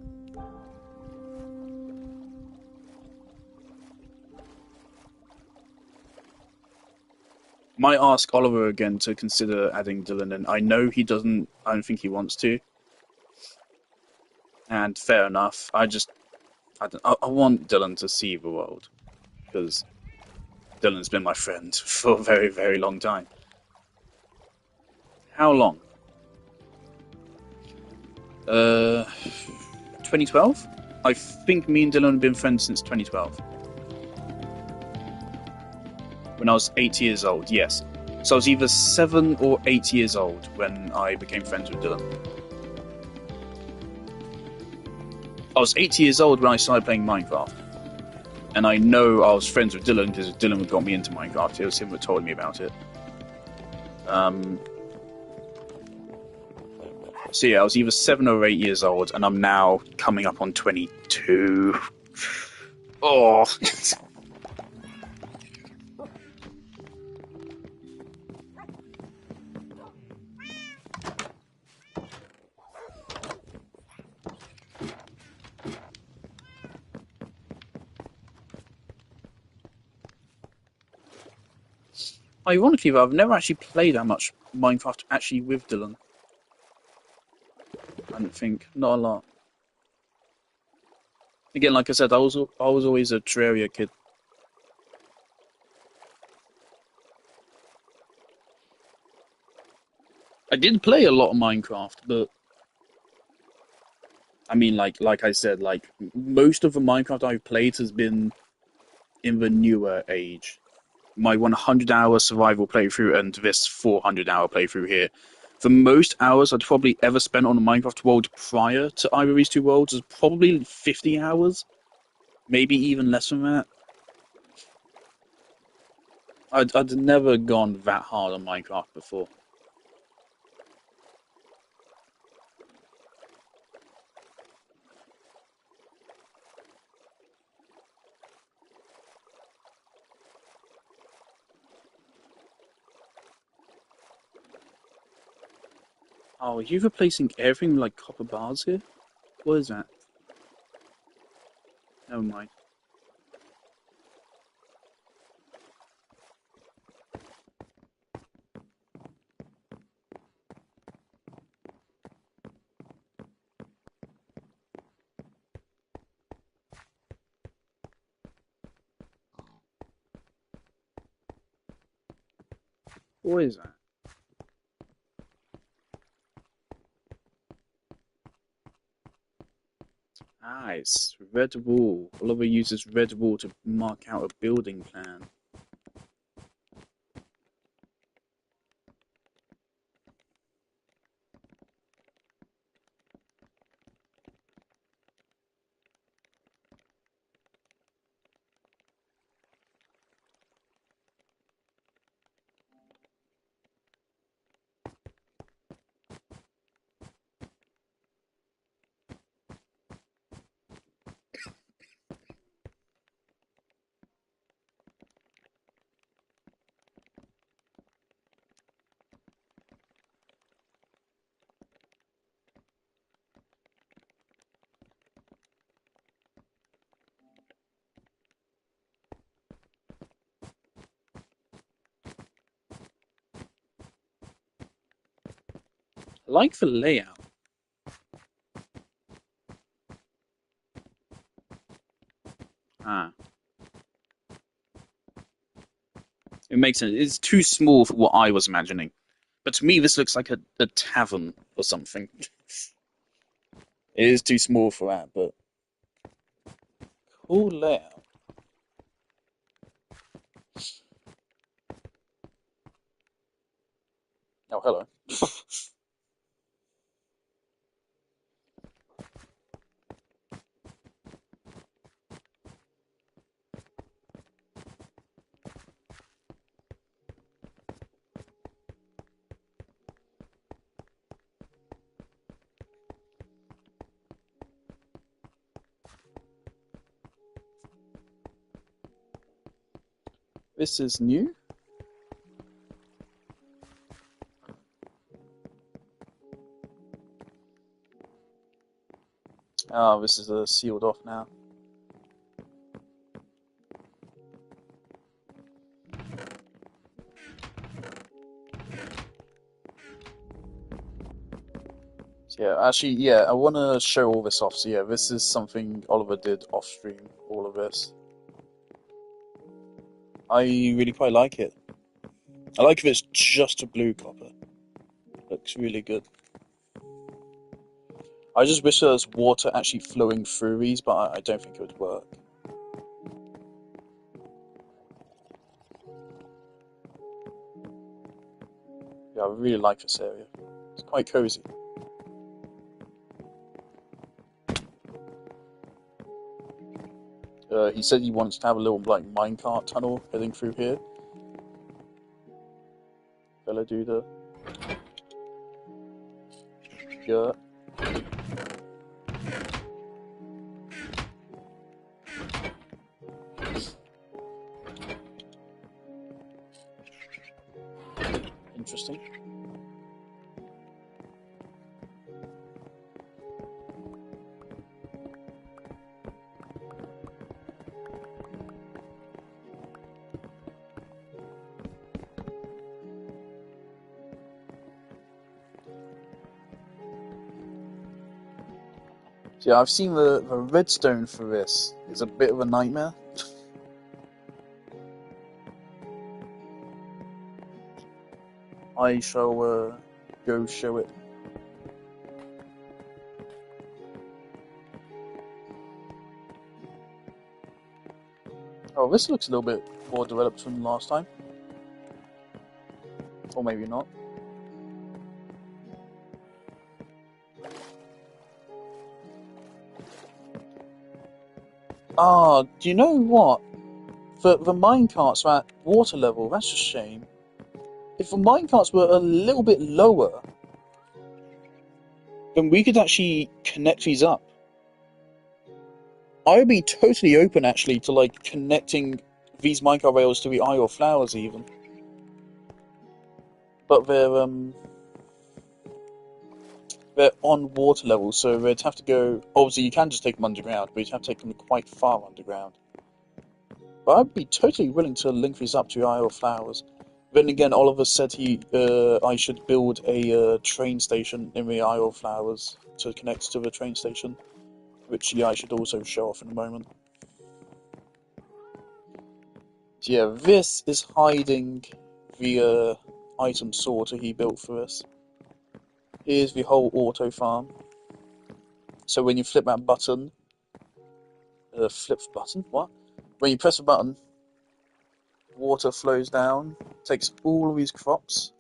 Might ask Oliver again to consider adding Dylan in. I know he doesn't. I don't think he wants to. And fair enough. I want Dylan to see the world, because Dylan's been my friend for a very, very long time. How long? 2012? I think me and Dylan have been friends since 2012. When I was 8 years old, yes. So I was either 7 or 8 years old when I became friends with Dylan. I was 8 years old when I started playing Minecraft. And I know I was friends with Dylan because Dylan got me into Minecraft. It was him that told me about it. So yeah, I was either 7 or 8 years old, and I'm now coming up on 22. Oh. Ironically, though, I've never actually played that much Minecraft actually with Dylan. I don't think. Not a lot. Again, like I said, I was always a Terraria kid. I did play a lot of Minecraft, but I mean, like I said, like most of the Minecraft I've played has been in the newer age. My 100-hour survival playthrough and this 400-hour playthrough here. The most hours I'd probably ever spent on a Minecraft world prior to either of these two worlds is probably 50 hours. Maybe even less than that. I'd never gone that hard on Minecraft before. Oh, are you replacing everything with like copper bars here? What is that? Never mind. What is that? Ah, it's red wall. Oliver uses red wall to mark out a building plan. I like the layout. Ah, it makes sense. It's too small for what I was imagining. But to me, this looks like a tavern or something. It is too small for that, but cool layout. Oh, hello. This is new. Oh, this is sealed off now. So yeah, actually, yeah, I want to show all this off. So yeah, this is something Oliver did off stream. All of this. I really quite like it. I like if it's just a blue copper. Looks really good. I just wish there was water actually flowing through these, but I don't think it would work. Yeah, I really like this area. It's quite cozy. He said he wants to have a little like minecart tunnel heading through here. Fella do the yeah. Interesting. So yeah, I've seen the redstone for this. It's a bit of a nightmare. I shall go show it. Oh, this looks a little bit more developed from last time. Or maybe not. Ah, do you know what? The minecarts are at water level. That's a shame. If the minecarts were a little bit lower, then we could actually connect these up. I would be totally open actually to like connecting these minecart rails to the Isle of Flowers even. But they're on water level, so they'd have to go. Obviously, you can just take them underground, but you'd have to take them quite far underground. But I'd be totally willing to link these up to Isle of Flowers. Then again, Oliver said I should build a train station in the Isle of Flowers to connect to the train station, which yeah, I should also show off in a moment. So yeah, this is hiding the item sorter he built for us. Here's the whole auto farm. So when you flip that button, flip button? What? When you press a button, water flows down, takes all of these crops.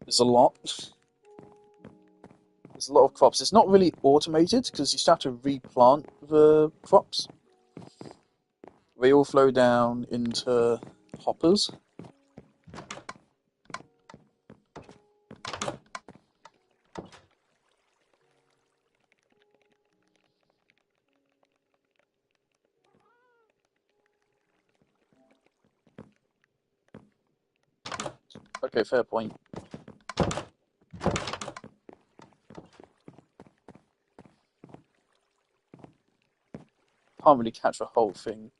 There's a lot. There's a lot of crops. It's not really automated because you still have to replant the crops. They all flow down into hoppers. Okay, fair point. Can't really catch the whole thing.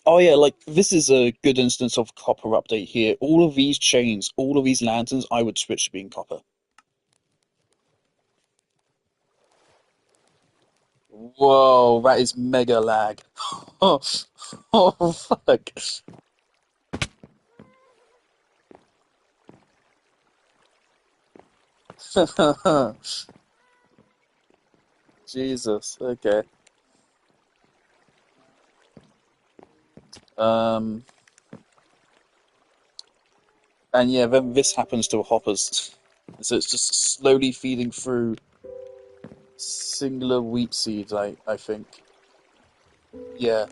Oh yeah, like this is a good instance of copper update here. All of these chains, all of these lanterns, I would switch to being copper. Whoa, that is mega lag. Oh, oh fuck. Jesus, okay. Um, and yeah, then this happens to hoppers. So it's just slowly feeding through singular wheat seeds, I think. Yeah.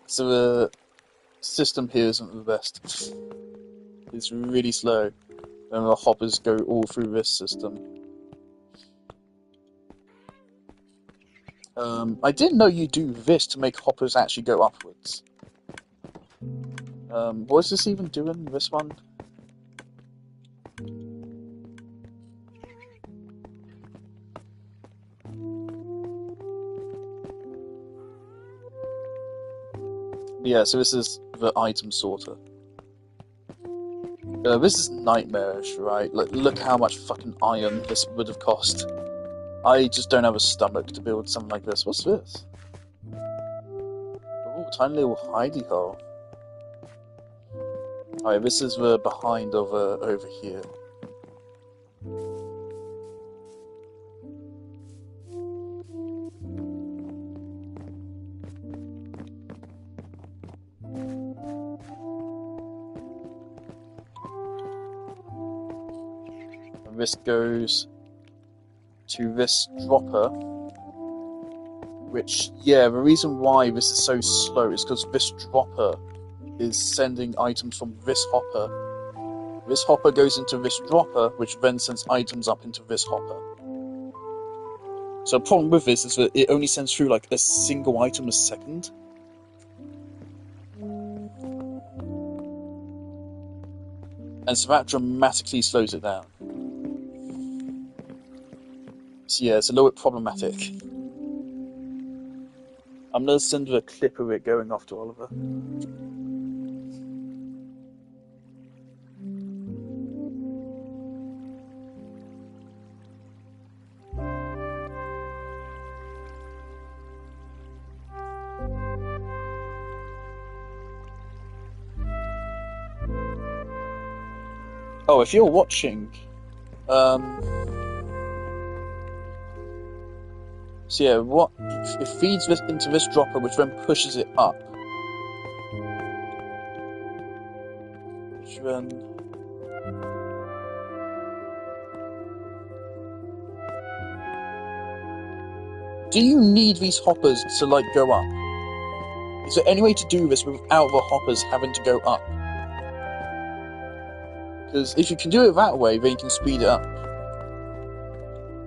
So the system here isn't the best. It's really slow. And the hoppers go all through this system. I didn't know you do this to make hoppers actually go upwards. What is this even doing, this one? Yeah, so this is the item sorter. This is nightmarish, right? Like, look how much fucking iron this would have cost. I just don't have a stomach to build something like this. What's this? Oh, tiny little hidey hole. Alright, this is the behind of over here. And this goes to this dropper, which, yeah, the reason why this is so slow is because this dropper is sending items from this hopper. This hopper goes into this dropper, which then sends items up into this hopper. So the problem with this is that it only sends through like a single item a second. And so that dramatically slows it down. So yeah, it's a little bit problematic. I'm gonna send you a clip of it going off to Oliver. Oh, if you're watching, so yeah, what it feeds this into this dropper, which then pushes it up. Which then do you need these hoppers to like go up? Is there any way to do this without the hoppers having to go up? Because if you can do it that way, then you can speed it up.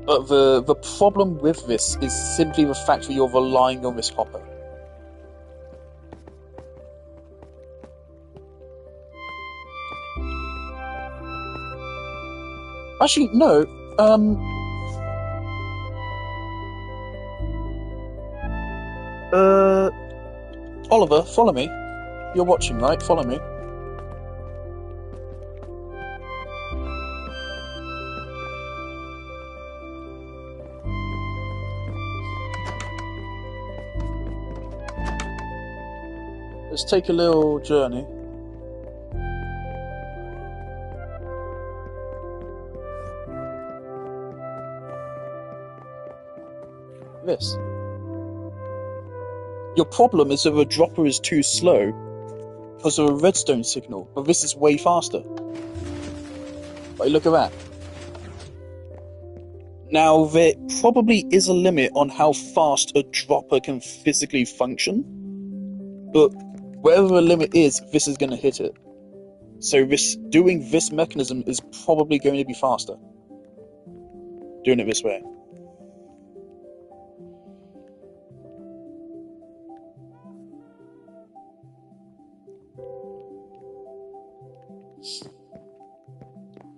But the problem with this is simply the fact that you're relying on this hopper. Actually, no. Oliver, follow me. You're watching, right? Follow me. Let's take a little journey. This. Your problem is that the dropper is too slow because of a redstone signal, but this is way faster. Like, look at that. Now, there probably is a limit on how fast a dropper can physically function, but whatever the limit is, this is going to hit it. So doing this mechanism is probably going to be faster. Doing it this way.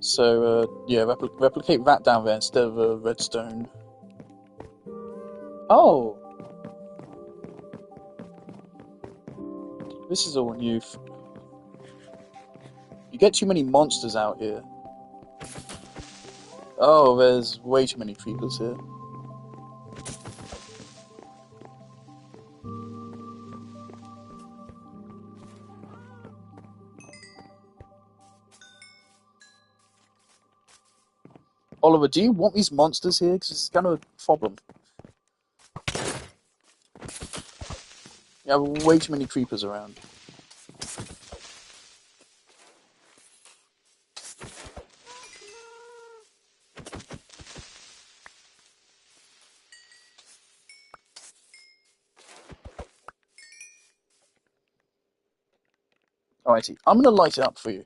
So, yeah, replicate that down there instead of a redstone. Oh! This is all new. You get too many monsters out here. Oh, there's way too many creepers here. Oliver, do you want these monsters here? Because it's kind of a problem. You have way too many creepers around. Alrighty, I'm gonna light it up for you.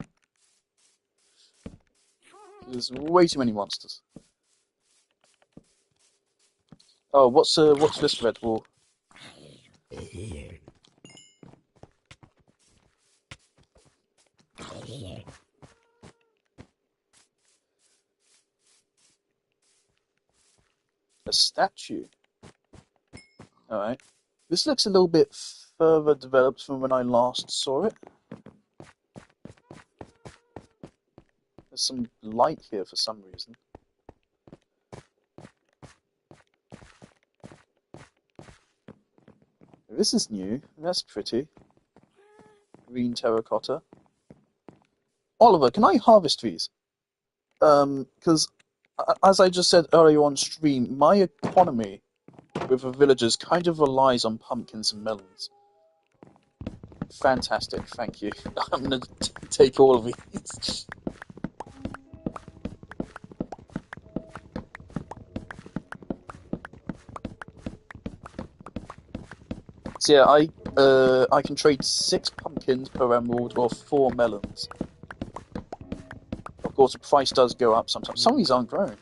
There's way too many monsters. Oh, what's this red wall? A statue. Alright. This looks a little bit further developed from when I last saw it. There's some light here for some reason. This is new. That's pretty. Green terracotta. Oliver, can I harvest these? Because as I just said earlier on stream, my economy with the villagers kind of relies on pumpkins and melons. Fantastic, thank you. I'm gonna take all of these. So yeah, I can trade 6 pumpkins per emerald or 4 melons. Of course, the price does go up sometimes. Some of these aren't grown.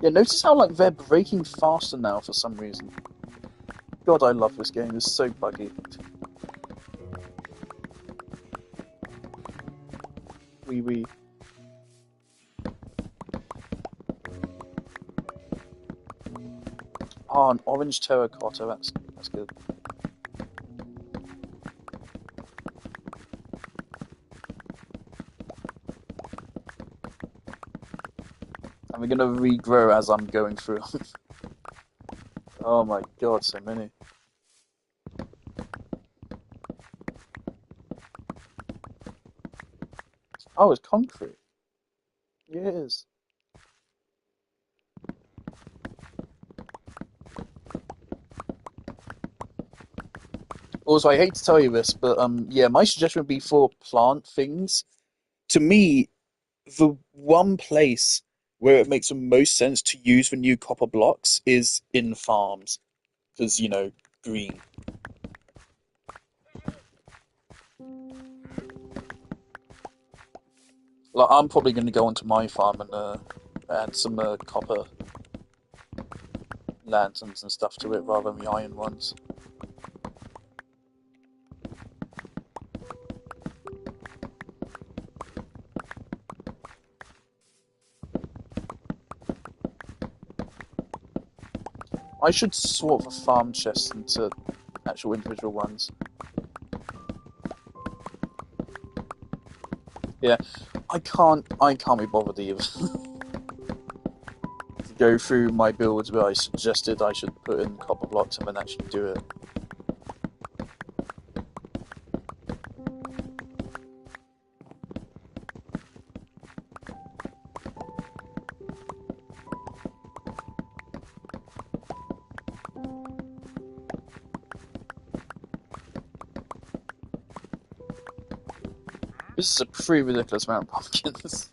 Yeah, notice how like they're breaking faster now for some reason. God, I love this game. It's so buggy. Wee. Oh, an orange terracotta. That's good. And we're gonna regrow as I'm going through. Oh my god, so many. Oh, it's concrete. Yeah, it is. Also, I hate to tell you this, but yeah, my suggestion would be for plant things. To me, the one place where it makes the most sense to use the new copper blocks is in farms, because you know, green. Like, I'm probably going to go onto my farm and add some copper lanterns and stuff to it rather than the iron ones. I should sort the farm chests into actual individual ones. Yeah, I can't be bothered either to go through my builds where I suggested I should put in copper blocks and then actually do it. This is a pretty ridiculous amount of pumpkins.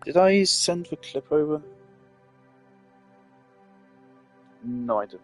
Did I send the clip over? No, I didn't.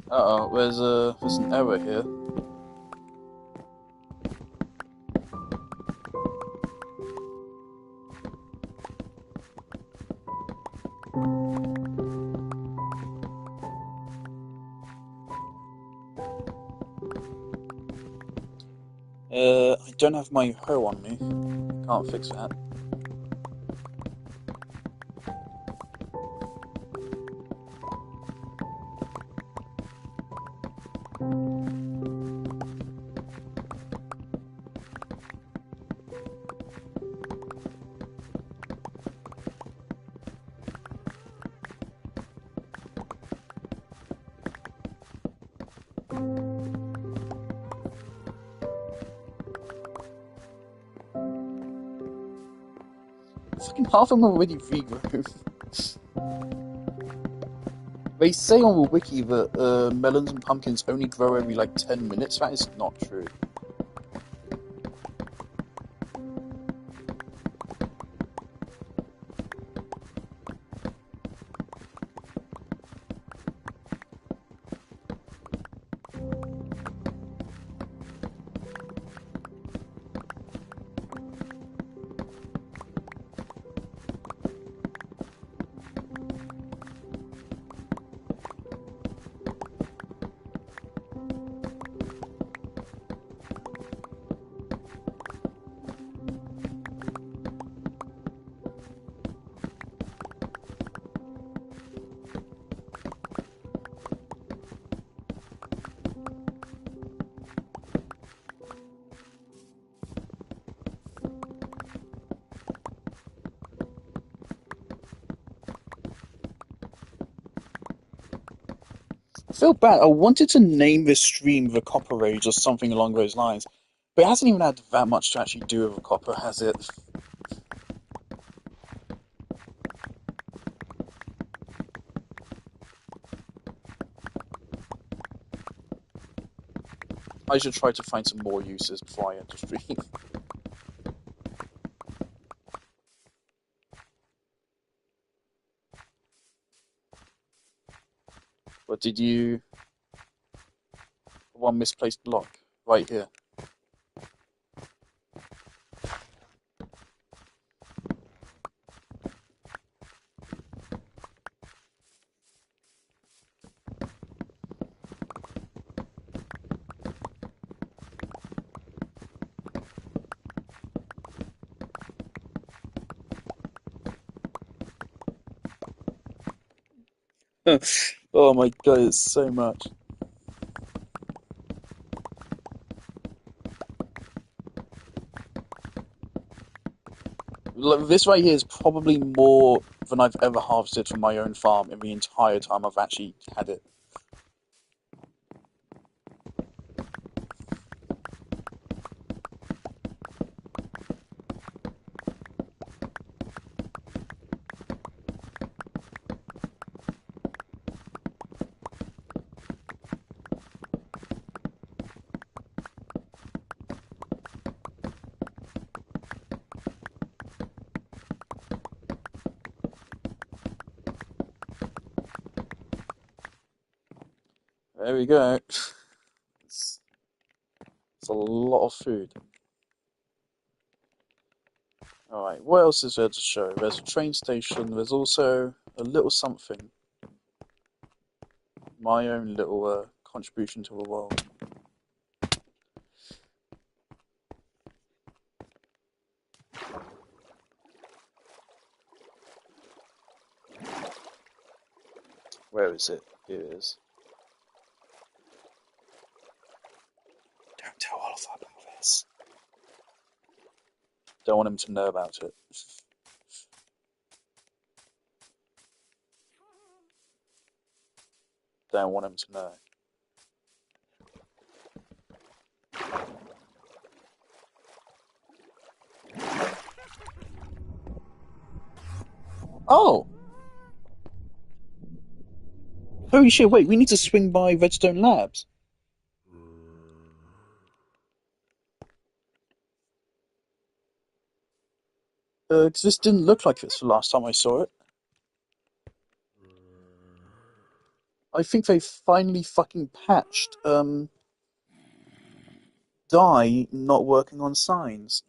Uh-oh, there's an error here. I don't have my hoe on me. Can't fix that. Fucking half of them are already regrown. They say on the wiki that melons and pumpkins only grow every like 10 minutes. That is not true. I feel bad. I wanted to name this stream the Copper Rage or something along those lines, but it hasn't even had that much to actually do with the copper, has it? I should try to find some more uses before I end the stream. But did you... One misplaced block right here. Oh my god, it's so much. Look, this right here is probably more than I've ever harvested from my own farm in the entire time I've actually had it. There we go. It's, it's a lot of food. Alright, what else is there to show? There's a train station, there's also a little something. My own little contribution to the world. Where is it? Here it is. Don't tell Oliver about this. Don't want him to know about it. Don't want him to know. Oh! Holy shit, wait, we need to swing by Redstone Labs. Because this didn't look like this the last time I saw it. I think they finally fucking patched, dye not working on signs.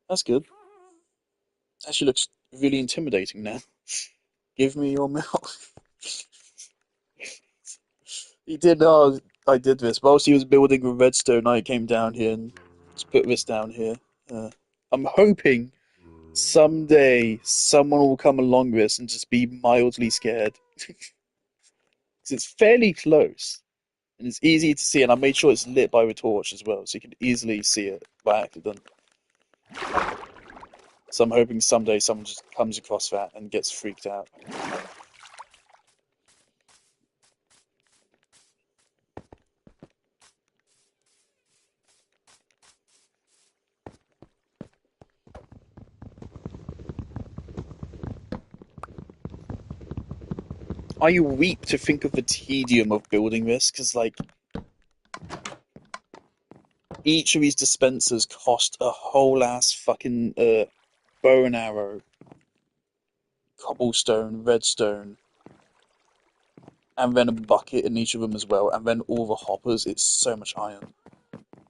That's good. Actually looks really intimidating now. Give me your milk. He did, I did this. Whilst he was building with redstone, I came down here and just put this down here. I'm hoping someday someone will come along this and just be mildly scared. Because it's fairly close and it's easy to see, and I made sure it's lit by the torch as well, so you can easily see it by accident. So I'm hoping someday someone just comes across that and gets freaked out. I weep to think of the tedium of building this, because like each of these dispensers cost a whole ass fucking bow and arrow, cobblestone, redstone, and then a bucket in each of them as well, and then all the hoppers. It's so much iron.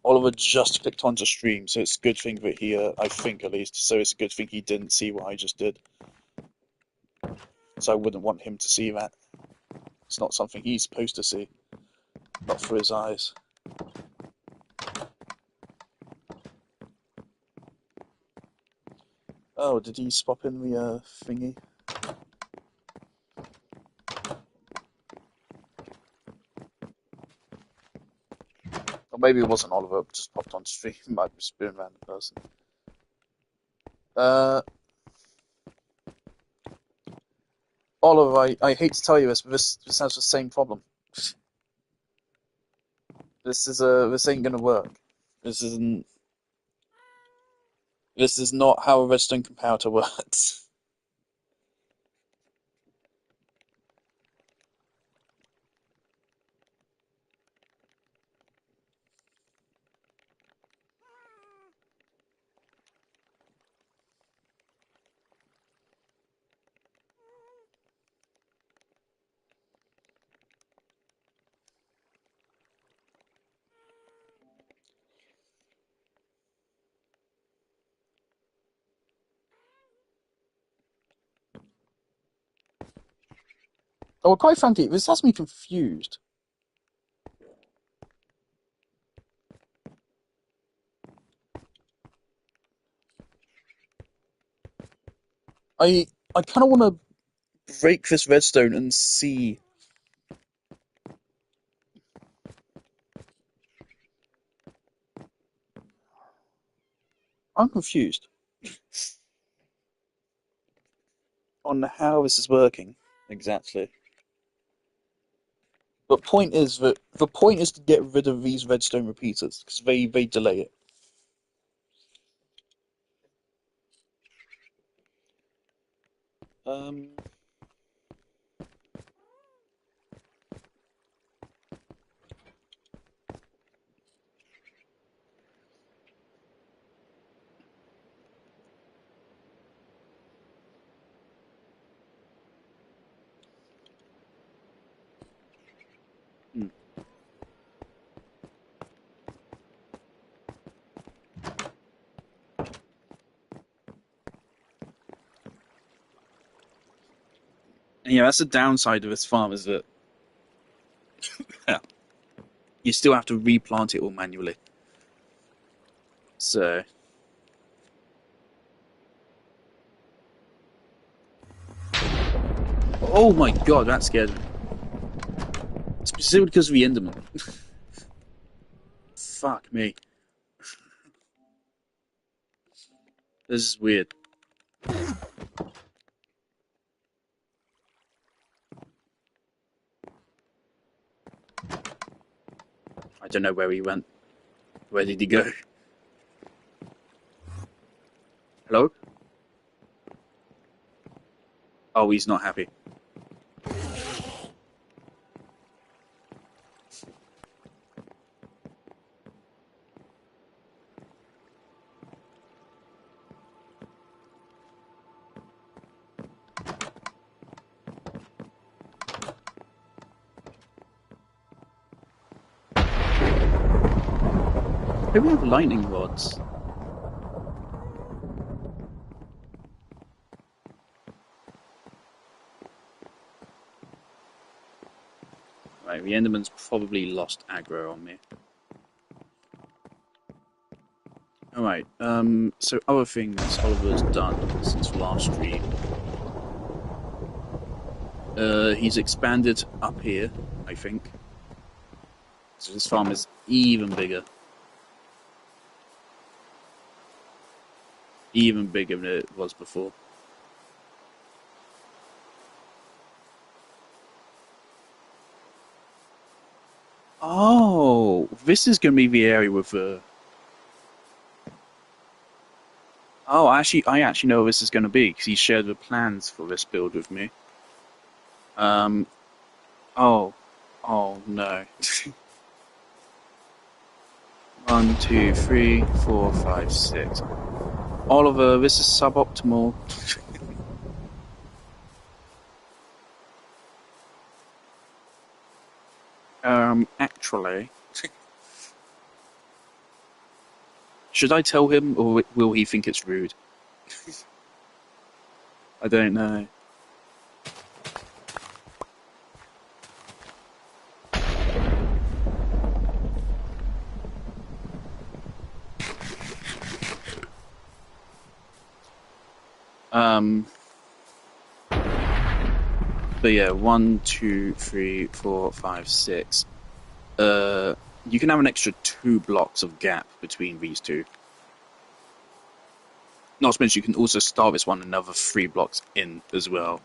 Oliver just clicked onto stream, so it's a good thing that he, I think at least, so it's a good thing he didn't see what I just did. So I wouldn't want him to see that. It's not something he's supposed to see, not for his eyes. Oh, did he swap in the thingy? Or maybe it wasn't Oliver, just popped on stream. It might be a random person. Uh, Oliver, I hate to tell you this, but this has the same problem. This ain't gonna work. This isn't. This is not how a redstone comparator works. Oh, quite frankly, this has me confused. I kind of want to break this redstone and see. I'm confused. on how this is working exactly. But point is that the point is to get rid of these redstone repeaters because they delay it. Um. Hmm. And yeah, that's the downside of this farm is that you still have to replant it all manually. So, oh my god, that scared me. Specifically because of the Enderman. Fuck me. This is weird. I don't know where he went. Where did he go? Hello? Oh, he's not happy. Here we have lightning rods. Right, the Enderman's probably lost aggro on me. Alright, so other things Oliver's done since last stream. He's expanded up here, I think. So this farm is even bigger. Even bigger than it was before. Oh, this is going to be the area with Oh, I actually know what this is going to be because he shared the plans for this build with me. Um, oh, oh no. 1, 2, 3, 4, 5, 6. Oliver, this is suboptimal. Actually, should I tell him or will he think it's rude? I don't know. Um, but yeah, 1, 2, 3, 4, 5, 6. You can have an extra 2 blocks of gap between these two. Not to mention, you can also start this one another 3 blocks in as well.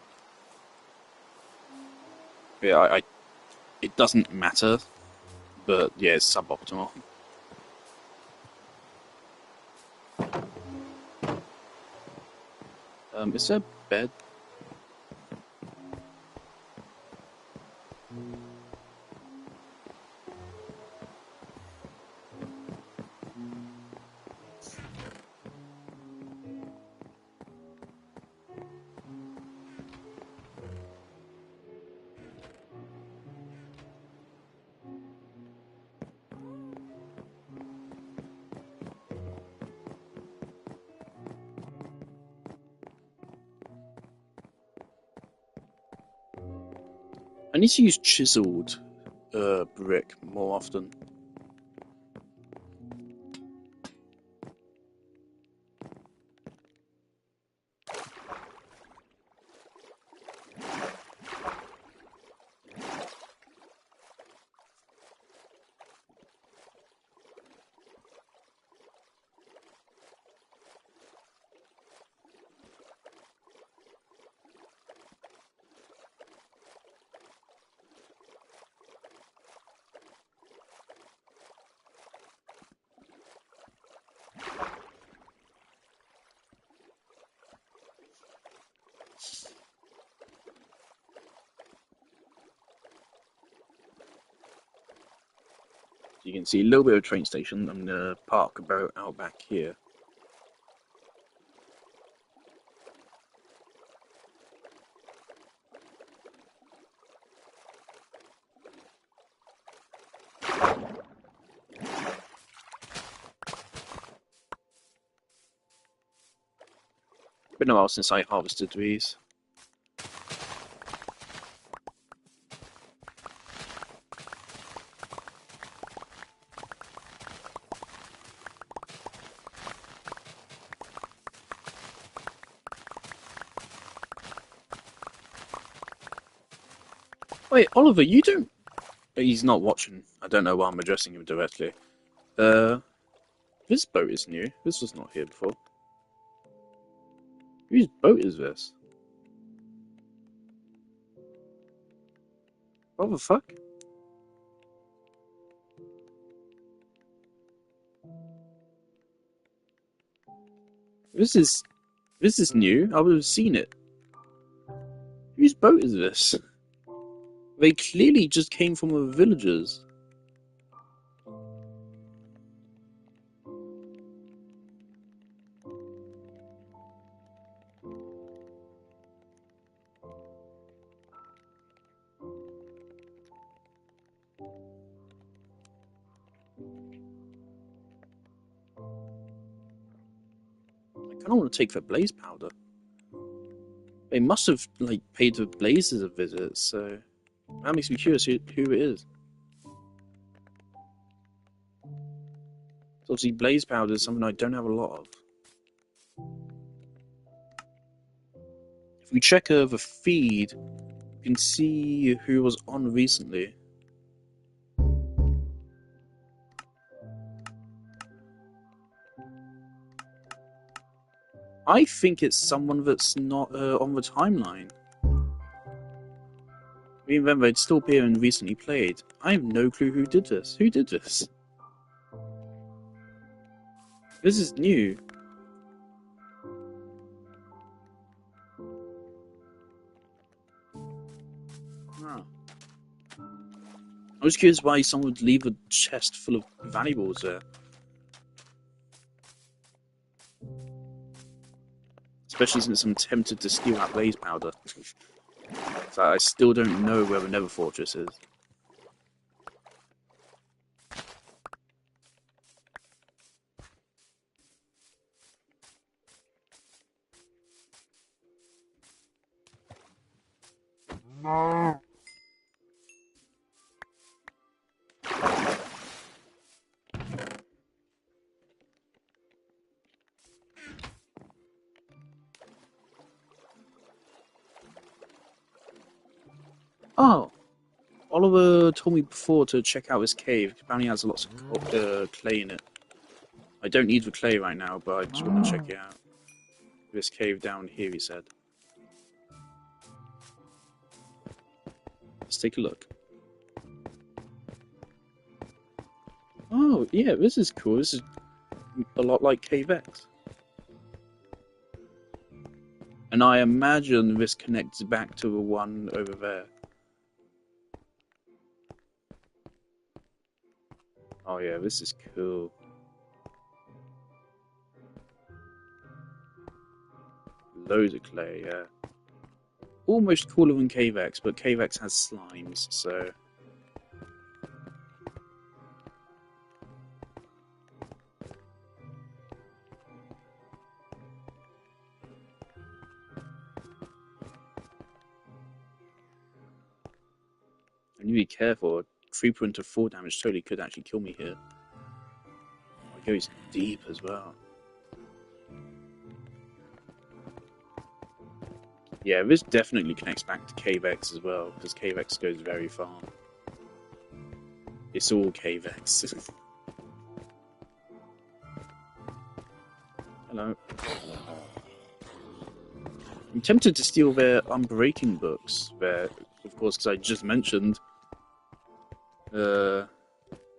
Yeah, it doesn't matter, but yeah, it's suboptimal. Is there a bed? I need to use chiseled brick more often. You can see a little bit of a train station. I'm gonna park a boat out back here. Been a while since I harvested these. Wait, Oliver, you don't... He's not watching. I don't know why I'm addressing him directly. This boat is new. This was not here before. Whose boat is this? What the fuck? This is new. I would have seen it. Whose boat is this? They clearly just came from the villagers. I kind of want to take the blaze powder. They must have like paid the blazes a visit, so that makes me curious who it is. So obviously, blaze powder is something I don't have a lot of. If we check the feed, you can see who was on recently. I think it's someone that's not on the timeline. Remember, it's still appear and recently played. I have no clue who did this. Who did this? This is new. Ah. I was curious why someone would leave a chest full of valuables there. Especially since I'm tempted to steal that blaze powder. So I still don't know where the Nether Fortress is. No. Oh! Oliver told me before to check out his cave. Apparently has lots of clay in it. I don't need the clay right now, but I just want to check it out. This cave down here, he said. Let's take a look. Oh, yeah, this is cool. This is a lot like Cave X. And I imagine this connects back to the one over there. Oh yeah, this is cool. Loads of clay, yeah. Almost cooler than Cave X, but Cave X has slimes, so... I need to be careful. 3.4 damage totally could actually kill me here. It goes deep as well. Yeah, this definitely connects back to Cave X as well, because Cave X goes very far. It's all Cave X. Hello. I'm tempted to steal their Unbreaking books, there, of course, because I just mentioned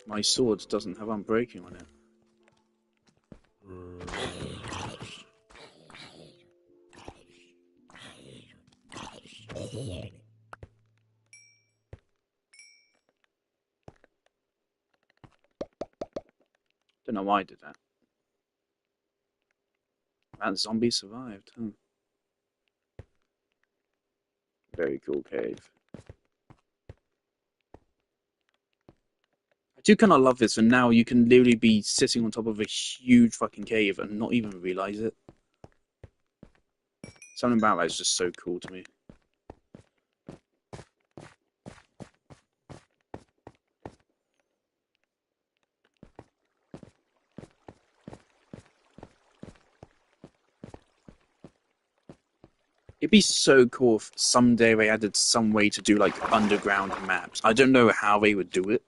my sword doesn't have Unbreaking on it. Don't know why I did that. And zombies survived. Very cool cave. I do kind of love this, and now you can literally be sitting on top of a huge fucking cave and not even realize it. Something about that is just so cool to me. It'd be so cool if someday they added some way to do like underground maps. I don't know how they would do it,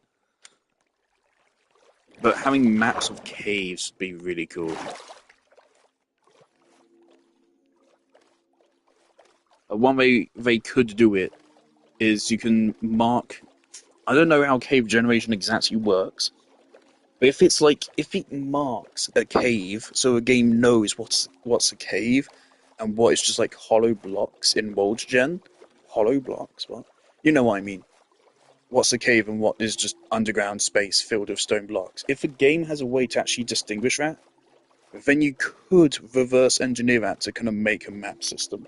but having maps of caves would be really cool. One way they could do it is you can mark. I don't know how cave generation exactly works, but if it marks a cave, so a game knows what's a cave, and what is just like hollow blocks in World Gen. Hollow blocks, what? You know what I mean. What's a cave and what is just underground space filled with stone blocks. If a game has a way to actually distinguish that, then you could reverse engineer that to kind of make a map system.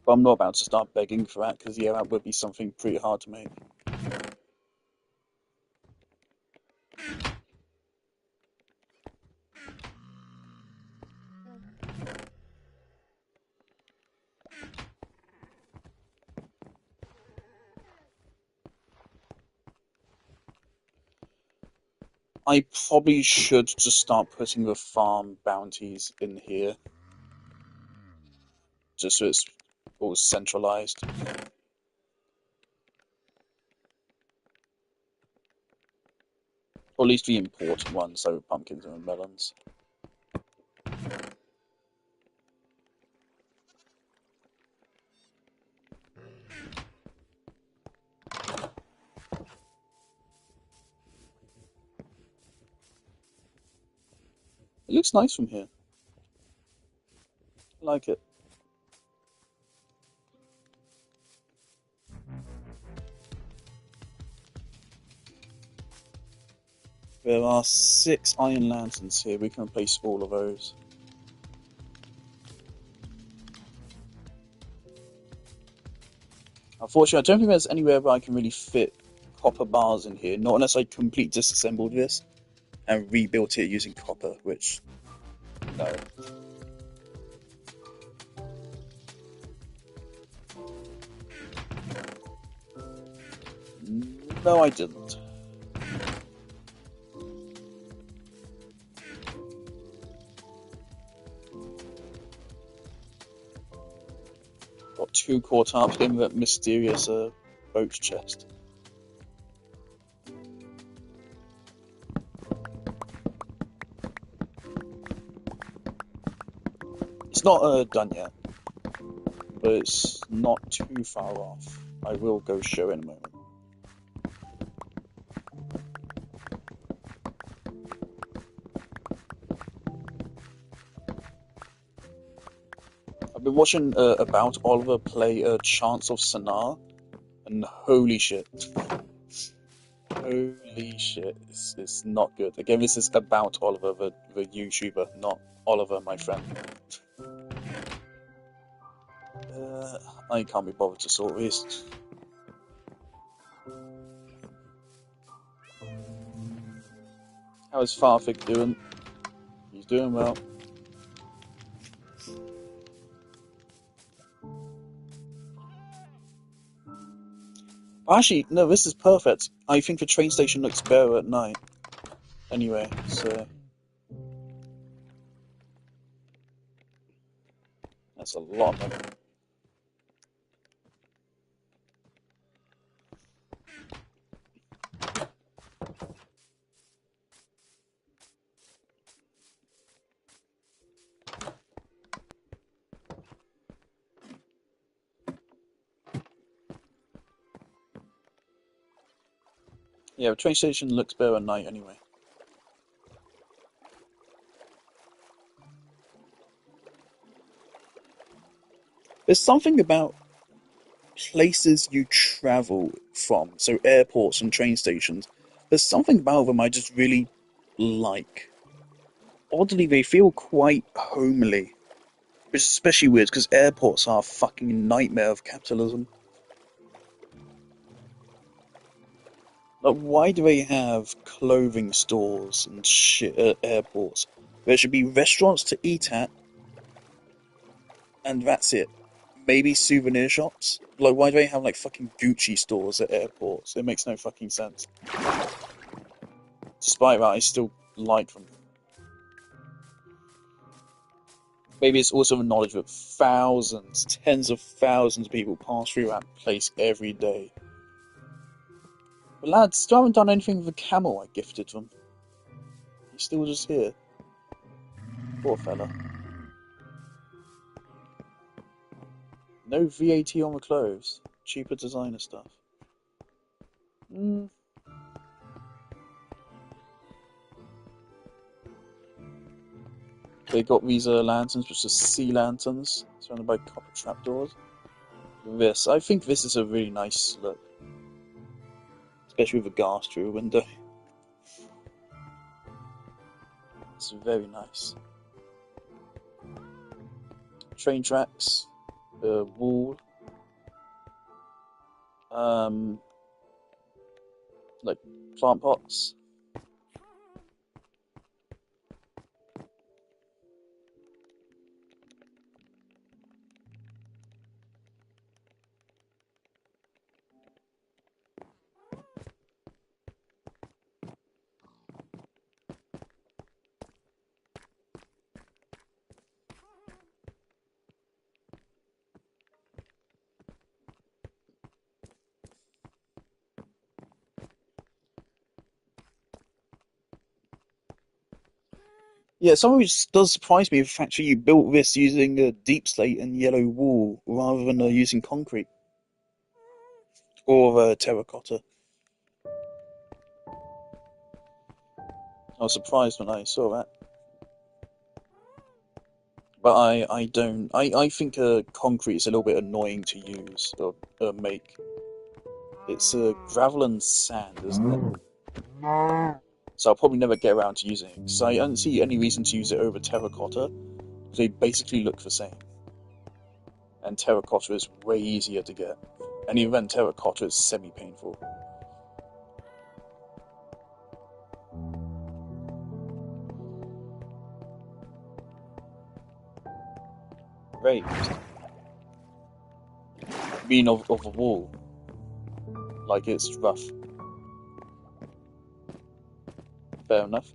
But I'm not about to start begging for that, because yeah, that would be something pretty hard to make. I probably should just start putting the farm bounties in here, just so it's all centralized. Or at least the important ones, so pumpkins and melons. It looks nice from here. I like it. There are 6 iron lanterns here. We can replace all of those. Unfortunately, I don't think there's anywhere where I can really fit copper bars in here. Not unless I completely disassembled this and rebuilt it using copper, which, no. No, I didn't. Got too caught up in that mysterious boat chest. It's not done yet, but it's not too far off. I will go show in a moment. I've been watching About Oliver play Chants of Sanaa, and holy shit. Holy shit, it's not good. Again, this is About Oliver, the YouTuber, not Oliver, my friend. I can't be bothered to sort this. How is Farfig doing? He's doing well. Actually, no, this is perfect. I think the train station looks better at night. Anyway, so that's a lot of money. Yeah, the train station looks better at night anyway. There's something about places you travel from, so airports and train stations. There's something about them I just really like. Oddly, they feel quite homely, which is especially weird because airports are a fucking nightmare of capitalism. Like, why do they have clothing stores and shit at airports? There should be restaurants to eat at, and that's it. Maybe souvenir shops? Like, why do they have, like, fucking Gucci stores at airports? It makes no fucking sense. Despite that, I still like them. Maybe it's also the knowledge that thousands, tens of thousands of people pass through that place every day. But lads, still haven't done anything with the camel I gifted them. He's still just here. Poor fella. No VAT on the clothes. Cheaper designer stuff. Mm. They got these lanterns, which are sea lanterns, surrounded by copper trapdoors. I think this is a really nice look, especially with a gas through a window. It's very nice. Train tracks, wall, um, like plant pots. Yeah, some of which does surprise me the fact that you built this using a deep slate and yellow wool rather than using concrete or terracotta. I was surprised when I saw that. But I don't. I think concrete is a little bit annoying to use or make. It's gravel and sand, isn't it? No. No. So I'll probably never get around to using it. Because I don't see any reason to use it over terracotta. They basically look the same. And terracotta is way easier to get. And even then, terracotta is semi-painful. Raised. Mean of a wall. Like it's rough. Fair enough.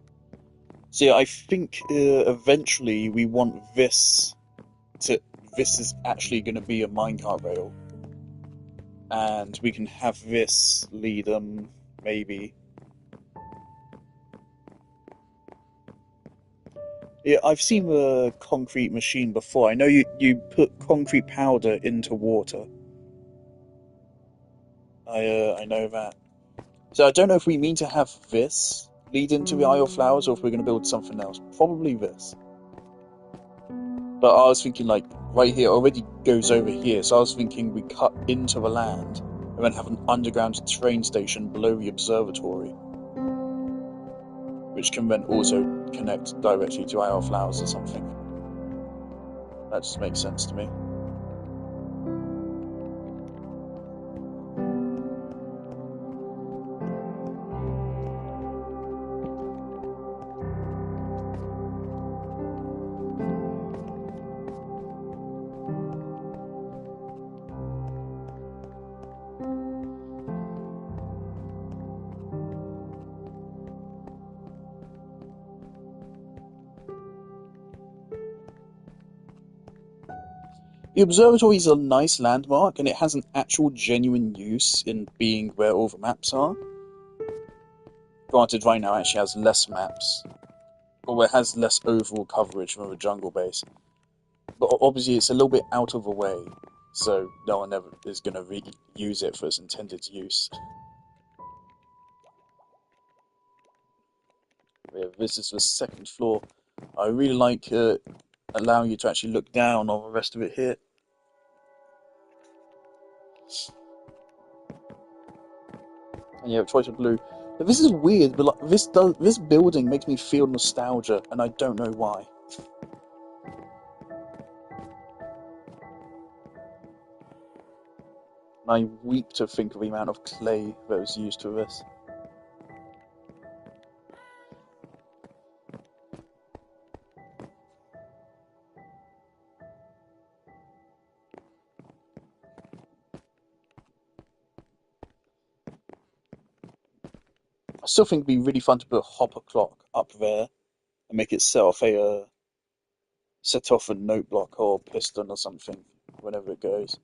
So yeah, I think eventually we want this to. This is actually going to be a minecart rail, and we can have this lead maybe. Yeah, I've seen the concrete machine before. I know you put concrete powder into water. I know that. So I don't know if we mean to have this lead into the Isle of Flowers or if we're going to build something else. Probably this. But I was thinking, like, right here already goes over here, so I was thinking we cut into the land and then have an underground train station below the observatory, which can then also connect directly to Isle of Flowers or something. That just makes sense to me. The observatory is a nice landmark, and it has an actual genuine use in being where all the maps are. Granted, right now it actually has less maps, or it has less overall coverage from the jungle base. But obviously it's a little bit out of the way, so no one ever is going to use it for its intended use. Yeah, this is the second floor. I really like allowing you to actually look down on the rest of it here. Yeah, choice of blue. But this is weird, but like, this building makes me feel nostalgia, and I don't know why. And I weep to think of the amount of clay that was used for this. I still think it'd be really fun to put a hopper clock up there and make it set off a note block or piston or something whenever it goes.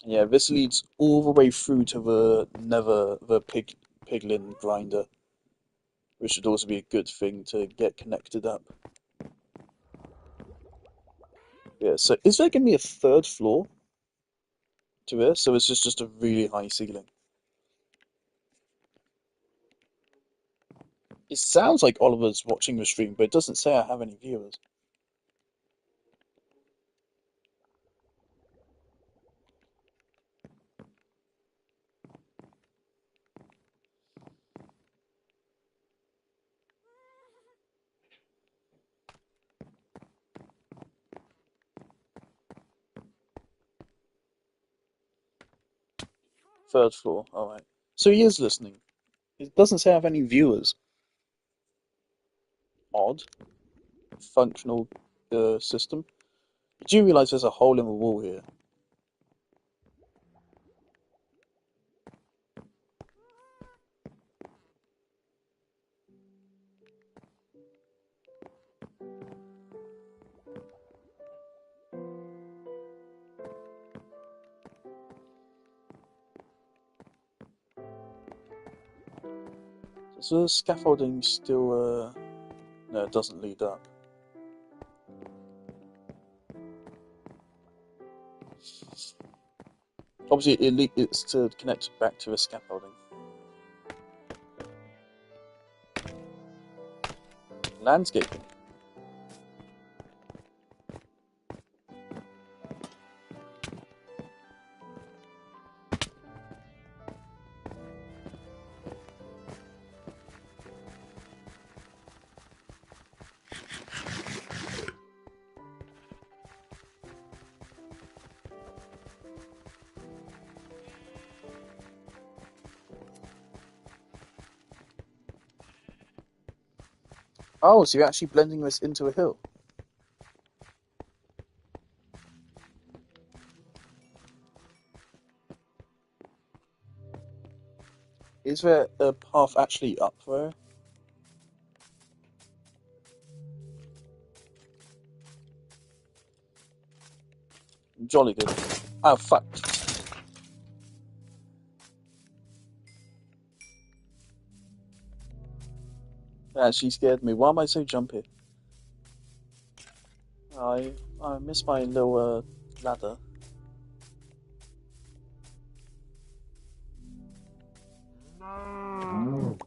Yeah, this leads all the way through to the piglin grinder, which should also be a good thing to get connected up. Yeah, so is there going to be a third floor to this? So it's just a really high ceiling. It sounds like Oliver's watching the stream, but it doesn't say I have any viewers. Third floor, alright. So he is listening. It doesn't say I have any viewers. Odd. Functional system. Do you realise there's a hole in the wall here? So the scaffolding still, no, it doesn't lead up. Obviously, it's to connect back to the scaffolding. Landscaping. Oh, so you're actually blending this into a hill. Is there a path actually up there? Jolly good. Oh, fuck. That actually scared me. Why am I so jumpy? I miss my little ladder. No.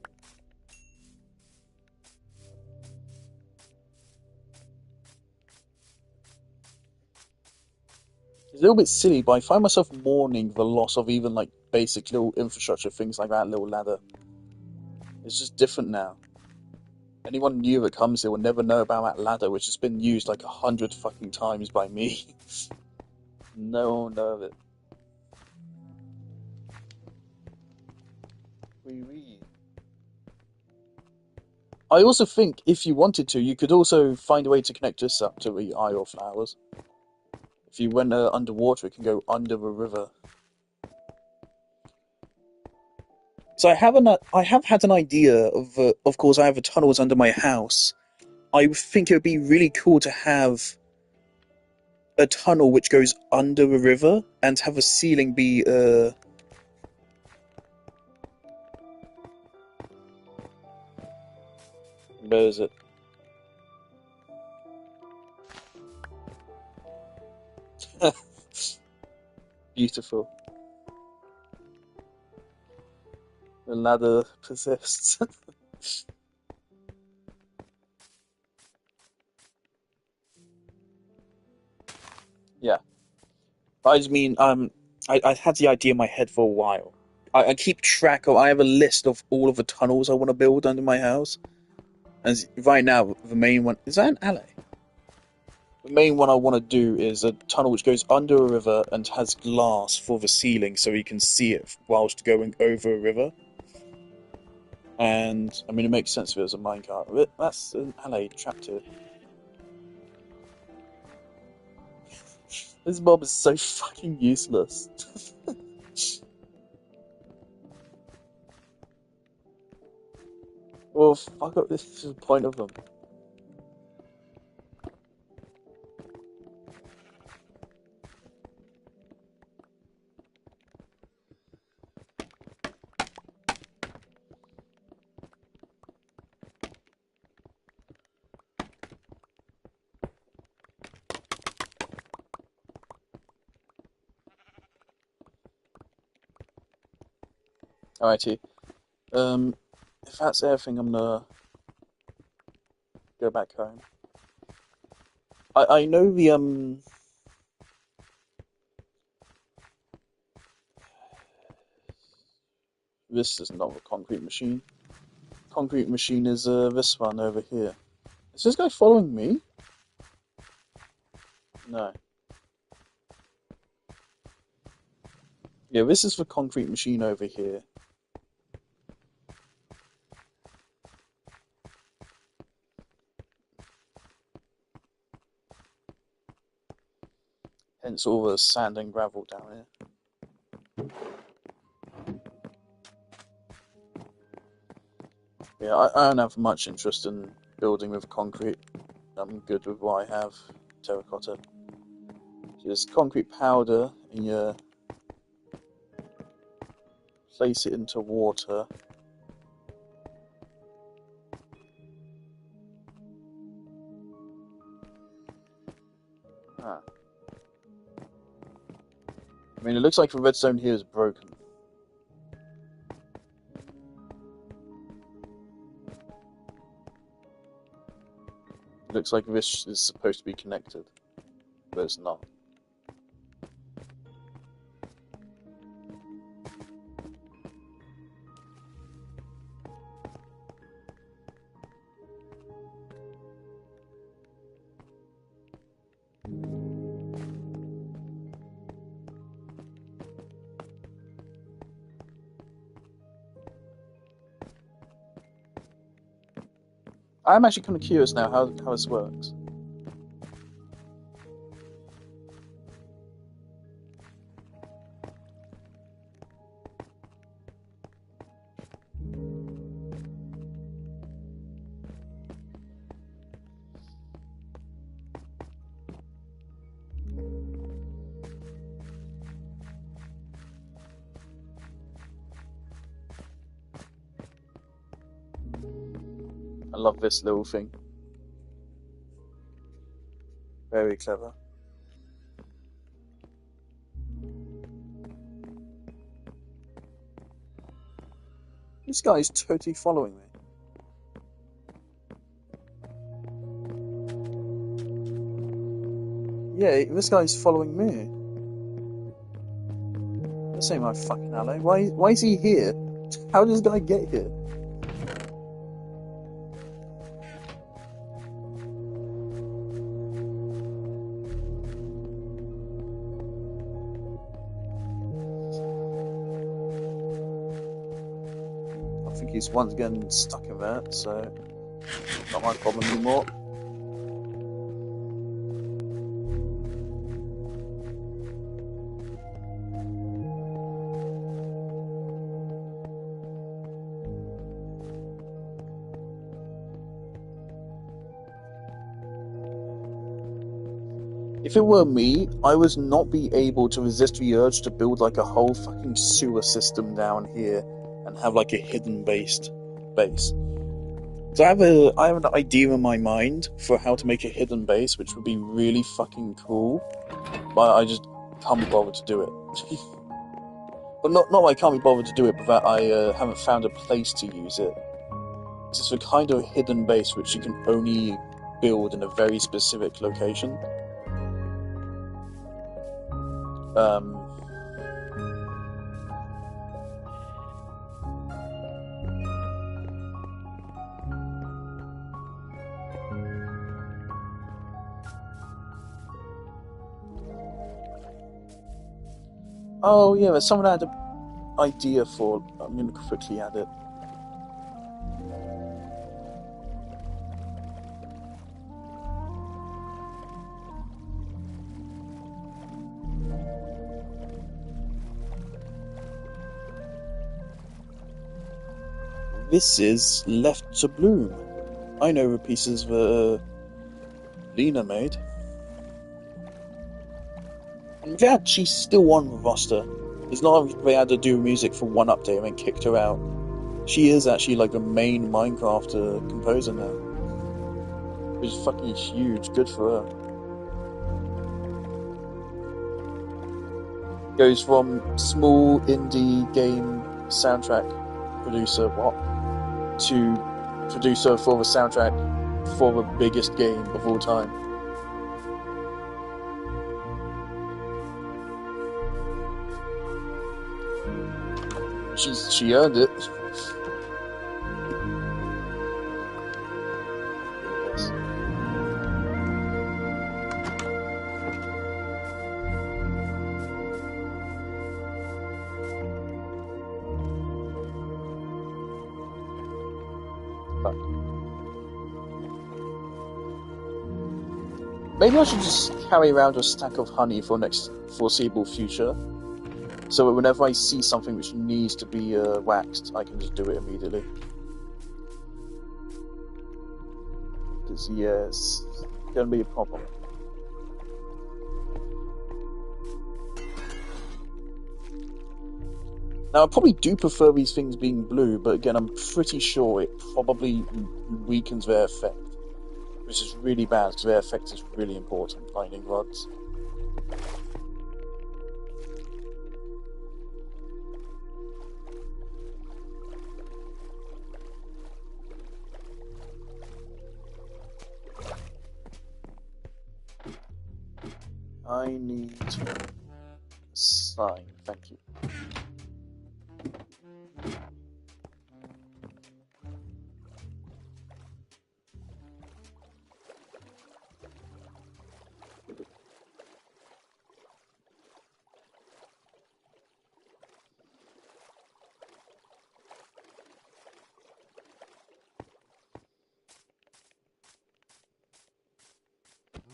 It's a little bit silly, but I find myself mourning the loss of even like basic little infrastructure, things like that little ladder. It's just different now. Anyone new that comes here will never know about that ladder, which has been used like 100 fucking times by me. No one will know of it. Wee wee. I also think if you wanted to, you could also find a way to connect this up to the Isle of Flowers. If you went underwater, it can go under the river. So I have had an idea of course, I have the tunnels under my house. I think it would be really cool to have a tunnel which goes under the river and have a ceiling be where is it? Beautiful. The ladder persists. Yeah. I just mean I had the idea in my head for a while. I keep track of. I have a list of all of the tunnels I want to build under my house. And right now, the main one is that an alley. The main one I want to do is a tunnel which goes under a river and has glass for the ceiling, so you can see it whilst going over a river. And I mean, it makes sense if it was a minecart. That's an alley trapped here. This mob is so fucking useless. Well, fuck up. This is the point of them. Alrighty. If that's everything, I'm gonna go back home. I know this is not a concrete machine. Concrete machine is this one over here. Is this guy following me? No. Yeah, this is the concrete machine over here. Hence all the sand and gravel down here. Yeah, I don't have much interest in building with concrete. I'm good with what I have. Terracotta. Just concrete powder, and you place it into water. Ah. I mean, it looks like the redstone here is broken. It looks like this is supposed to be connected, but it's not. I'm actually kind of curious now how this works. I love this little thing. Very clever. This guy is totally following me. Yeah, this guy's following me. This ain't my fucking alley. Why is he here? How did this guy get here? I think he's once again stuck in there, so not my problem anymore. If it were me, I would not be able to resist the urge to build like a whole fucking sewer system down here and have like a hidden base. So I have an idea in my mind for how to make a hidden base, which would be really fucking cool, but I just can't be bothered to do it. But not that I can't be bothered to do it, but that I haven't found a place to use it. It's a kind of hidden base which you can only build in a very specific location. Um, Oh yeah, there's someone had an idea for. I'm gonna quickly add it. This is Left to Bloom. I know the pieces that Lena made. And yeah, she's still on the roster. It's not like they had to do music for one update and then kicked her out. She is actually like a main Minecraft composer now, which is fucking huge. Good for her. Goes from small indie game soundtrack producer what to producer for the soundtrack for the biggest game of all time. She earned it. Yes. Fuck. Maybe I should just carry around a stack of honey for next foreseeable future, so that whenever I see something which needs to be waxed, I can just do it immediately. Because yes, it's gonna be a problem. Now, I probably do prefer these things being blue, but again, I'm pretty sure it probably weakens their effect, which is really bad because their effect is really important, lightning rods. I need sign, thank you.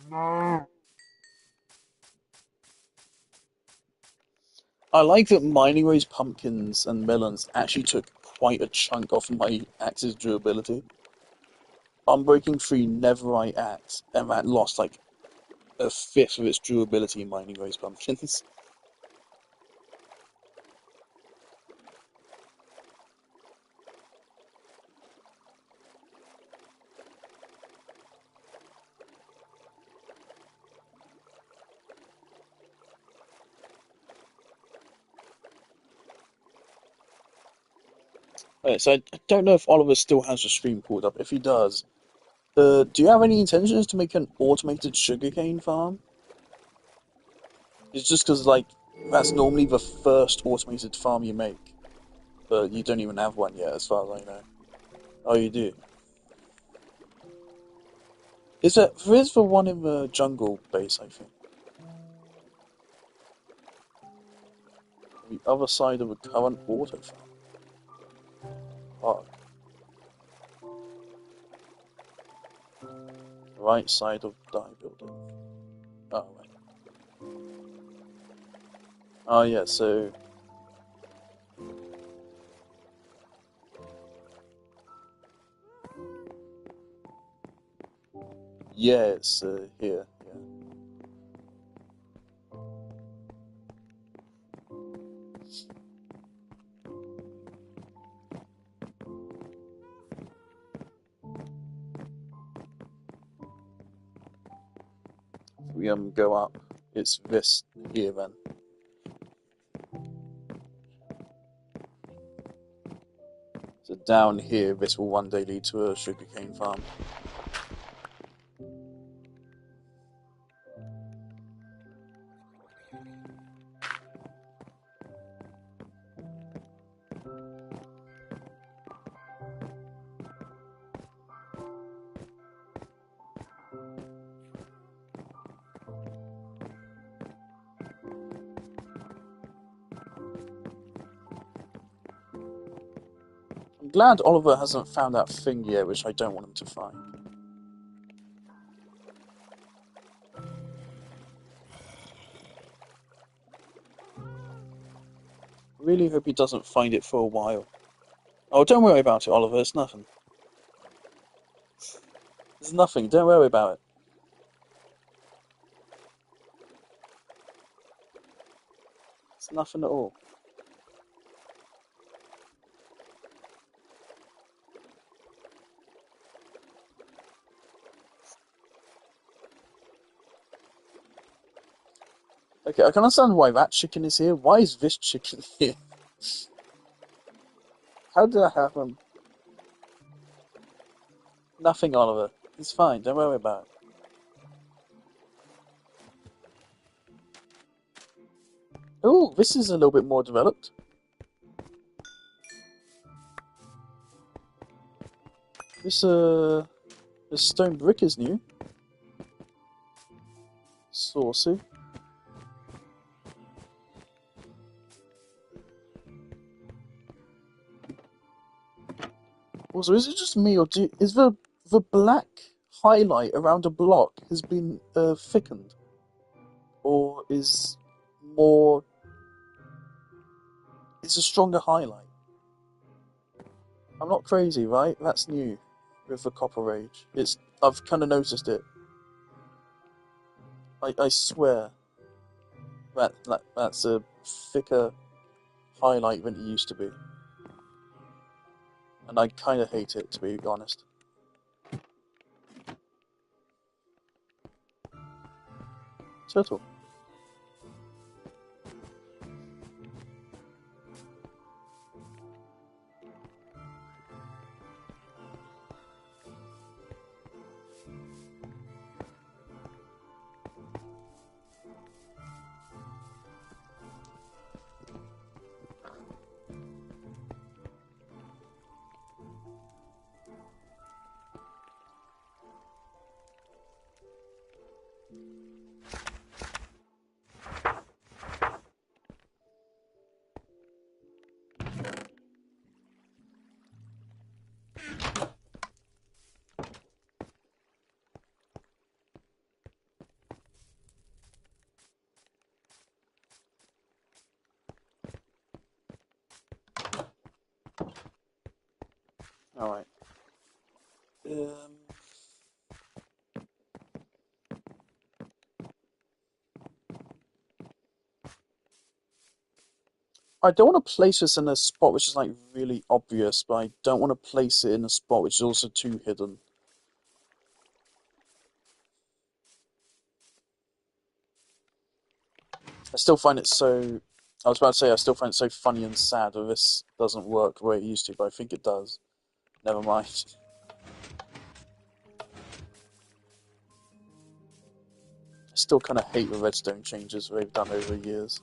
No. I like that mining rose pumpkins and melons actually took quite a chunk off my axe's durability. Unbreaking 3 never I axe, and that lost like a fifth of its durability in mining rose pumpkins. Okay, so I don't know if Oliver still has the stream pulled up. If he does, do you have any intentions to make an automated sugarcane farm? It's just because, like, that's normally the first automated farm you make, but you don't even have one yet, as far as I know. Oh, you do? There is the one in the jungle base, I think. The other side of a current auto farm. Oh, right side of die building. Oh, right. Oh, yeah, so yeah, it's here. Yeah. If we go up, it's this here then. So down here, this will one day lead to a sugarcane farm. I'm glad Oliver hasn't found that thing yet, which I don't want him to find. Really hope he doesn't find it for a while. Oh, don't worry about it, Oliver. It's nothing. It's nothing. Don't worry about it. It's nothing at all. Okay, I can understand why that chicken is here. Why is this chicken here? How did that happen? Nothing, Oliver. It's fine. Don't worry about it. Oh, this is a little bit more developed. This stone brick is new. Saucy. Also, is it just me, or is the black highlight around a block has been thickened, or is more? It's a stronger highlight. I'm not crazy, right? That's new with the copper rage. I've kind of noticed it. I swear that's a thicker highlight than it used to be, and I kind of hate it, to be honest. Turtle. All right. I don't want to place this in a spot which is like really obvious, but I don't want to place it in a spot which is also too hidden. I still find it so. I was about to say I still find it so funny and sad that this doesn't work the way it used to, but I think it does. Never mind. I still kind of hate the redstone changes they've done over the years.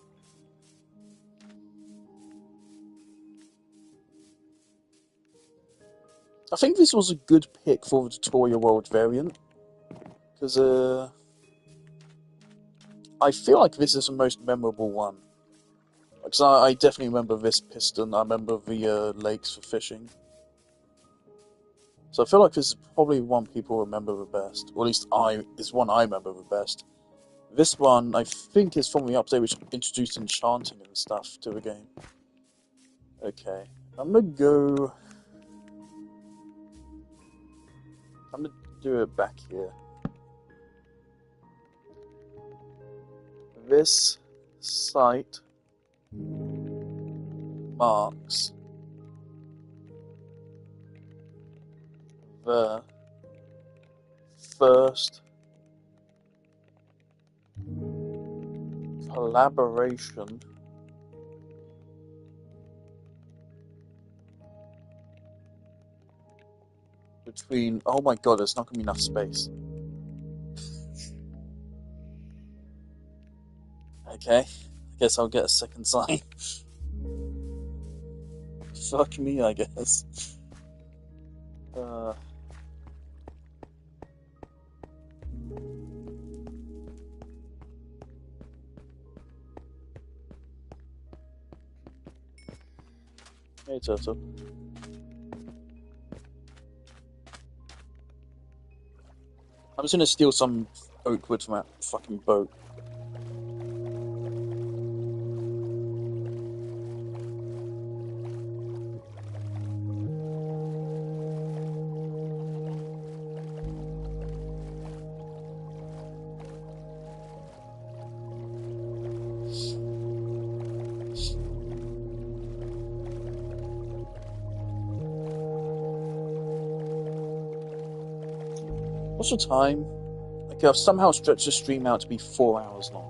I think this was a good pick for the tutorial world variant, because I feel like this is the most memorable one. Because I definitely remember this piston, I remember the lakes for fishing. So I feel like this is probably one people remember the best, or at least is one I remember the best. This one, I think, is from the update which introduced enchanting and stuff to the game. Okay, I'm gonna do it back here. This site marks the first collaboration between. Oh my god, there's not gonna be enough space. Okay, I guess I'll get a second sign. Fuck me, I guess. Hey, Turtle. I'm just gonna steal some oak wood from that fucking boat. What's the time? Okay, I've somehow stretched the stream out to be 4 hours long.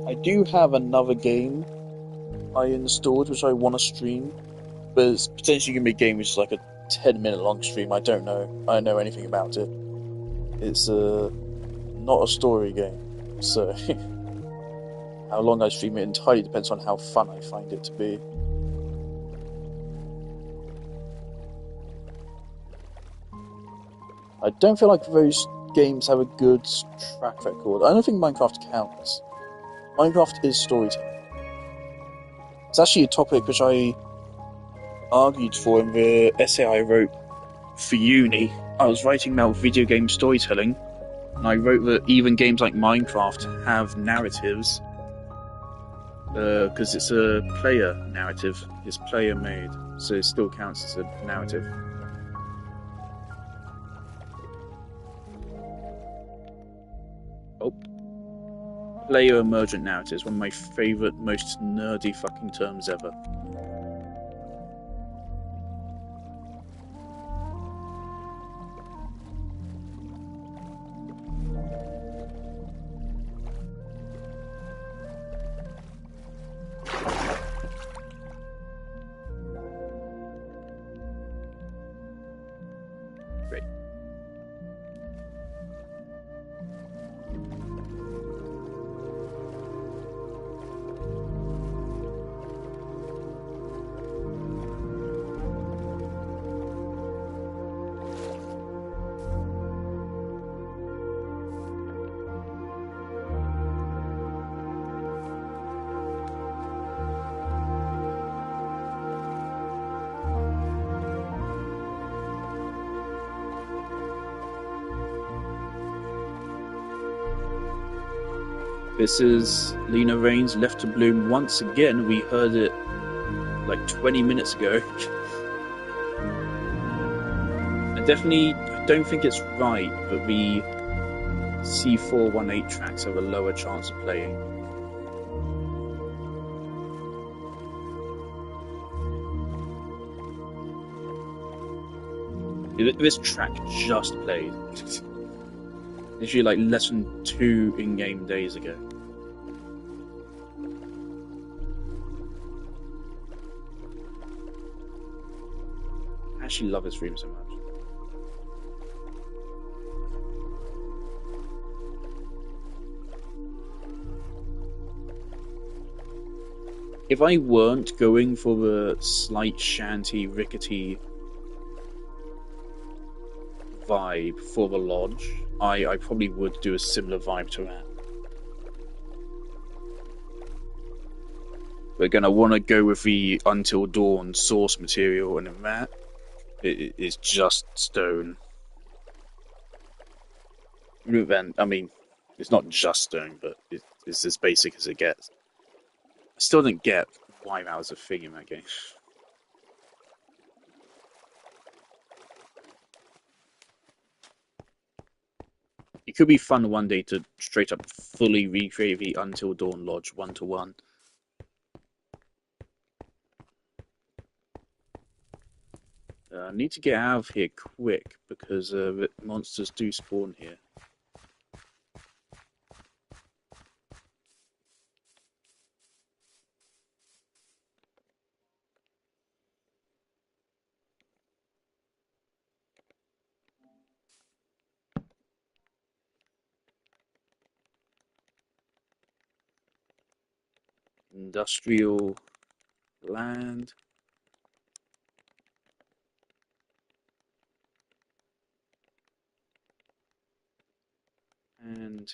I do have another game I installed which I want to stream, but it's potentially going to be a game which is like a 10-minute long stream. I don't know. I don't know anything about it. It's not a story game, so how long I stream it entirely depends on how fun I find it to be. I don't feel like those games have a good track record. I don't think Minecraft counts. Minecraft is storytelling. It's actually a topic which I argued for in the essay I wrote for uni. I was writing about video game storytelling, and I wrote that even games like Minecraft have narratives because it's a player narrative. It's player made, so it still counts as a narrative. Oh. Player emergent narratives, one of my favourite, most nerdy fucking terms ever. Great. This is Lena Rain's Left to Bloom once again. We heard it like 20 minutes ago. I don't think it's right that the C418 tracks have a lower chance of playing. This track just played. Literally like less than 2 in-game days ago. I actually love this room so much. If I weren't going for the slight shanty, rickety vibe for the lodge, I probably would do a similar vibe to that. We're gonna want to go with the Until Dawn source material, and in that, it is just stone. Then, I mean, it's not just stone, but it's as basic as it gets. I still didn't get why that was a thing in that game. It could be fun one day to straight up fully recreate the Until Dawn Lodge 1-to-1. I need to get out of here quick because monsters do spawn here. Industrial land. And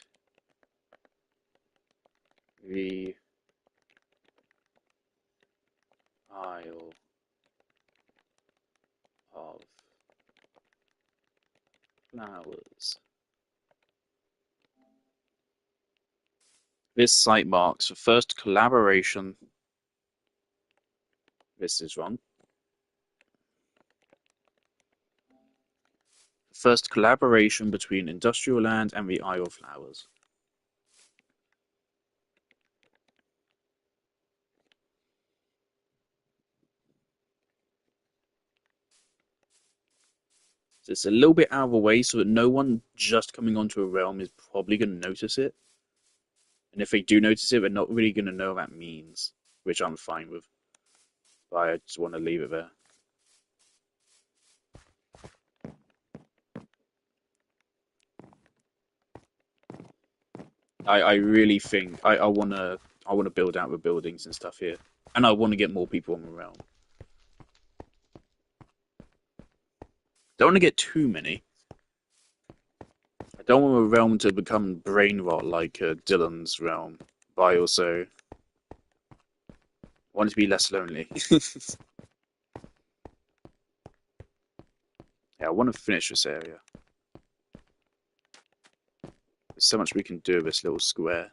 the flowers. This site marks the first collaboration. This is wrong. First collaboration between industrial land and the Isle of Flowers. So it's a little bit out of the way so that no one just coming onto a realm is probably going to notice it. And if they do notice it, they're not really going to know what that means, which I'm fine with. But I just want to leave it there. I really think I wanna build out the buildings and stuff here. And I wanna get more people on the realm. Don't wanna get too many. I don't want the realm to become brain rot like Dylan's realm. But I also want it to be less lonely. Yeah, I want to finish this area. There's so much we can do with this little square.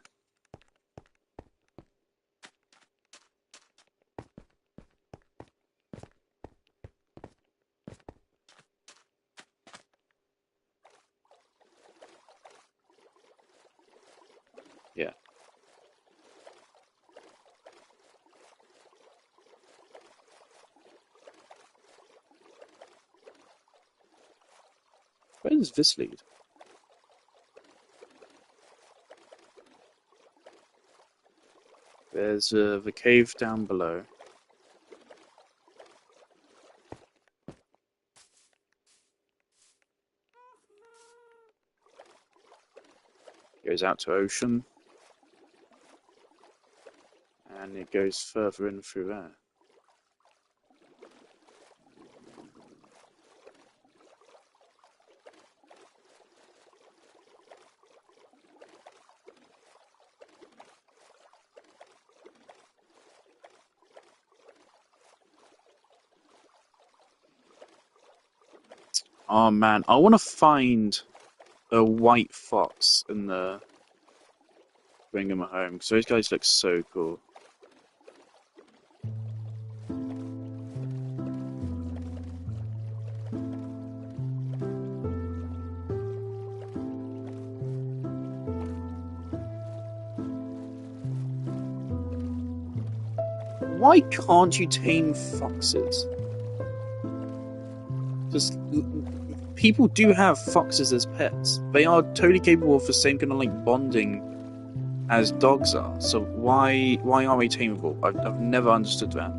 Yeah. Where does this lead? There's the cave down below. Goes out to ocean. And it goes further in through there. Oh man, I want to find a white fox in the bring him home because those guys look so cool. Why can't you tame foxes? Just people do have foxes as pets. They are totally capable of the same kind of like bonding as dogs are. So why are they tameable? I've never understood that.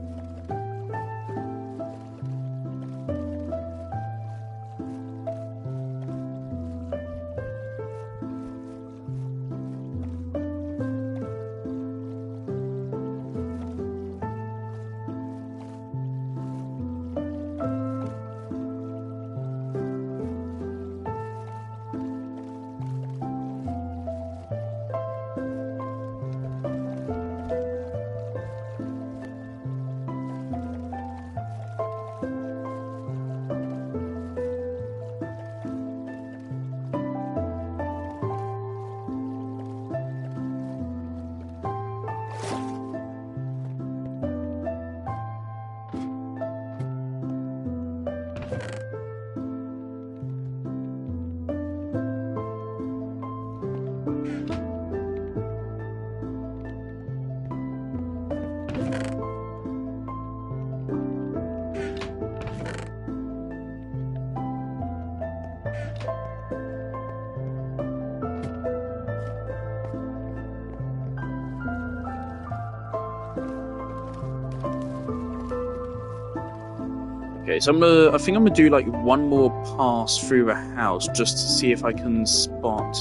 Okay, so I think I'm gonna do like one more pass through the house just to see if I can spot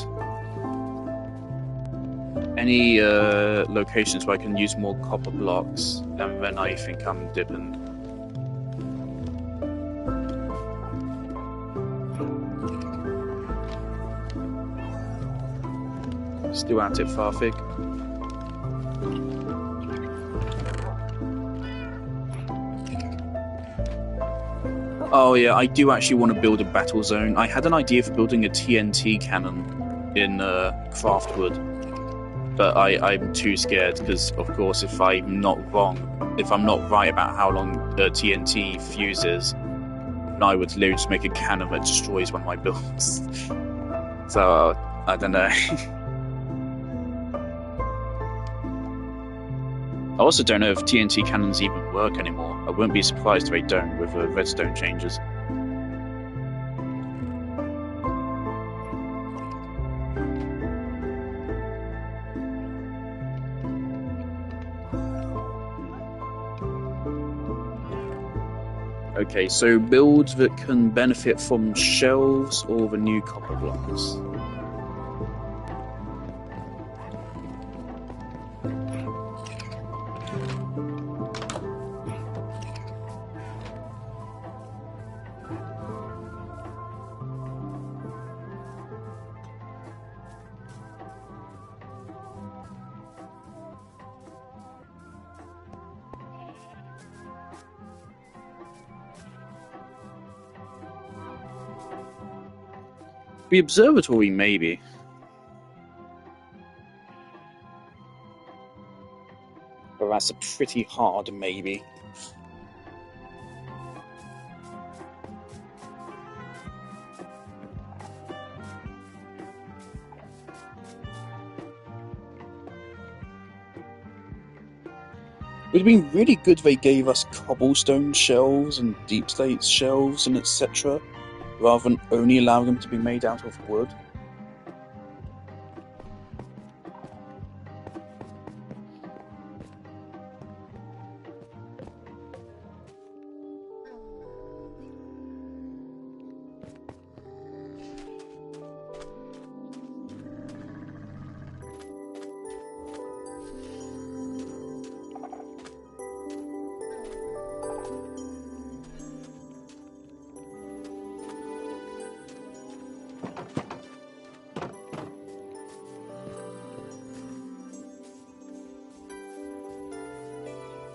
any locations where I can use more copper blocks, and then I think I'm dipping. Still at it, Farfig. Oh yeah, I do actually want to build a battle zone. I had an idea for building a TNT cannon in Craftwood, but I'm too scared because, of course, if I'm not right about how long the TNT fuse is, then I would literally just make a cannon that destroys one of my builds. So I don't know. I also don't know if TNT cannons even work anymore. I wouldn't be surprised if they don't with redstone changes. Okay, so builds that can benefit from shelves or the new copper blocks. The observatory, maybe. But that's a pretty hard maybe. It would have been really good if they gave us cobblestone shelves and deep slate shelves and etc., rather than only allowing them to be made out of wood.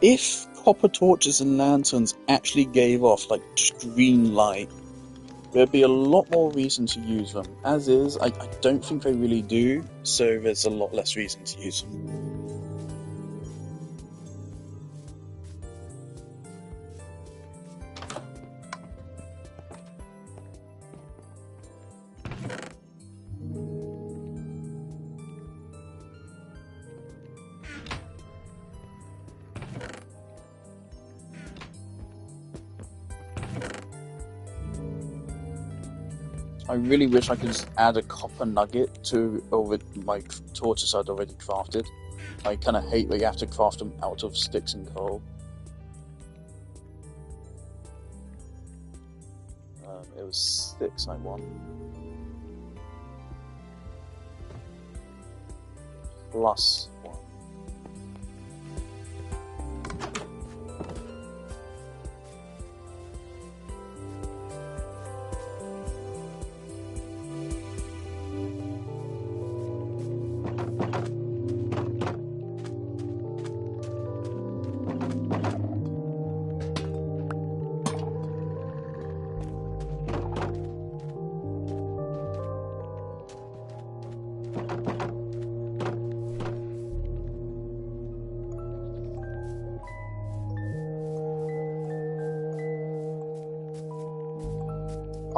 If copper torches and lanterns actually gave off like just green light, there'd be a lot more reason to use them. As is, I don't think they really do, so there's a lot less reason to use them. I really wish I could just add a copper nugget to my torches I'd already crafted. I kind of hate that you have to craft them out of sticks and coal. It was 6 I want. Plus 1.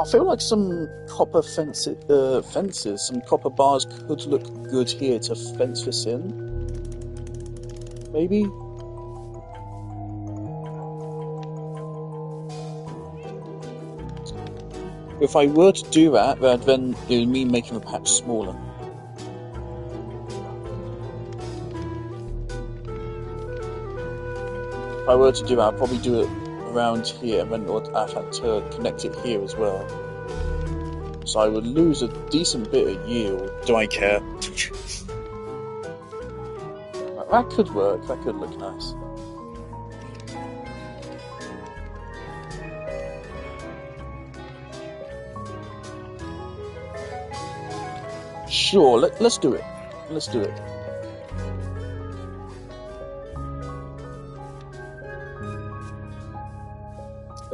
I feel like some copper fences, some copper bars could look good here to fence this in. Maybe? If I were to do that, then it would mean making the patch smaller. If I were to do that, I'd probably do it around here, and then I'd have to connect it here as well. So I would lose a decent bit of yield. Do I care? That could work, that could look nice. Sure, let's do it. Let's do it.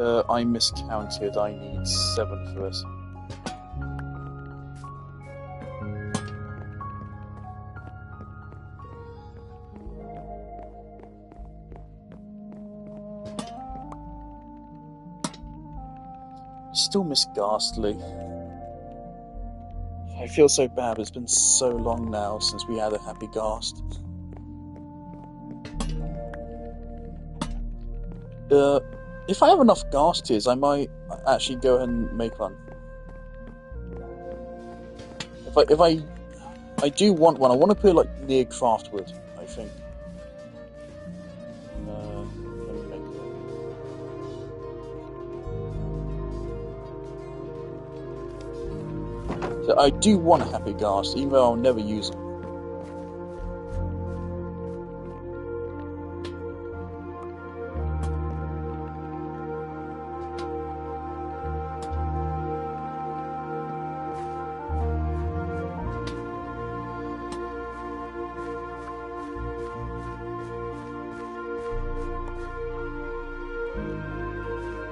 I miscounted. I need 7 for this. Still miss Ghastly. I feel so bad. It's been so long now since we had a happy Ghast. If I have enough Ghast tears, I might actually go ahead and make one. If I do want one. I want to put it like near Craftwood, I think. Let me make it. So I do want a happy Ghast, even though I'll never use them.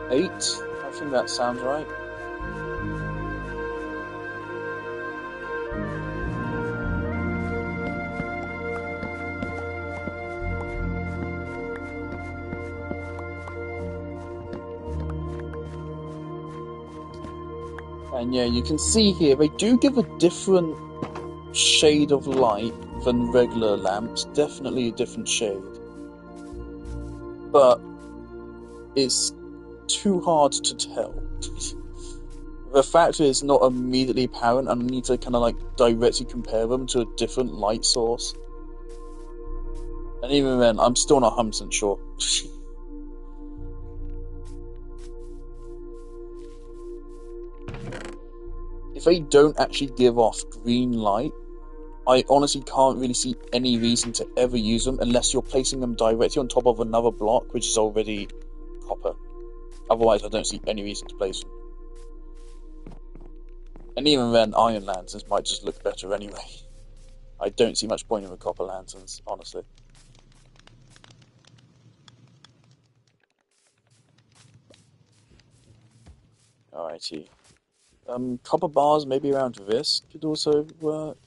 Eight? I think that sounds right. And yeah, you can see here, they do give a different shade of light than regular lamps. Definitely a different shade. But it's too hard to tell. The fact is not immediately apparent, and I need to kind of like directly compare them to a different light source. And even then, I'm still not 100% sure. If they don't actually give off green light, I honestly can't really see any reason to ever use them unless you're placing them directly on top of another block which is already copper. Otherwise, I don't see any reason to place them. And even then, iron lanterns might just look better anyway. I don't see much point in the copper lanterns, honestly. Alrighty. Copper bars maybe around this could also work.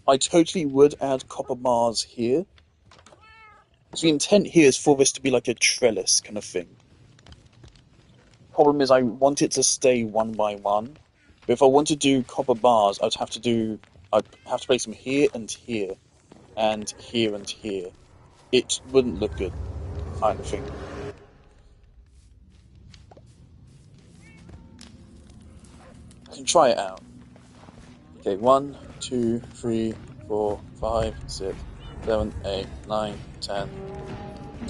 I totally would add copper bars here. So the intent here is for this to be like a trellis kind of thing. Problem is I want it to stay one by one. But if I want to do copper bars, I'd have to place them here and here. And here and here. It wouldn't look good, kind of thing. I can try it out. Okay, 1, 2, 3, 4, 5, 6, 7, 8, 9, 10,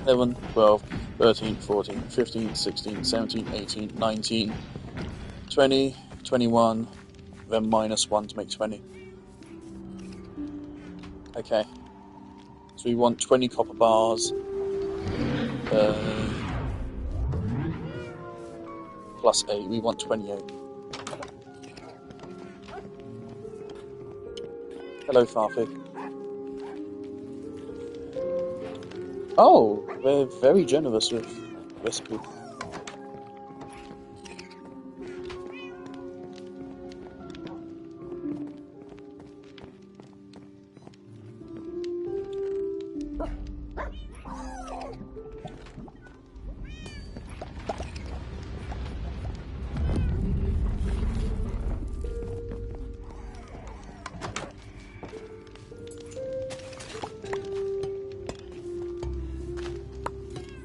11, 12, 13, 14, 15, 16, 17, 18, 19, 20, 21, then minus 1 to make 20. Okay. So we want 20 copper bars. Plus 8. We want 28. Hello, Farfig. Oh, they're very generous with recipe.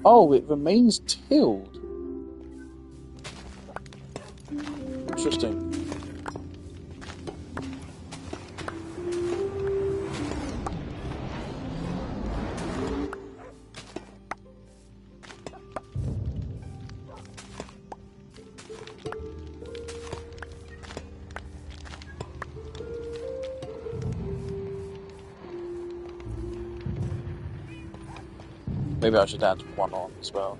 Oh, it remains tilled. Interesting. Maybe I should add 1 on as well.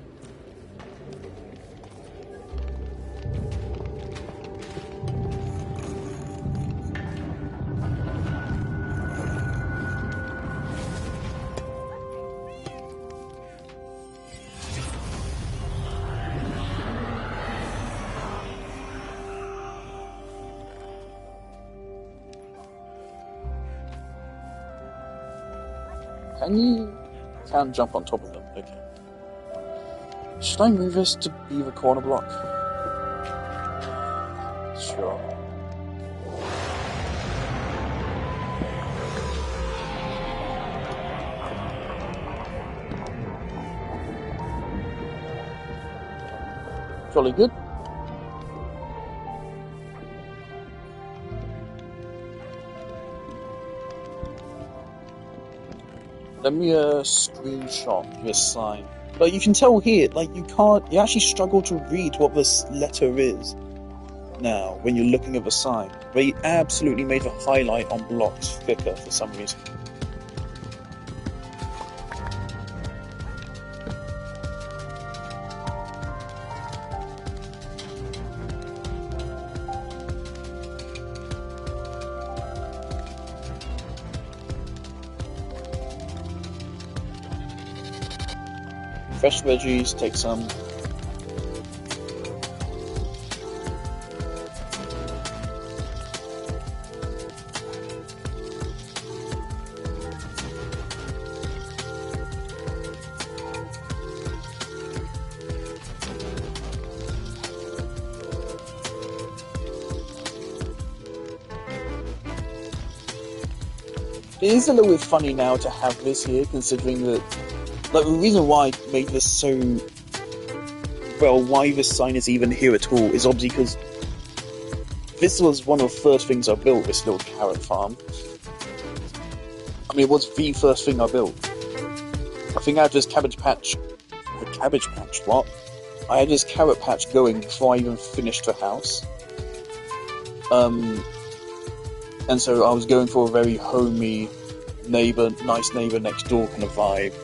Can you... Can jump on top of them, okay. Should I move this to be the corner block? Sure. Jolly good. Let me screenshot this sign. But you can tell here, like you actually struggle to read what this letter is now when you're looking at the sign. They absolutely made the highlight on blocks thicker for some reason. Fresh veggies, take some. It is a little bit funny now to have this here, considering that, like, the reason why I made this so, well, why this sign is even here at all is obviously because this was one of the first things I built, this little carrot farm. I mean, it was the first thing I built. I think I had this cabbage patch, what? I had this carrot patch going before I even finished the house. And so I was going for a very homey nice neighbour next door kind of vibe.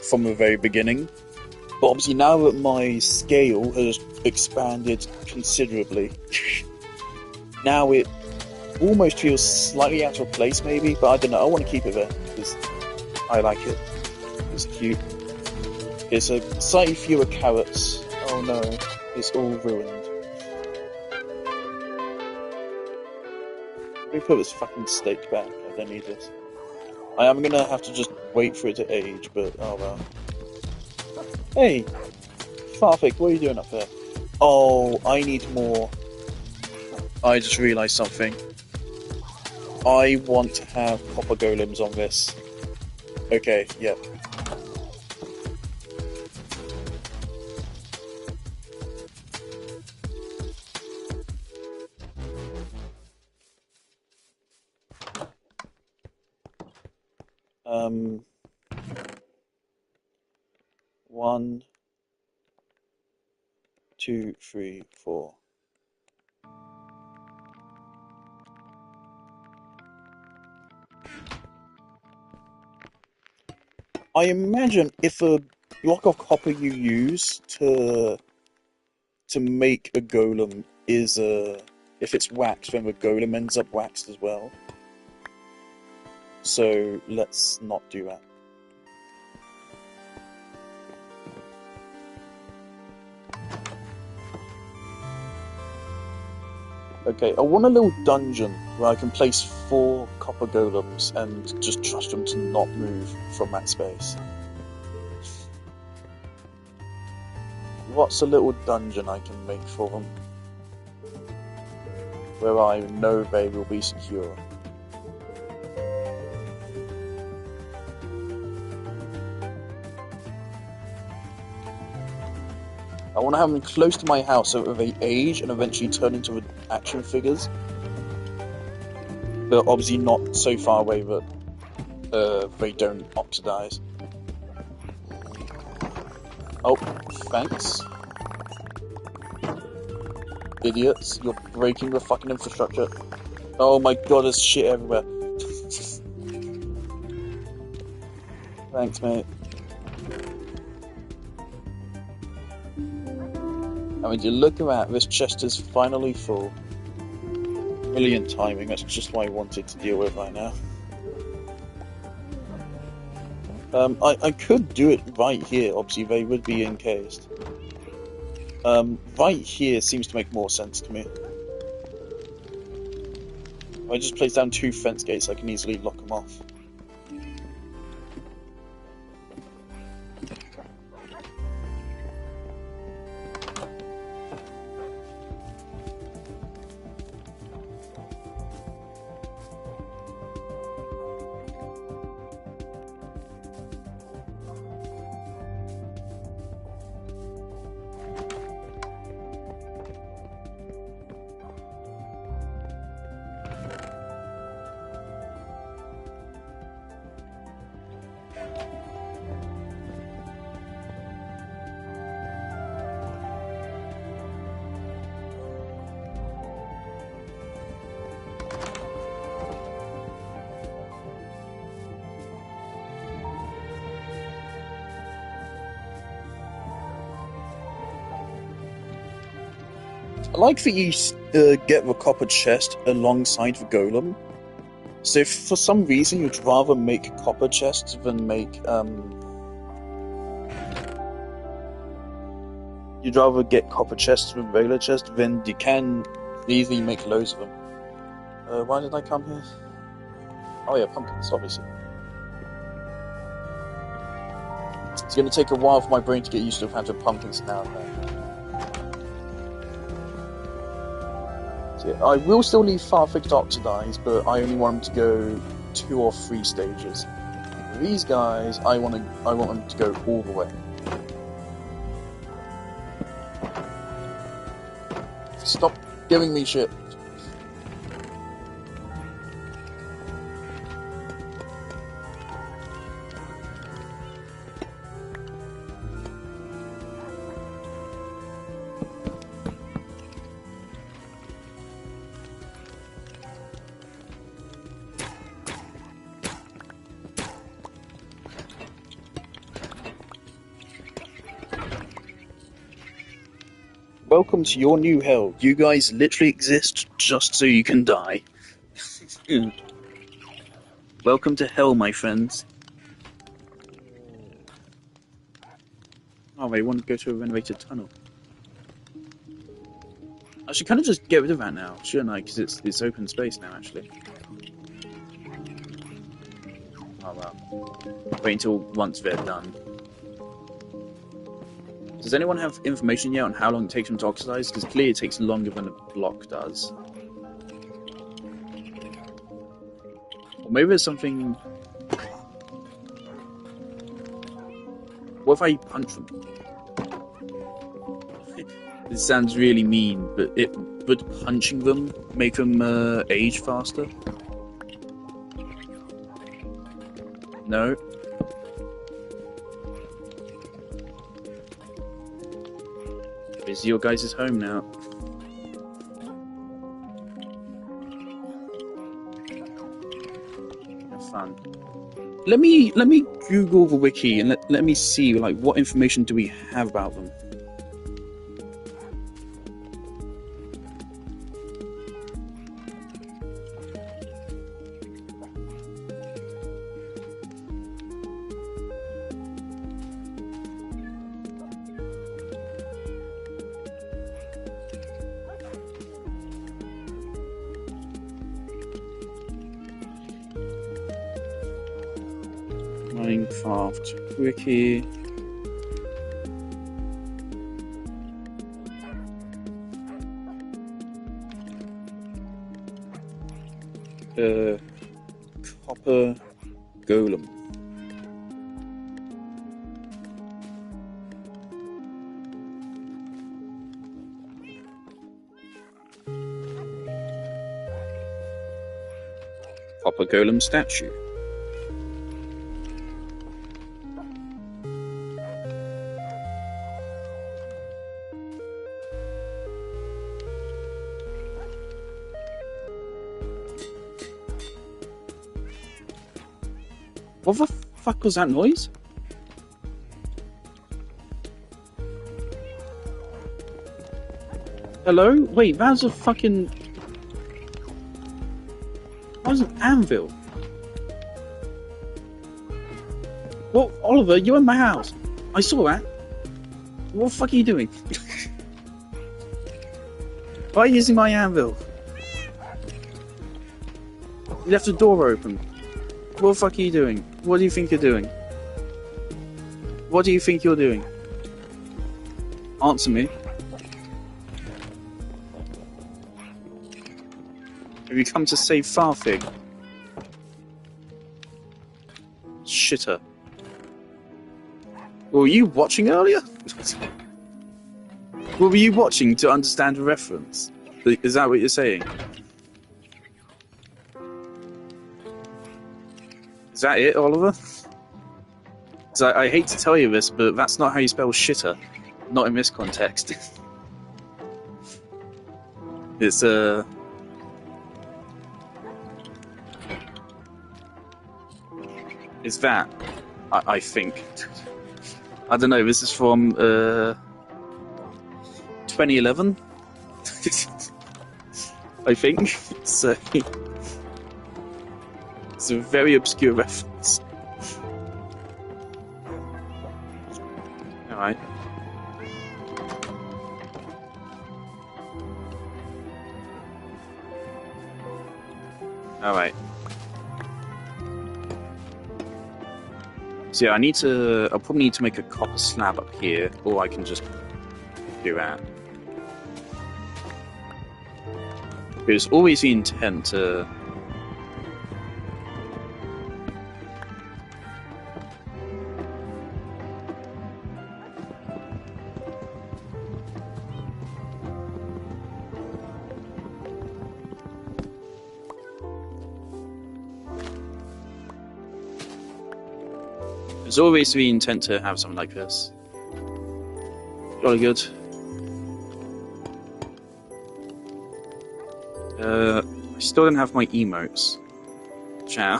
From the very beginning. But obviously now that my scale has expanded considerably, now it almost feels slightly out of place maybe, but I don't know, I want to keep it there, because I like it. It's cute. It's a slightly fewer carrots. Oh no, it's all ruined. Let me put this fucking steak back, I don't need this. I am gonna have to just wait for it to age, but oh well. Hey! Farfik, what are you doing up there? Oh, I need more. I just realised something. I want to have copper golems on this. Okay, yep. One, two, three, four. I imagine if a block of copper you use to make a golem is if it's waxed, then the golem ends up waxed as well. So let's not do that. Okay, I want a little dungeon where I can place 4 copper golems and just trust them to not move from that space. What's a little dungeon I can make for them? Where I know they will be secure. I want to have them close to my house so that they age and eventually turn into action figures. But obviously not so far away that they don't oxidize. Oh, thanks. Idiots, you're breaking the fucking infrastructure. Oh my god, there's shit everywhere. Thanks, mate. I mean, you look at that, this chest is finally full. Brilliant timing, that's just what I wanted to deal with right now. I could do it right here, obviously they would be encased. Right here seems to make more sense to me. I just place down 2 fence gates, I can easily lock them off. I like that you get the copper chest alongside the golem. So if for some reason you'd rather make copper chests than make you'd rather get copper chests than regular chests, then you can easily make loads of them. Why did I come here? Oh yeah, pumpkins, obviously. It's going to take a while for my brain to get used to having pumpkins now and then. So yeah, I will still leave Farfig to oxidize, but I only want them to go 2 or 3 stages. These guys, I want them to go all the way. Stop giving me shit. Welcome to your new hell. You guys literally exist just so you can die. Welcome to hell, my friends. Oh, they want to go to a renovated tunnel. I should kind of just get rid of that now, shouldn't I? Because it's open space now, actually. Oh well. Wait until once they're done. Does anyone have information yet on how long it takes them to oxidize? Because clearly it takes longer than a block does. Or maybe there's something... What if I punch them? This sounds really mean, but would punching them make them age faster? No? It's your guys' home now. Have fun. Let me Google the wiki and let me see like what information do we have about them. Minecraft wiki. Copper golem. Copper golem statue. What the fuck was that noise? Hello? Wait, that was a fucking... That was an anvil. What? Oliver, you're in my house. I saw that. What the fuck are you doing? Why are you using my anvil? You left the door open. What the fuck are you doing? What do you think you're doing? What do you think you're doing? Answer me. Have you come to save Farfig? Shitter. Were you watching earlier? What were you watching to understand the reference? Is that what you're saying? Is that it, Oliver? 'Cause I hate to tell you this, but that's not how you spell shitter. Not in this context. It's It's that, I think. I don't know, this is from 2011? I think. So, it's a very obscure reference. Alright. Alright. So yeah, I'll probably need to make a copper slab up here, or I can just do that. There's always the intent to... There's always the intent to have something like this. Jolly good. I still don't have my emotes. Ciao.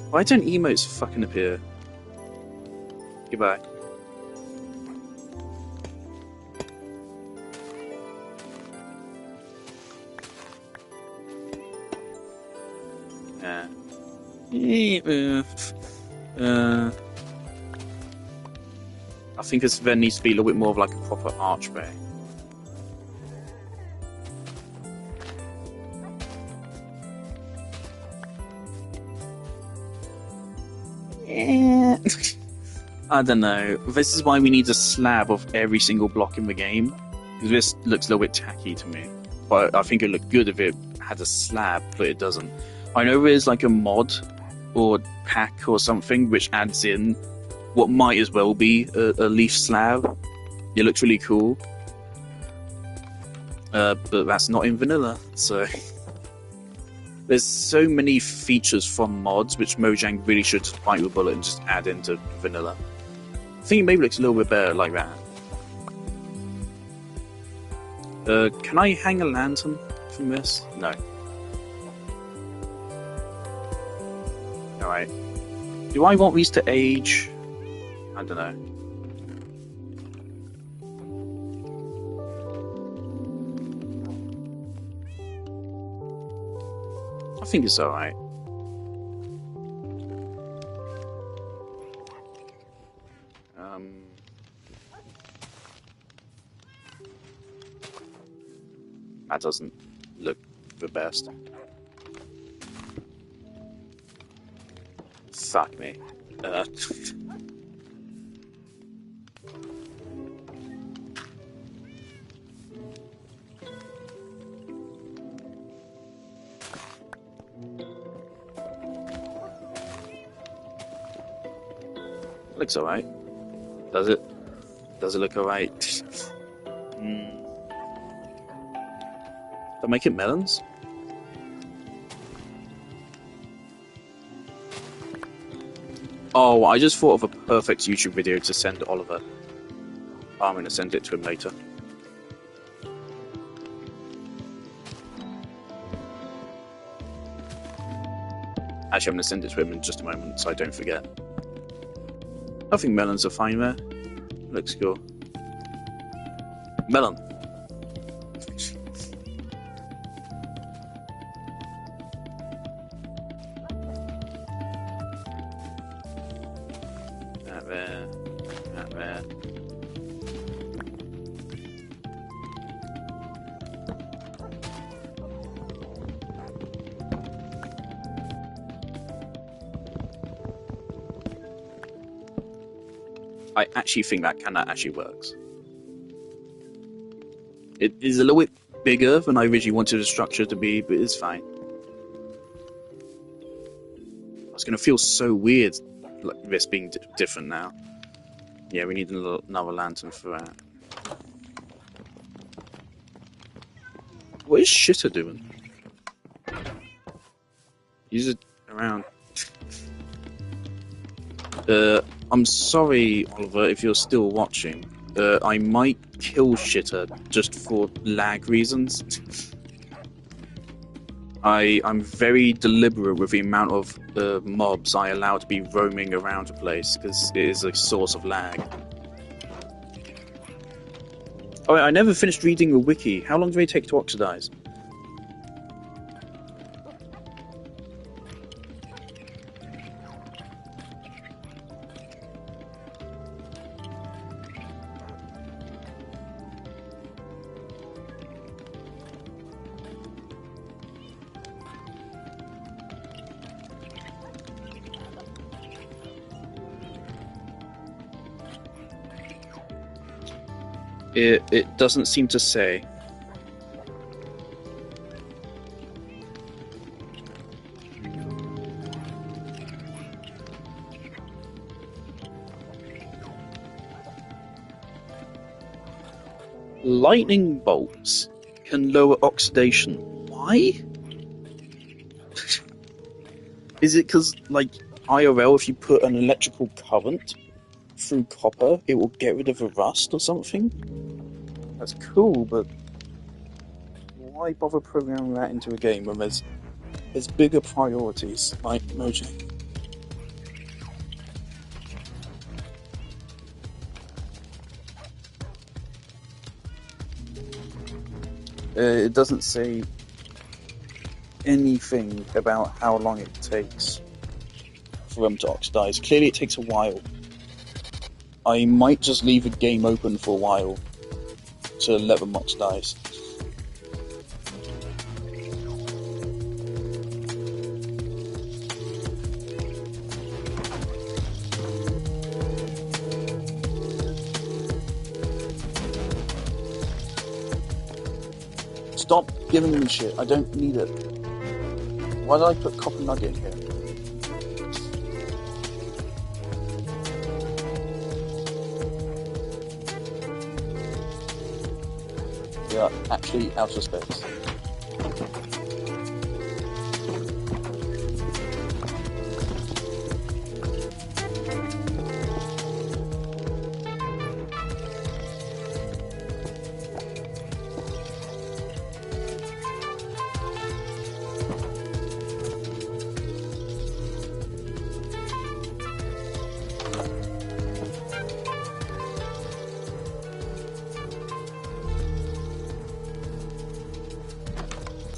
Why don't emotes fucking appear? Goodbye. I think there needs to be a little bit more of like a proper archway. I don't know. This is why we need a slab of every single block in the game. Because this looks a little bit tacky to me. But I think it would look good if it had a slab, but it doesn't. I know there's like a mod or pack or something which adds in what might as well be a leaf slab. It looks really cool. But that's not in vanilla, so... There's so many features from mods which Mojang really should bite with a bullet and just add into vanilla. I think it maybe looks a little bit better like that. Can I hang a lantern from this? No. Alright. Do I want these to age? I don't know. I think it's alright. That doesn't look the best. Fuck me. Looks alright. Does it? Does it look alright? Don't make it melons? Oh, I just thought of a perfect YouTube video to send Oliver. I'm going to send it to him later. Actually, I'm going to send it to him in just a moment so I don't forget. I think melons are fine there. Looks cool. Melon. That there. That there. I actually think that actually works. It is a little bit bigger than I originally wanted the structure to be, but it's fine. It's going to feel so weird, like this being different now. Yeah, we need another lantern for that. What is Shitter doing? He's around. I'm sorry, Oliver, if you're still watching. I might kill Shitter just for lag reasons. I'm very deliberate with the amount of mobs I allow to be roaming around the place, because it is a source of lag. Oh, I never finished reading the wiki. How long do they take to oxidize? It doesn't seem to say. Lightning bolts can lower oxidation. Why? Is it because, like, IRL, if you put an electrical current through copper, it will get rid of the rust or something? That's cool, but why bother programming that into a game when there's bigger priorities, like Mojang? It doesn't say anything about how long it takes for them to oxidize. Clearly it takes a while. I might just leave the game open for a while to let them oxidize. Stop giving me shit. I don't need it. Why did I put copper nugget in here? Yeah, actually out of space.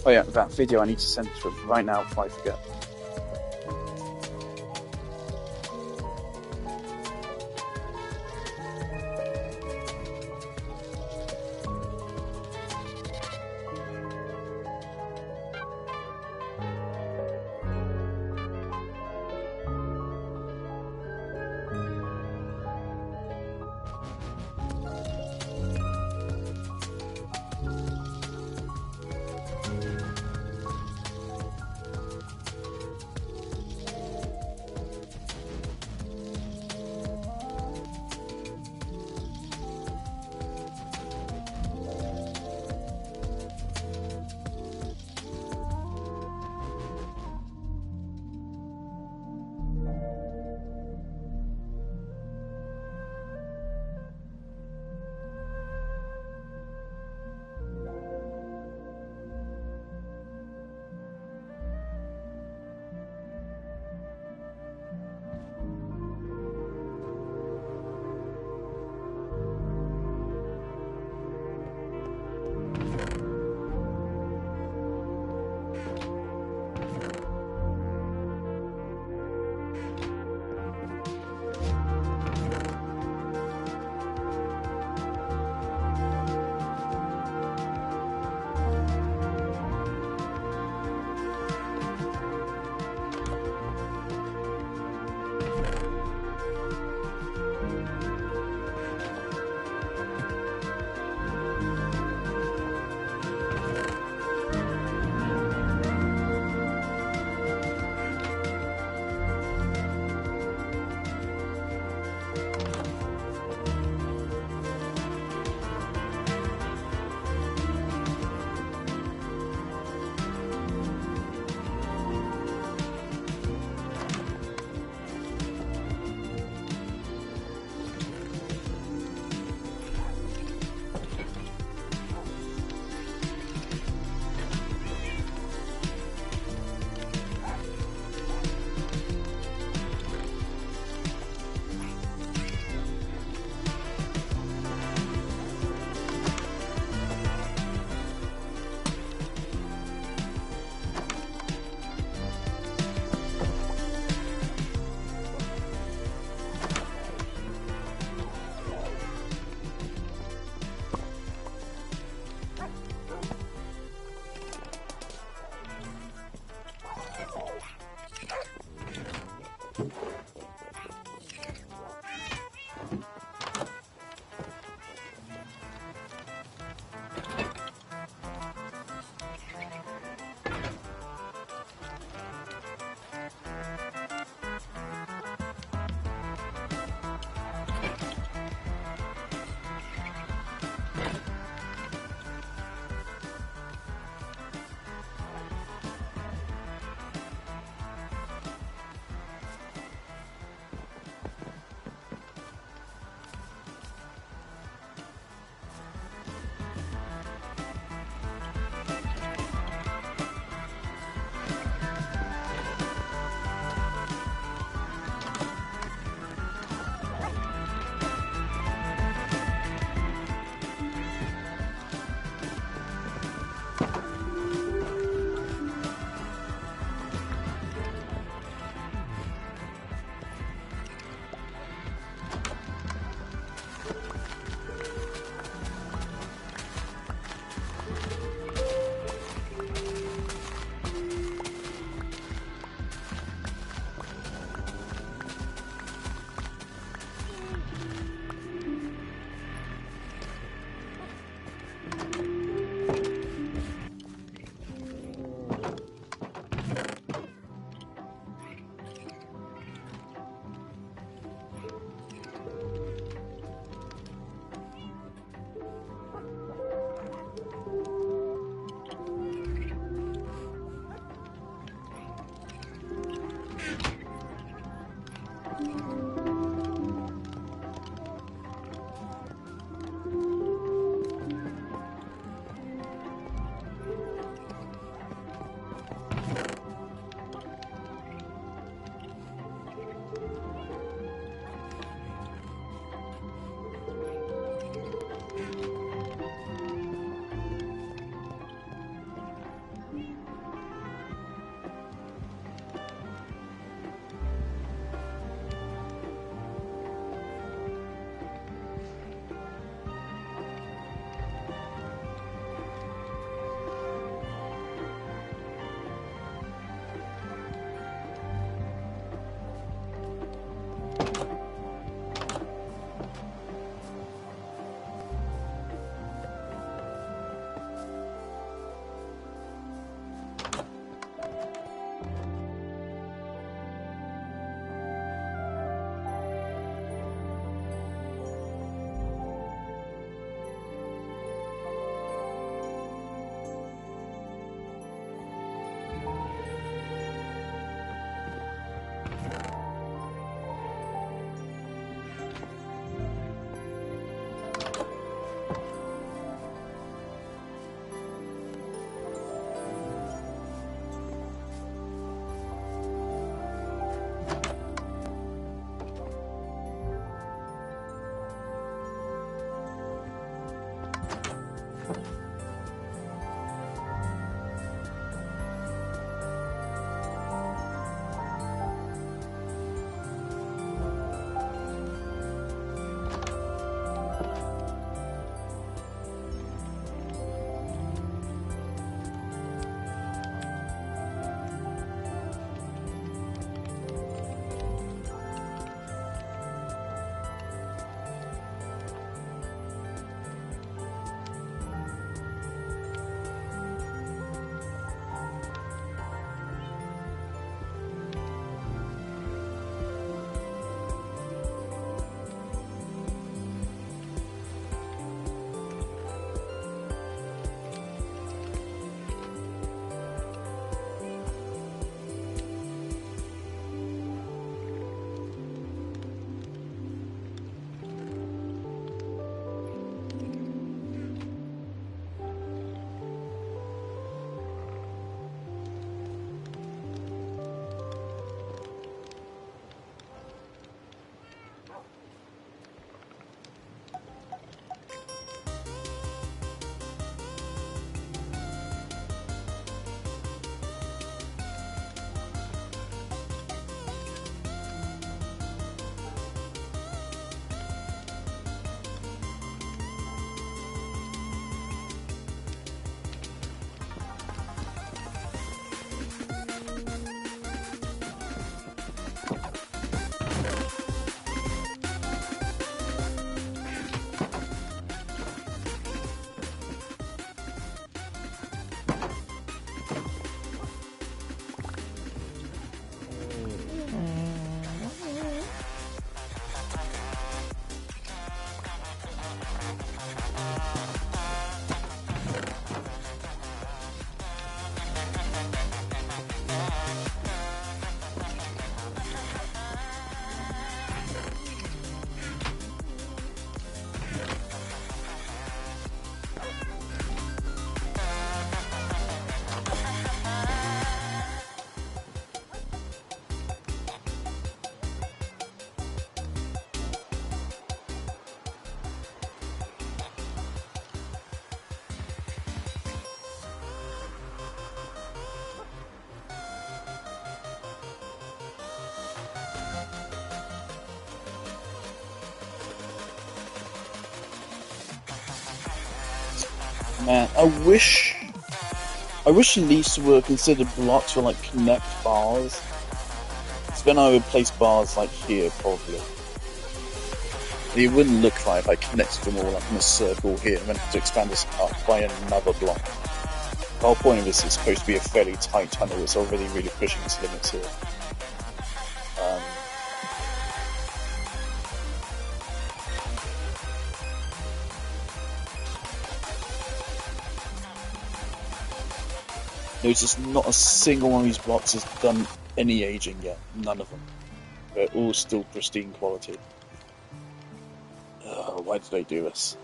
Oh yeah, that video I need to send to him right now before I forget. Man, I wish these were considered blocks for like connect bars. So then I would place bars like here probably. It wouldn't look right if I connected them all up in a circle here and then have to expand this up by another block. The whole point of this is supposed to be a fairly tight tunnel. It's already really pushing its limits here. Notice not a single one of these blocks has done any aging yet. None of them. They're all still pristine quality. Why did they do this?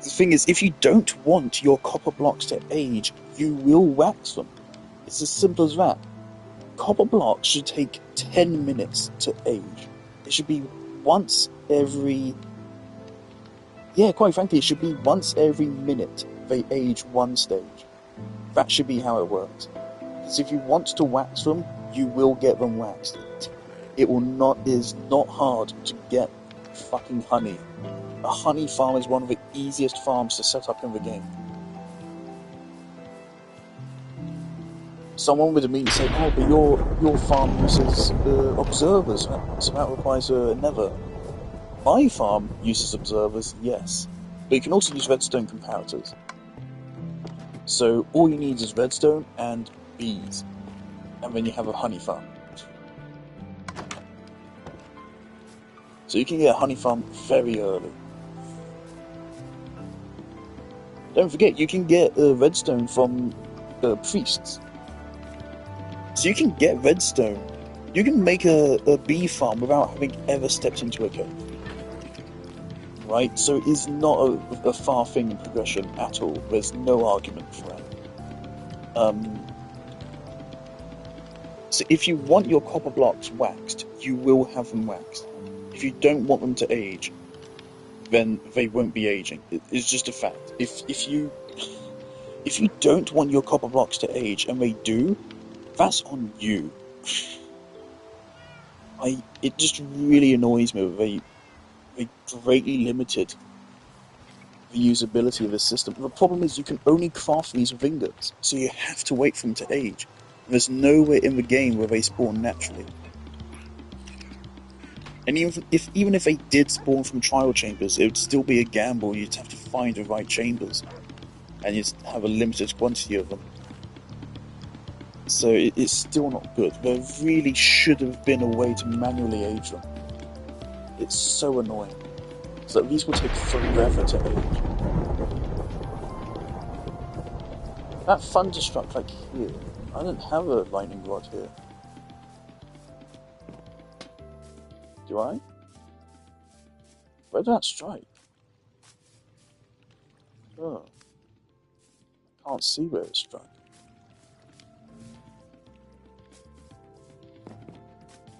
The thing is, if you don't want your copper blocks to age, you will wax them. It's as simple as that. Copper blocks should take 10 minutes to age. It should be once every... Yeah, quite frankly, it should be once every minute they age one stage. That should be how it works. Because if you want to wax them, you will get them waxed. It is not hard to get fucking honey. A honey farm is one of the easiest farms to set up in the game. Someone would immediately say, oh, but your farm uses observers, so that requires a nether. My farm uses observers, yes. But you can also use redstone comparators. So all you need is redstone and bees. And then you have a honey farm. So you can get a honey farm very early. Don't forget, you can get redstone from priests. So you can get redstone. You can make a bee farm without having ever stepped into a cave. Right? So it is not a far thing in progression at all. There's no argument for that. So if you want your copper blocks waxed, you will have them waxed. If you don't want them to age, then they won't be aging. It's just a fact. If you don't want your copper blocks to age and they do, that's on you. It just really annoys me that they greatly limited the usability of the system. The problem is you can only craft these with ingots, so you have to wait for them to age. There's nowhere in the game where they spawn naturally. And even if they did spawn from trial chambers, it would still be a gamble. You'd have to find the right chambers, and you'd have a limited quantity of them. So it's still not good. There really should have been a way to manually age them. It's so annoying. So these will take forever to age. That thunderstruck like here. I don't have a lightning rod here. Do I? Where did that strike? Oh. I can't see where it struck.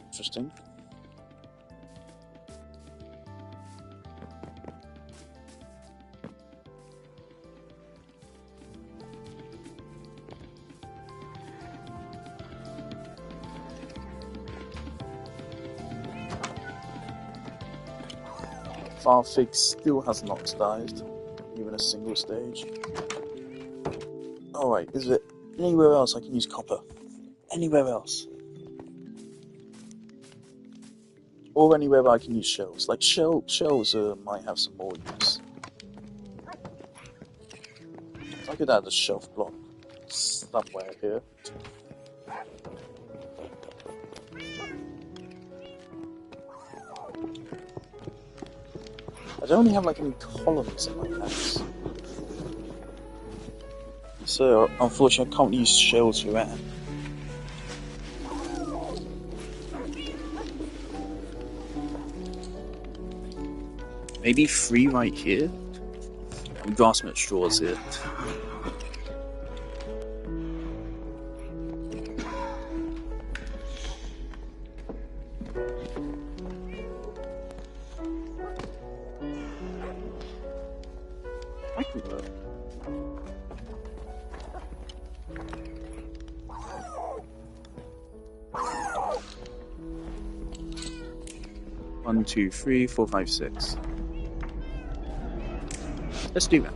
Interesting. Farfig still has not dived, even a single stage. Alright, is there anywhere else I can use copper? Anywhere else? Or anywhere I can use shells. Like shells might have some more use. I could add a shelf block somewhere here. I don't really have like any columns in my house. So unfortunately I can't use shells for that. Maybe 3 right here? I'm grasping at straws here. I can work. One, two, three, four, five, six. Let's do that.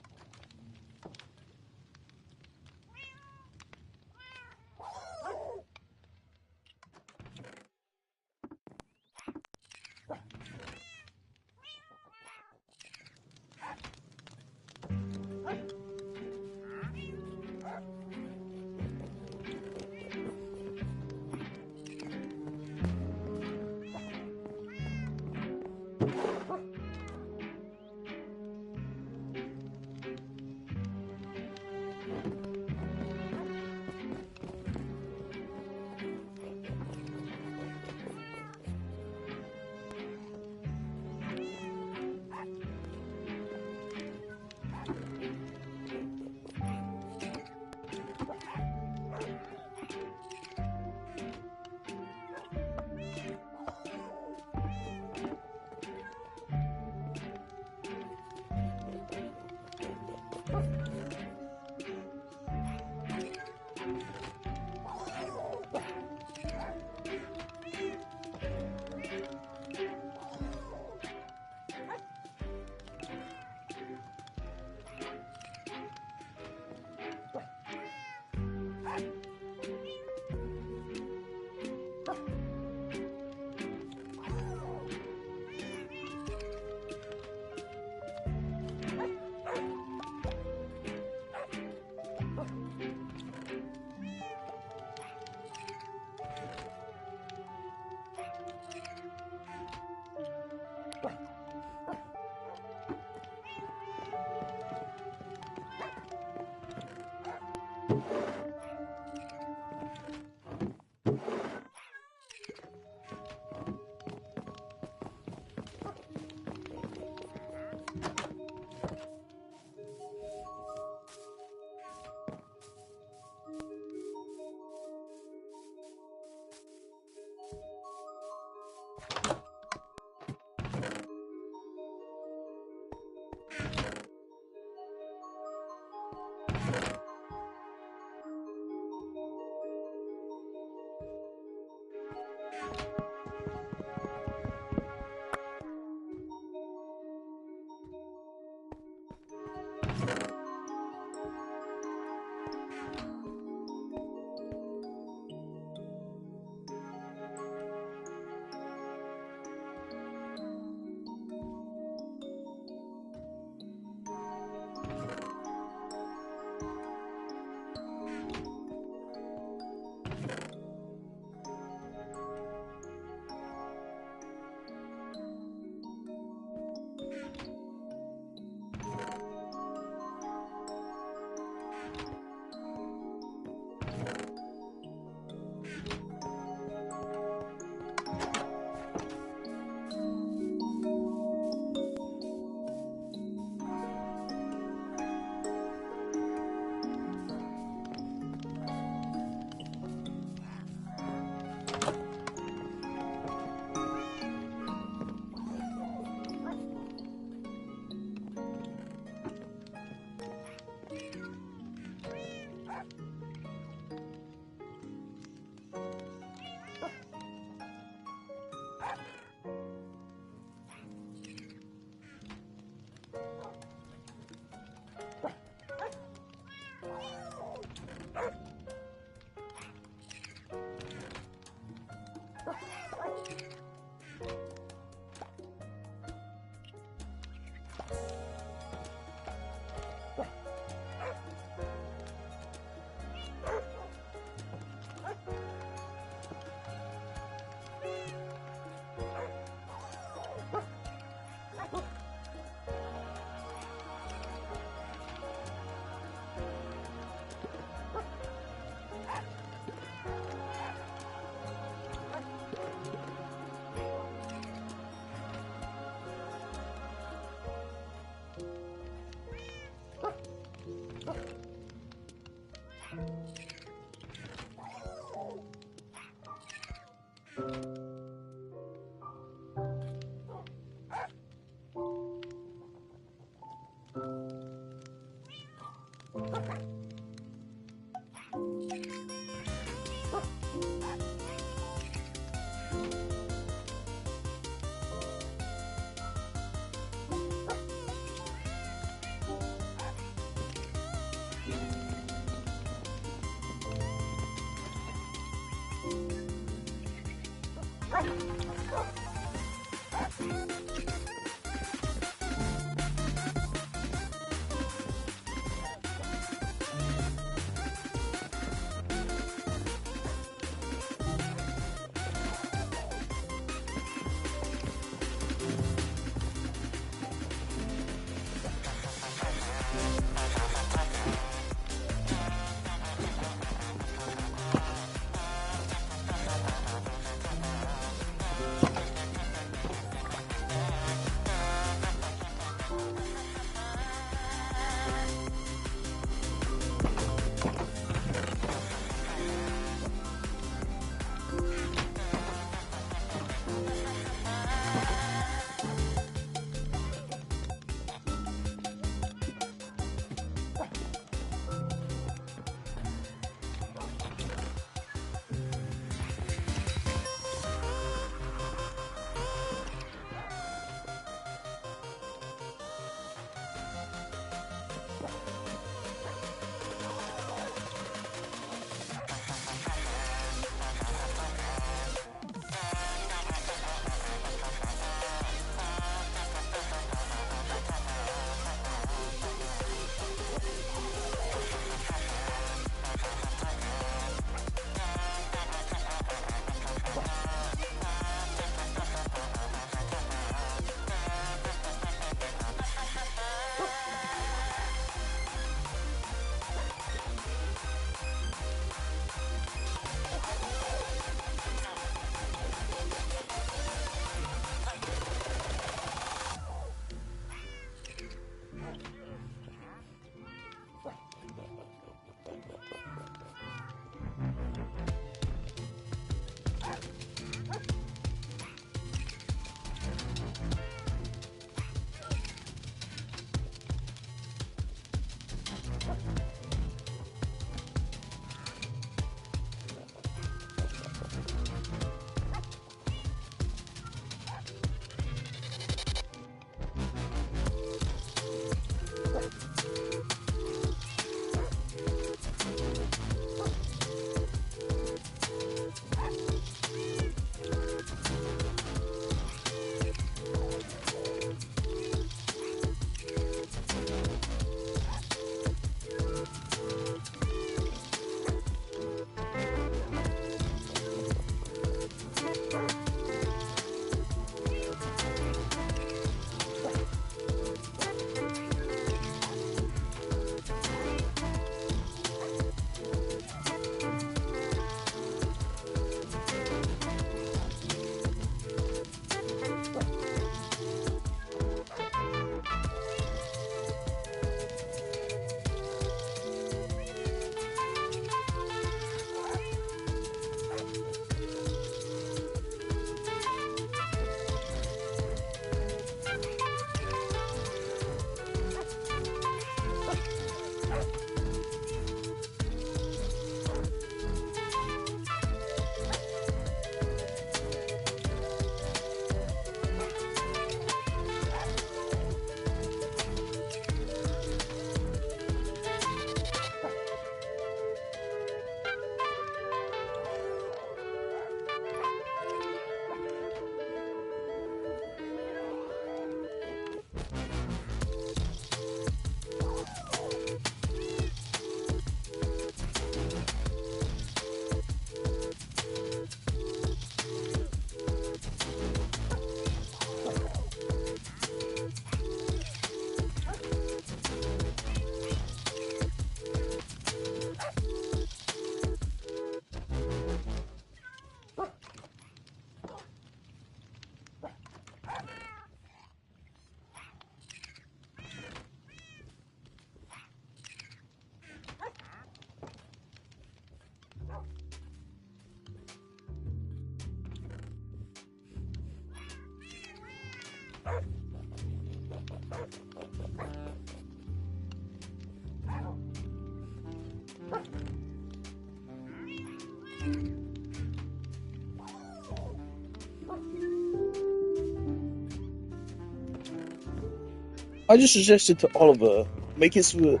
I just suggested to Oliver, make it so that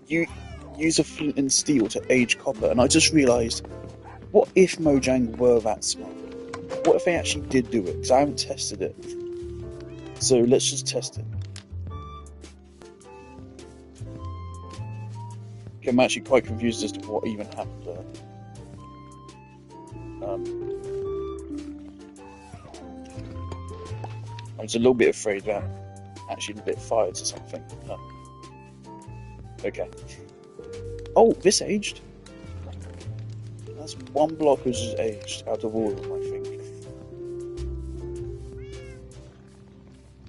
you use a flint and steel to age copper, and I just realised, what if Mojang were that smart? What if they actually did do it? Because I haven't tested it. So let's just test it. Okay, I'm actually quite confused as to what even happened there. I was a little bit afraid that actually lit fires or something. Oh, okay. Oh, this aged. That's one block which is aged out of all of them, I think.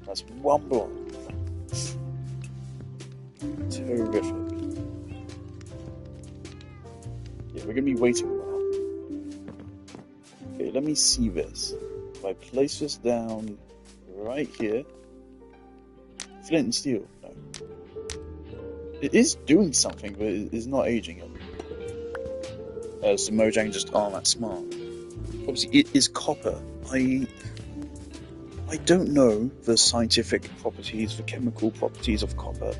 That's one block. Terrific. Yeah, we're gonna be waiting a while. Okay, let me see this. If I place this down right here. Flint and steel. No. It is doing something, but it is not aging it. So Mojang just aren't that smart. Obviously, it is copper. I don't know the scientific properties, the chemical properties of copper,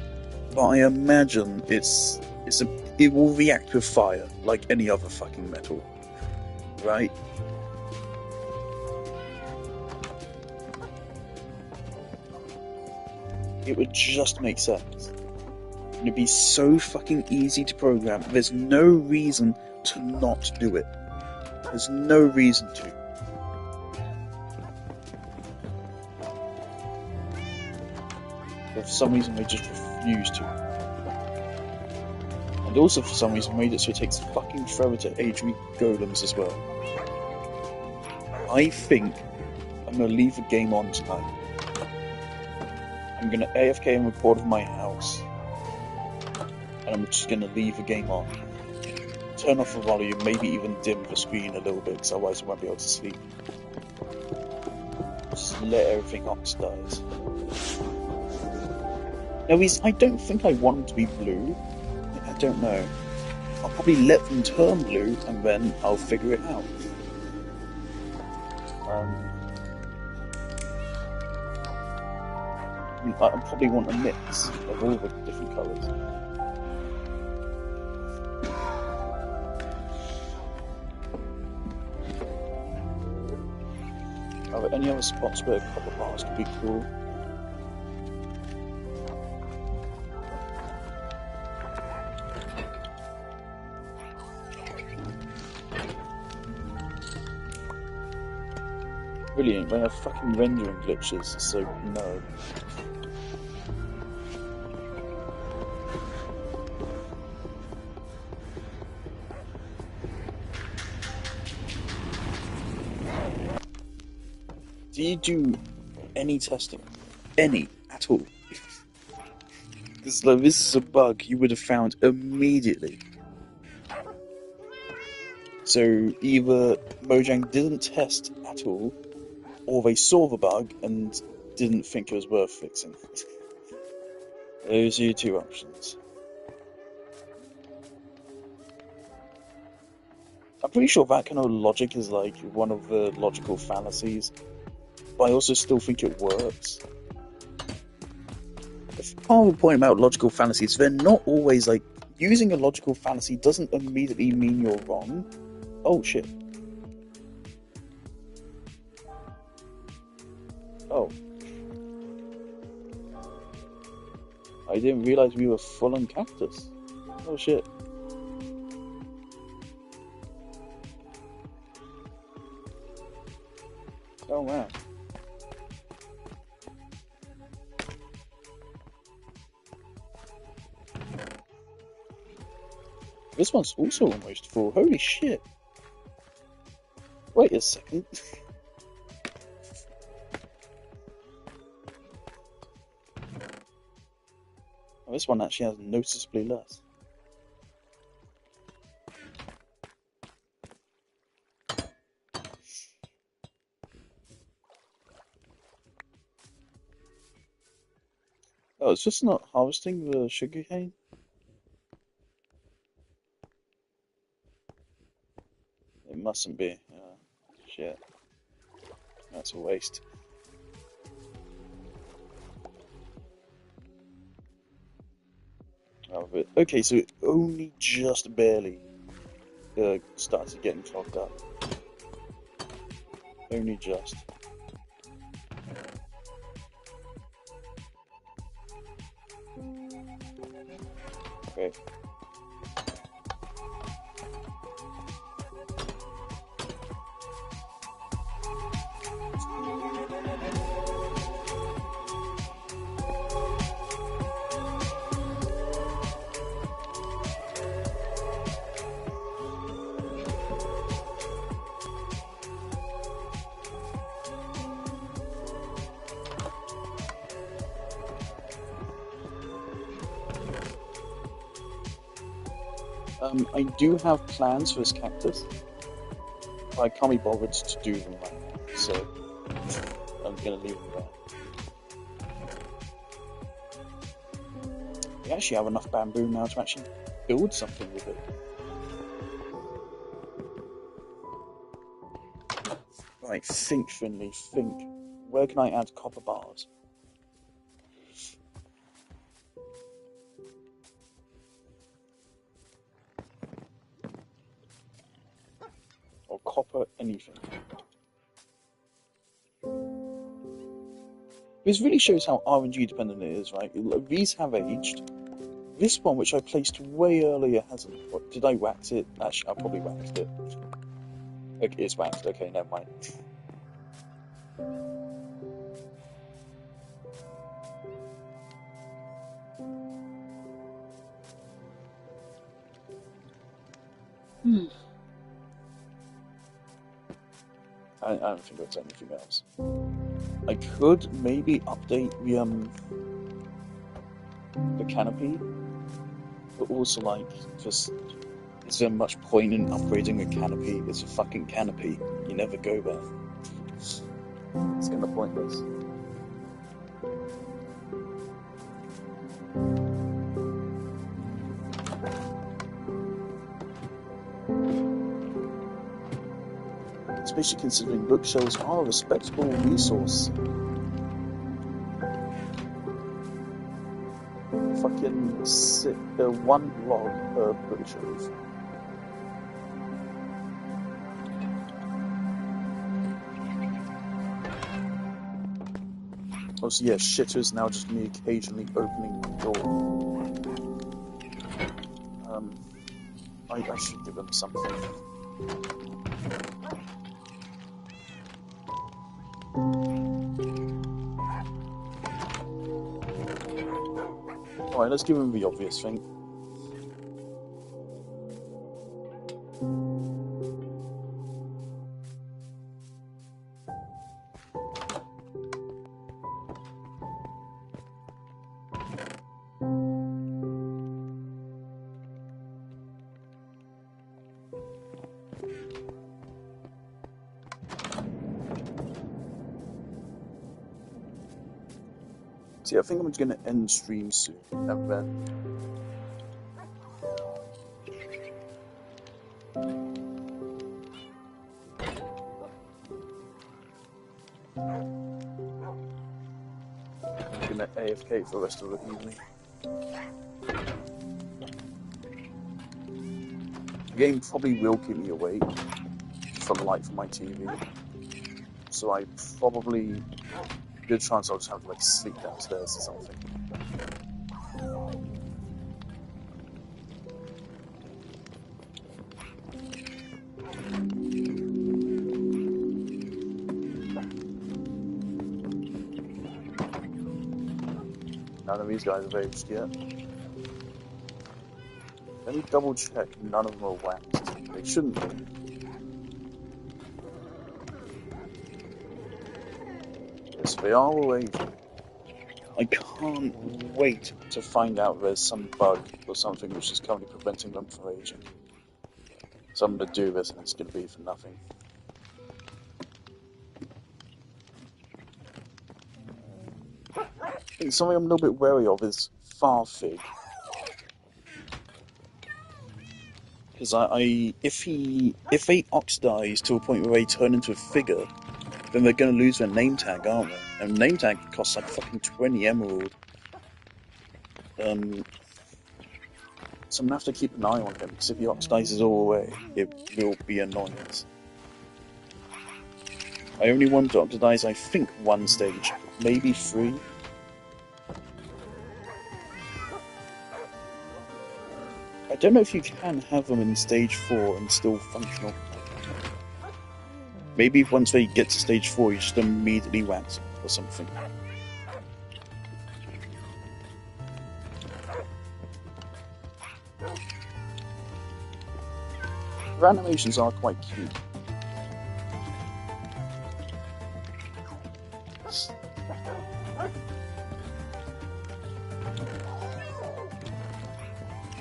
but I imagine it will react with fire like any other fucking metal, right? It would just make sense. It'd be so fucking easy to program. There's no reason to not do it. There's no reason to. But for some reason they just refuse to. And also for some reason made it so it takes fucking forever to age golems as well. I think I'm gonna leave the game on tonight. I'm gonna AFK and record of my house. And I'm just gonna leave the game on. Turn off the volume, maybe even dim the screen a little bit, because otherwise I won't be able to sleep. Just let everything oxidize. No, I don't think I want them to be blue. I don't know. I'll probably let them turn blue, and then I'll figure it out. I probably want a mix of all the different colours. Are there any other spots where copper bars could be cool? Brilliant, they have fucking rendering glitches, so no. Do you do any testing? Any at all? Because like, this is a bug you would have found immediately. So either Mojang didn't test at all, or they saw the bug and didn't think it was worth fixing. Those are your two options. I'm pretty sure that kind of logic is like one of the logical fallacies, but I also still think it works. Part of the point about logical fallacies, they're not always like, using a logical fallacy doesn't immediately mean you're wrong. Oh shit. Oh. I didn't realize we were full on cactus. Oh shit. Oh wow. This one's also almost full. Holy shit. Wait a second. Oh, this one actually has noticeably less. Oh, it's just not harvesting the sugarcane? mustn't be. Shit. That's a waste. Oh, but, okay, so it only just barely started getting clogged up. Only just. Okay. I do have plans for this cactus, but I can't be bothered to do them right now, so I'm gonna leave them there. We actually have enough bamboo now to actually build something with it. Right, think, Finley, think. Where can I add copper bars? Or copper anything? This really shows how RNG dependent it is, right? These have aged. This one, which I placed way earlier, hasn't. What, did I wax it? Actually, I probably waxed it. Okay, it's waxed. Okay, never mind. I don't think there's anything else. I could maybe update the canopy, but also like, just is there much point in upgrading a canopy? It's a fucking canopy. You never go there. It's kind of pointless. Especially considering bookshelves are a respectable resource. Fucking one log per bookshelf. Also, yeah, shitters now just me occasionally opening the door. I should give them something. Alright, let's give him the obvious thing. See, I think I'm just going to end stream soon, and then... I'm going to AFK for the rest of the evening. The game probably will keep me awake from the light from my TV, so I probably... good chance I'll just have to like sleep downstairs or something. None of these guys have aged yet. Let me double check none of them are waxed. They shouldn't be. Yes, they are all aging. I can't wait to find out there's some bug or something which is currently preventing them from aging. So I'm going to do this and it's going to be for nothing. I think something I'm a little bit wary of is Farfig. Because if they oxidize to a point where they turn into a figure, then they're gonna lose their name tag, aren't they? And name tag costs like fucking 20 emerald. Um, so I'm gonna have to keep an eye on him because if he oxidizes all the way, it will be annoyance. I only want to oxidize, I think, one stage, maybe three. I don't know if you can have them in stage 4 and still functional. Maybe once they get to stage 4, you just immediately wax them or something. Their animations are quite cute.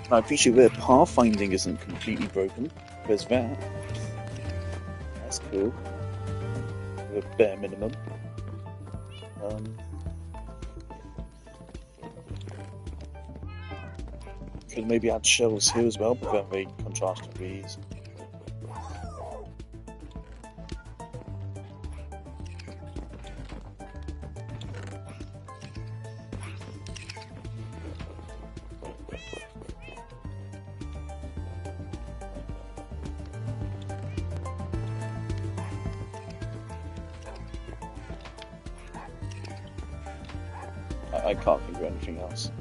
I appreciate that pathfinding isn't completely broken. There's that. That's cool. The bare minimum. Could maybe add shells here as well, but then they contrast with these. I can't think of anything else.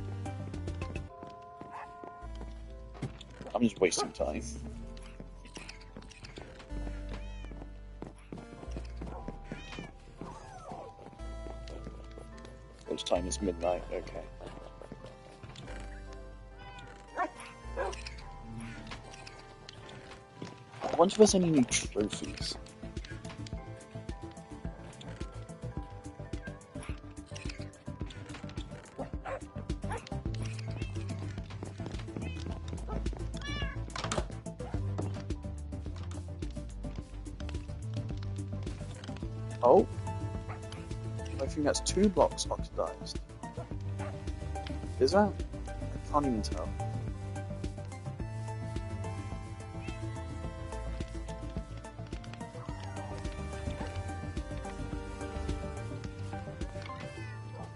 I'm just wasting time. Which time is midnight? Okay. I wonder if there's any new trophies. Oh, I think that's 2 blocks oxidized. Is that? I can't even tell.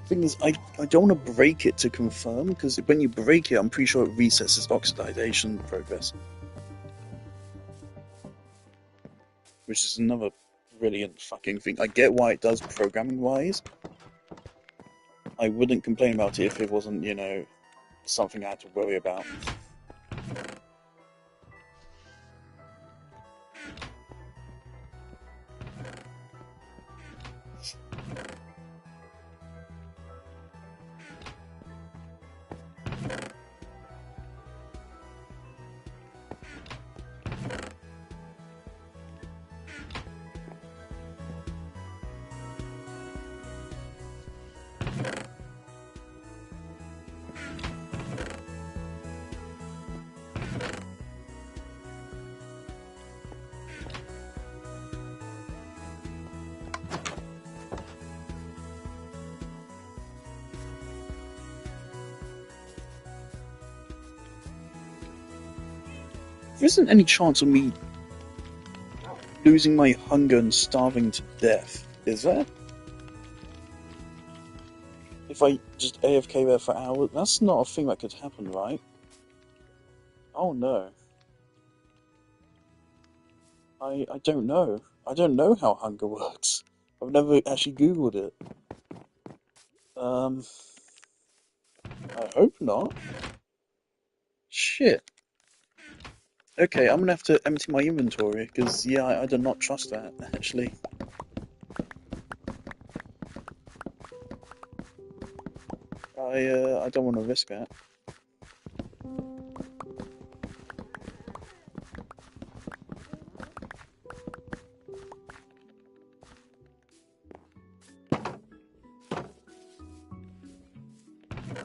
Thing is, I don't want to break it to confirm, because when you break it, I'm pretty sure it resets its oxidation progress. Which is another brilliant fucking thing. I get why it does programming-wise. I wouldn't complain about it if it wasn't, you know, something I had to worry about. There isn't any chance of me losing my hunger and starving to death, is there? If I just AFK there for hours, that's not a thing that could happen, right? Oh no. I don't know. I don't know how hunger works. I've never actually Googled it. I hope not. Shit. Okay, I'm gonna have to empty my inventory, because, yeah, I do not trust that, actually. I don't want to risk that.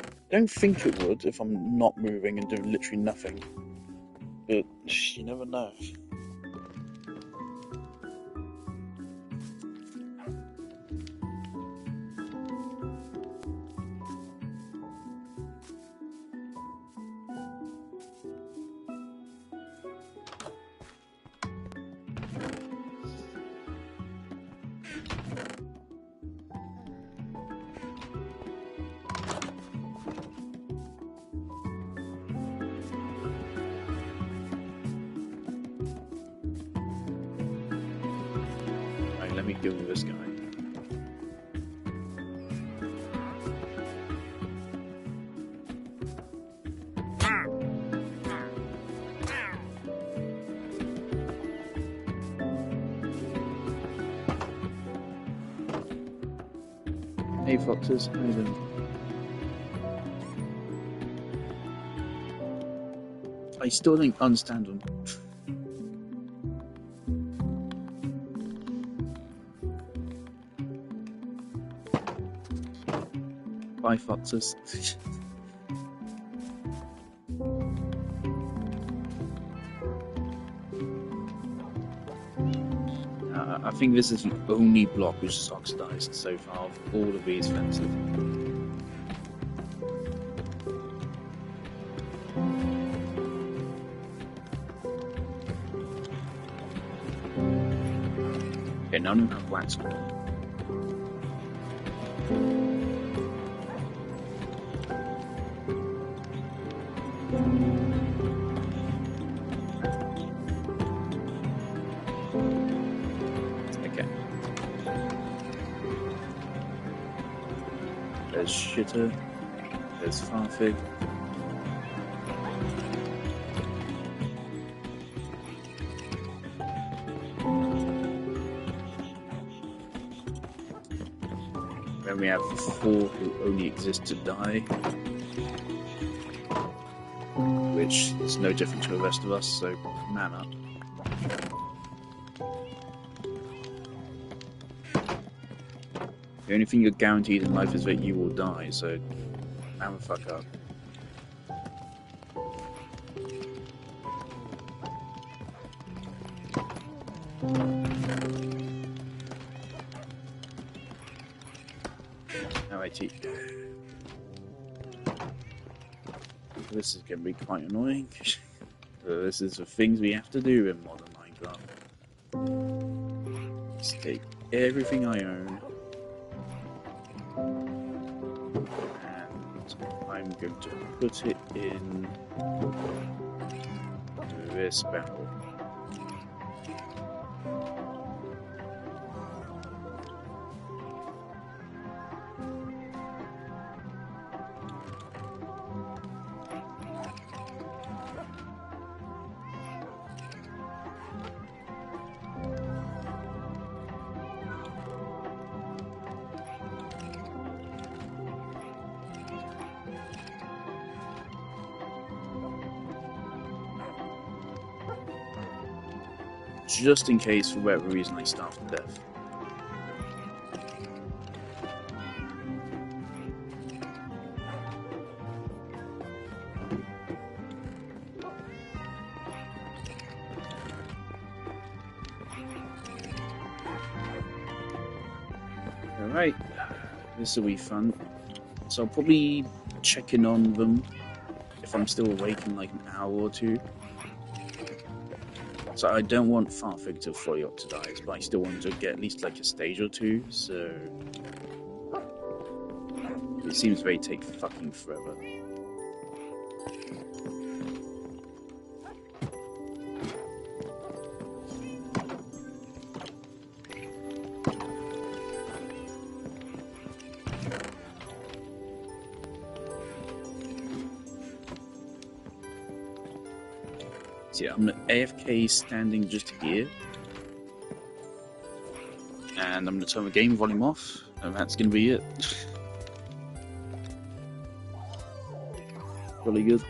I don't think it would if I'm not moving and doing literally nothing. But you never know. dealing with this guy. Hey foxes, how you doing? I still don't understand them. Bye foxes. I think this is the only block which is oxidized so far of all of these fences. Okay, none of them have wax on. Okay. There's Shitter. There's Farfig. Then we have the 4 who only exist to die, which is no different to the rest of us, so man up. The only thing you're guaranteed in life is that you will die, so man the fuck up. Alrighty. This is going to be quite annoying. This is the things we have to do in modern Minecraft. Let's take everything I own. And I'm going to put it in this barrel. Just in case, for whatever reason, I starve to death. Alright, this will be fun. So I'll probably check in on them if I'm still awake in like an hour or two. So I don't want Farfig to fully oxidize, but I still want to get at least like a stage or two, so it seems they take fucking forever. So yeah, I'm AFK standing just here, and I'm going to turn the game volume off, and that's going to be it. Really good.